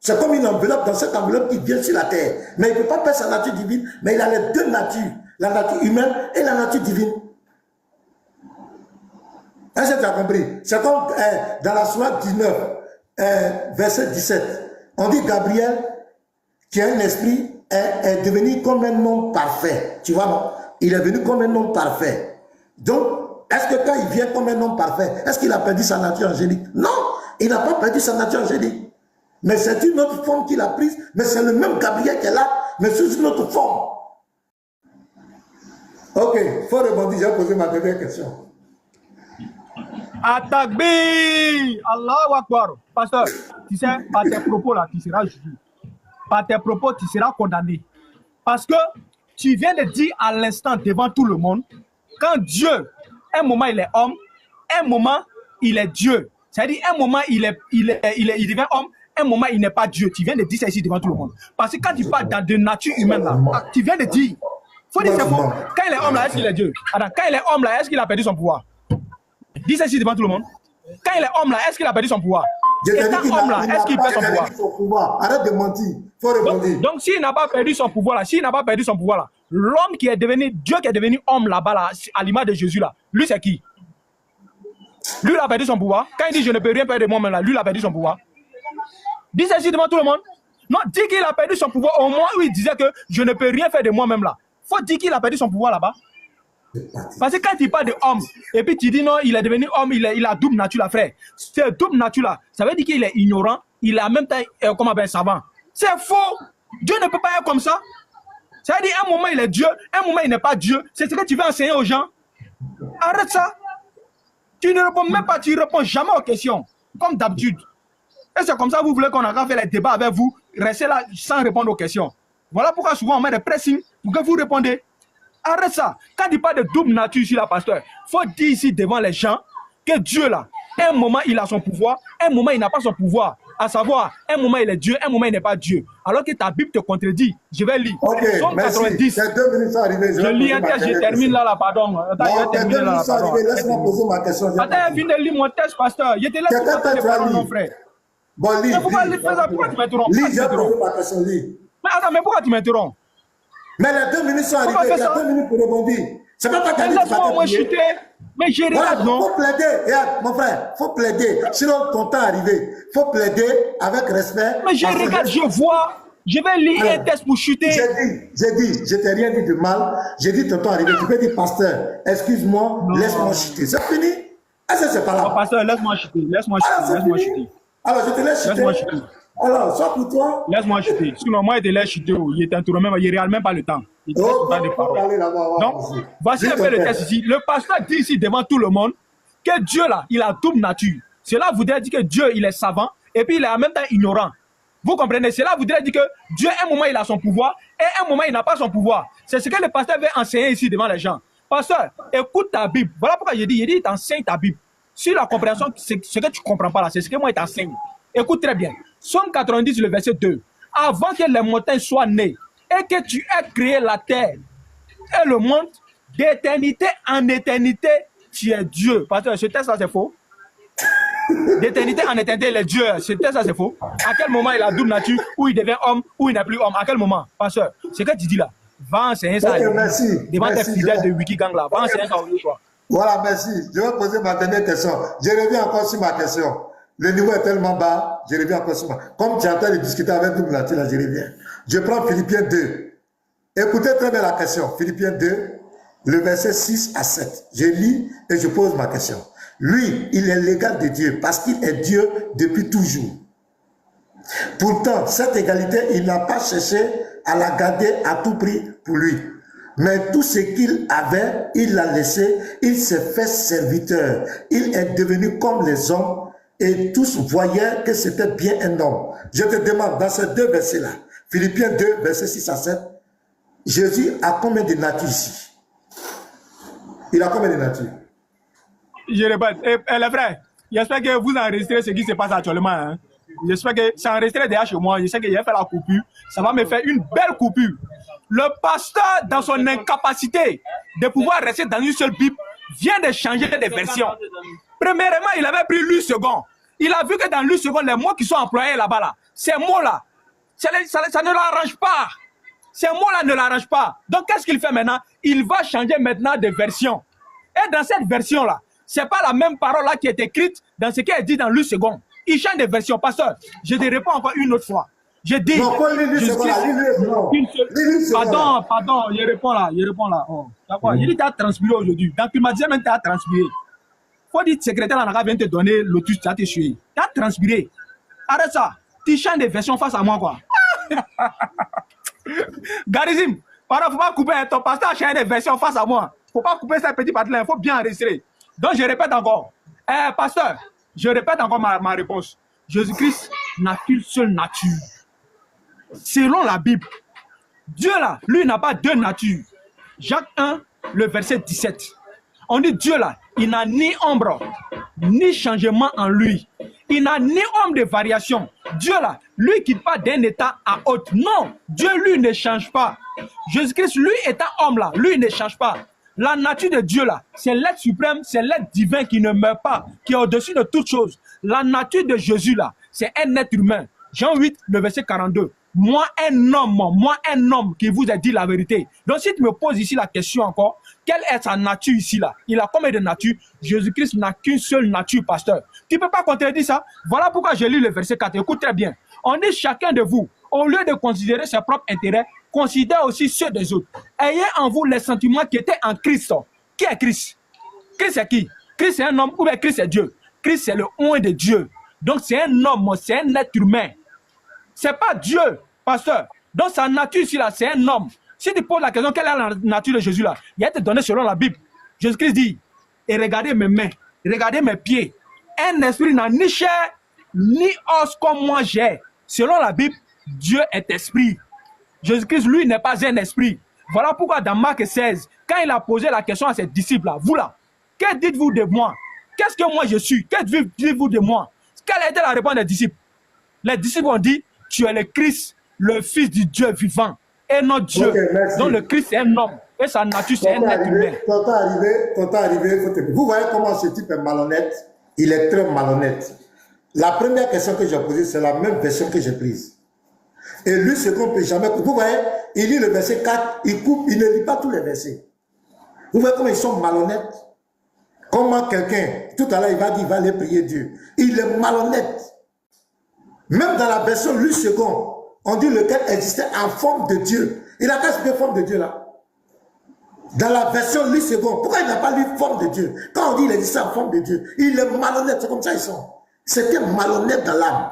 C'est comme une enveloppe, dans cette enveloppe qui vient sur la terre. Mais il ne peut pas perdre sa nature divine, mais il a les deux natures, la nature humaine et la nature divine. Est-ce que tu as compris? C'est comme dans la sourate 19, verset 17. On dit Gabriel, qui a un esprit, est devenu comme un homme parfait. Tu vois, non? Il est venu comme un homme parfait. Donc, est-ce que quand il vient comme un homme parfait, est-ce qu'il a perdu sa nature angélique? Non, il n'a pas perdu sa nature angélique. Mais c'est une autre forme qu'il a prise, mais c'est le même Gabriel qui est là, mais sous une autre forme. Ok, il faut rebondir, j'ai posé ma dernière question. Atakbir! Allahu Akbar. Pasteur, tu sais, par tes propos là, tu seras jugé. Par tes propos, tu seras condamné. Parce que tu viens de dire à l'instant devant tout le monde, quand Dieu, un moment il est homme, un moment il est Dieu. C'est-à-dire un moment il devient homme, un moment il n'est pas Dieu. Tu viens de dire ça ici devant tout le monde. Parce que quand tu parles dans de nature humaine là, tu viens de dire, faut dire c'est faux. Quand il est homme là, est-ce qu'il est Dieu? Attends, quand il est homme là, est-ce qu'il a perdu son pouvoir? Dis ça ici devant tout le monde. Quand il est homme là, est-ce qu'il a perdu son pouvoir? Et quand homme là, est-ce qu'il perd son pouvoir? Arrête de mentir. Faut rebondir. Donc s'il n'a pas perdu son pouvoir là, l'homme qui est devenu, Dieu qui est devenu homme là-bas là, à l'image de Jésus là, lui c'est qui? Lui il a perdu son pouvoir. Quand il dit je ne peux rien faire de moi-même là, lui il a perdu son pouvoir. Dis ça ici devant tout le monde. Non, dis qu'il a perdu son pouvoir au moment où il disait que je ne peux rien faire de moi-même là. Faut dire qu'il a perdu son pouvoir là-bas. Parce que quand il parle de homme, et puis tu dis non, il est devenu homme, il a double nature là, frère. C'est double nature là. Ça veut dire qu'il est ignorant, il est en même temps, comment ben, savant. C'est faux. Dieu ne peut pas être comme ça. Ça veut dire un moment il est Dieu, un moment il n'est pas Dieu. C'est ce que tu veux enseigner aux gens. Arrête ça. Tu ne réponds même pas, tu ne réponds jamais aux questions. Comme d'habitude. Et c'est comme ça que vous voulez qu'on a fait les débats avec vous, restez là sans répondre aux questions. Voilà pourquoi souvent on met des pressings pour que vous répondez. Arrête ça. Quand il parle de double nature ici, là, pasteur, il faut dire ici devant les gens que Dieu, là, un moment il a son pouvoir, un moment il n'a pas son pouvoir. À savoir, un moment il est Dieu, un moment il n'est pas Dieu. Alors que ta Bible te contredit. Je vais lire. Ok, merci. 90. C'est 2 minutes arrivées. Je lis un texte, je termine là, pardon. Attends, laisse-moi poser ma question. Attends, viens de lire mon texte, pasteur. Je te laisse poser la parole, mon frère. Bon, lis. Pourquoi tu m'interromps? Lis, j'ai posé ma question, lis. Mais attends, mais pourquoi tu m'interromps? Mais les 2 minutes sont arrivées, il y a 2 minutes pour rebondir. C'est pas ta qualité. Laisse-moi moi chuter. Mais j'ai regarde, non? Il faut plaider, regarde, mon frère, il faut plaider. Sinon, ton temps est arrivé. Il faut plaider avec respect. Mais je regarde, je vois. Je vais lire un texte pour chuter. J'ai dit, je t'ai rien dit de mal. J'ai dit ton temps est arrivé. Tu peux dire, pasteur, excuse-moi, laisse-moi chuter. C'est fini? Est-ce que c'est pas là? Non, pasteur, laisse-moi chuter. Laisse-moi chuter. Laisse-moi chuter. Alors, je te laisse chuter. Laisse-moi chuter. Alors, soit pour toi. Laisse-moi chuter. Sinon, moi, je te laisse chuter. Il est entouré même, il ne regarde même pas le temps. Il te laisse le temps de parole. Donc, voici un peu le texte ici. Le pasteur dit ici devant tout le monde que Dieu, là, il a double nature. Cela voudrait dire que Dieu, il est savant et puis il est en même temps ignorant. Vous comprenez? Cela voudrait dire que Dieu, un moment, il a son pouvoir et un moment, il n'a pas son pouvoir. C'est ce que le pasteur veut enseigner ici devant les gens. Pasteur, écoute ta Bible. Voilà pourquoi je dis, il t'enseigne ta Bible. Si la compréhension, c'est ce que tu ne comprends pas là, c'est ce que moi, il t'enseigne. Écoute très bien. Somme 90, le verset 2. Avant que les montagnes soient nées et que tu aies créé la terre et le monde, d'éternité en éternité, tu es Dieu. Pasteur, ce texte-là, c'est faux. D'éternité en éternité, il est Dieu. Ce texte-là, c'est faux. À quel moment il a double nature, où il devient homme, où il n'est plus homme? À quel moment? Pasteur, ce que tu dis là, va enseigner ça. Merci. Devant tes fidèles de Wikigang là. Va enseigner ça au choix. Voilà, merci. Je vais poser ma dernière question. Je reviens encore sur ma question. Le niveau est tellement bas, je reviens encore sur ma... Comme tu es en train de discuter avec double nature, là, je reviens. Je prends Philippiens 2. Écoutez très bien la question. Philippiens 2, le verset 6 à 7. Je lis et je pose ma question. Lui, il est l'égal de Dieu parce qu'il est Dieu depuis toujours. Pourtant, cette égalité, il n'a pas cherché à la garder à tout prix pour lui. Mais tout ce qu'il avait, il l'a laissé. Il s'est fait serviteur. Il est devenu comme les hommes et tous voyaient que c'était bien un homme. Je te demande, dans ces 2 versets-là, Philippiens 2, versets 6 à 7, Jésus a combien de natures ici? Il a combien de natures? Je répète, les frères, j'espère que vous enregistrez ce qui se passe actuellement. Hein? J'espère que c'est enregistré déjà chez moi. Je sais que j'ai fait la coupure. Ça va me faire une belle coupure. Le pasteur, dans son incapacité de pouvoir rester dans une seule Bible, vient de changer de version. Premièrement, il avait pris Luc second. Il a vu que dans Luc second, les mots qui sont employés là-bas, là, ces mots-là, ça ne l'arrange pas. Ces mots-là ne l'arrangent pas. Donc, qu'est-ce qu'il fait maintenant? Il va changer maintenant de version. Et dans cette version-là, ce n'est pas la même parole-là qui est écrite dans ce qui est dit dans Luc second. Il change de version. Pasteur, je te réponds encore une autre fois. Je dis... Non, pas Luc second, Pardon, je réponds là. Oh, d'accord. Je dis que tu as transpiré aujourd'hui. Donc, il m'a dit même que tu as transpiré. Il faut dire que le secrétaire en vient te donner l'autus, tu as tué. Tu as transpiré. Arrête ça. Tu changes de version face à moi, quoi. Garizim, il ne faut pas couper ton pasteur a changé de version face à moi. Il ne faut pas couper cette petite partie-là. Il faut bien enregistrer. Donc, je répète encore. Pasteur, je répète encore ma réponse. Jésus-Christ n'a qu'une seule nature. Selon la Bible, Dieu là, lui n'a pas deux natures. Jacques 1, le verset 17. On dit Dieu là, il n'a ni ombre, ni changement en lui. Il n'a ni ombre de variation. Dieu là, lui qui part d'un état à autre. Non, Dieu lui ne change pas. Jésus-Christ, lui étant homme là, lui ne change pas. La nature de Dieu là, c'est l'être suprême, c'est l'être divin qui ne meurt pas, qui est au-dessus de toute chose. La nature de Jésus là, c'est un être humain. Jean 8, le verset 42. Moi un homme qui vous a dit la vérité. Donc si tu me poses ici la question encore, quelle est sa nature ici là? Il a combien de natures? Jésus-Christ n'a qu'une seule nature, pasteur. Tu ne peux pas contredire ça. Voilà pourquoi je lis le verset 4. Écoute très bien. On dit chacun de vous, au lieu de considérer ses propres intérêts, considère aussi ceux des autres. Ayez en vous les sentiments qui étaient en Christ. Qui est Christ? Christ c'est qui? Christ c'est un homme ou bien Christ c'est Dieu? Christ c'est le oint de Dieu. Donc c'est un homme, c'est un être humain. C'est pas Dieu, pasteur. Donc sa nature ici là, c'est un homme. Si tu poses la question, quelle est la nature de Jésus là? Il a été donné selon la Bible. Jésus-Christ dit, et regardez mes mains, regardez mes pieds. Un esprit n'a ni chair, ni os comme moi j'ai. Selon la Bible, Dieu est esprit. Jésus-Christ, lui, n'est pas un esprit. Voilà pourquoi dans Marc 16, quand il a posé la question à ses disciples là, vous là, que dites-vous de moi? Qu'est-ce que moi je suis? Que dites-vous de moi? Quelle a été la réponse des disciples? Les disciples ont dit, tu es le Christ, le Fils du Dieu vivant, et notre Dieu. Okay, donc le Christ est un homme, et sa nature c'est un être humain. Quand t'es arrivé, vous voyez comment ce type est malhonnête? Il est très malhonnête. La première question que j'ai posée, c'est la même version que j'ai prise. Et lui, ce qu'on ne peut jamais... Vous voyez, il lit le verset 4, il coupe, il ne lit pas tous les versets. Vous voyez comment ils sont malhonnêtes? Comment quelqu'un, tout à l'heure, il va dire, il va aller prier Dieu. Il est malhonnête. Même dans la version Luc second, on dit lequel existait en forme de Dieu. Il a qu'à forme de Dieu là. Dans la version Luc second, pourquoi il n'a pas lu forme de Dieu? Quand on dit il existait en forme de Dieu, il est malhonnête, c'est comme ça ils sont. C'était malhonnête dans l'âme.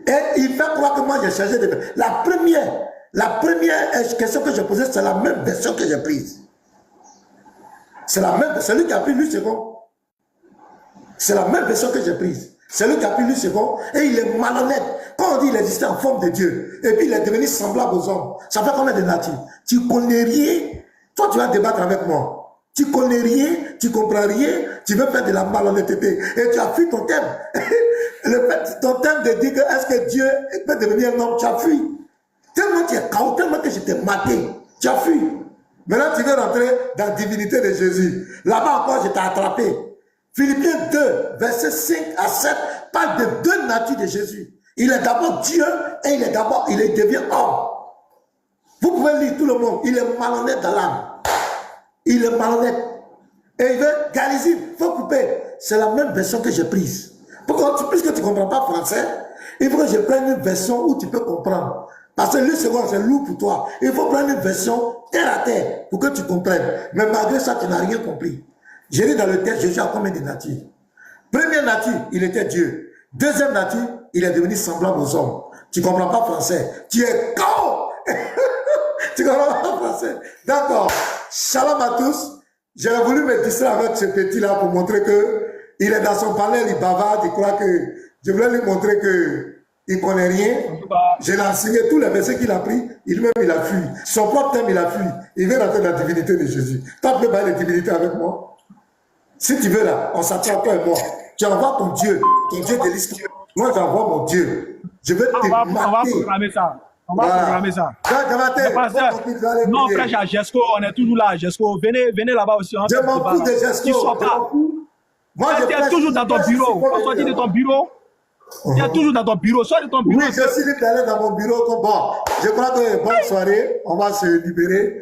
Et il fait croire que moi j'ai changé de... La première question que j'ai posée, c'est la même version que j'ai prise. C'est la même, c'est lui qui a pris Luc second. C'est la même version que j'ai prise. C'est lui qui a pris Luc second et il est malhonnête. Quand on dit il existait en forme de Dieu et puis il est devenu semblable aux hommes, ça fait combien de nature? Tu connais rien. Toi, tu vas débattre avec moi. Tu connais rien, tu comprends rien, tu veux faire de la malhonnêteté et tu as fui ton thème. Ton thème de dire que est-ce que Dieu peut devenir un homme, tu as fui. Tellement tu es chaos, tellement que je t'ai maté, tu as fui. Maintenant, tu veux rentrer dans la divinité de Jésus. Là-bas encore, je t'ai attrapé. Philippiens 2, versets 5 à 7, parle de deux natures de Jésus. Il est d'abord Dieu et il devient homme. Vous pouvez lire tout le monde. Il est malhonnête dans l'âme. Il est malhonnête. Et il veut, Galizim, il faut couper. C'est la même version que j'ai prise. Pourquoi? Puisque tu ne comprends pas français, il faut que je prenne une version où tu peux comprendre. Parce que le second, c'est lourd pour toi. Il faut prendre une version terre à terre pour que tu comprennes. Mais malgré ça, tu n'as rien compris. J'ai lu dans le texte, Jésus a combien de natures? Première nature, il était Dieu. Deuxième nature, il est devenu semblable aux hommes. Tu ne comprends pas français. Tu es con. Tu ne comprends pas français. D'accord. Shalom à tous. J'aurais voulu me distraire avec ce petit-là pour montrer que il est dans son palais, il bavarde, il croit que... Je voulais lui montrer que il ne connaît rien. Je l'ai enseigné tous les versets qu'il a pris. Il-même, il a fui. Son propre thème, il a fui. Il veut rentrer dans la divinité de Jésus. Toi, tu peux parler de divinité avec moi? Si tu veux là, on s'attend toi et moi. Tu envoies ton Dieu de l'histoire Moi, j'envoie mon Dieu. Je vais te On va mater. programmer ça. On va programmer ça. Diabaté, Non, frère, à Jesco, on est toujours là. Jesco, venez là-bas aussi. je m'en fous de Jesco. Tu sors pas. Moi, Tu es toujours dans ton bureau. On sortit de ton bureau. Tu es toujours dans ton bureau. Sors de ton bureau. Oui, je suis libre d'aller dans mon bureau. Bon, je crois que bonne soirée. On va se libérer.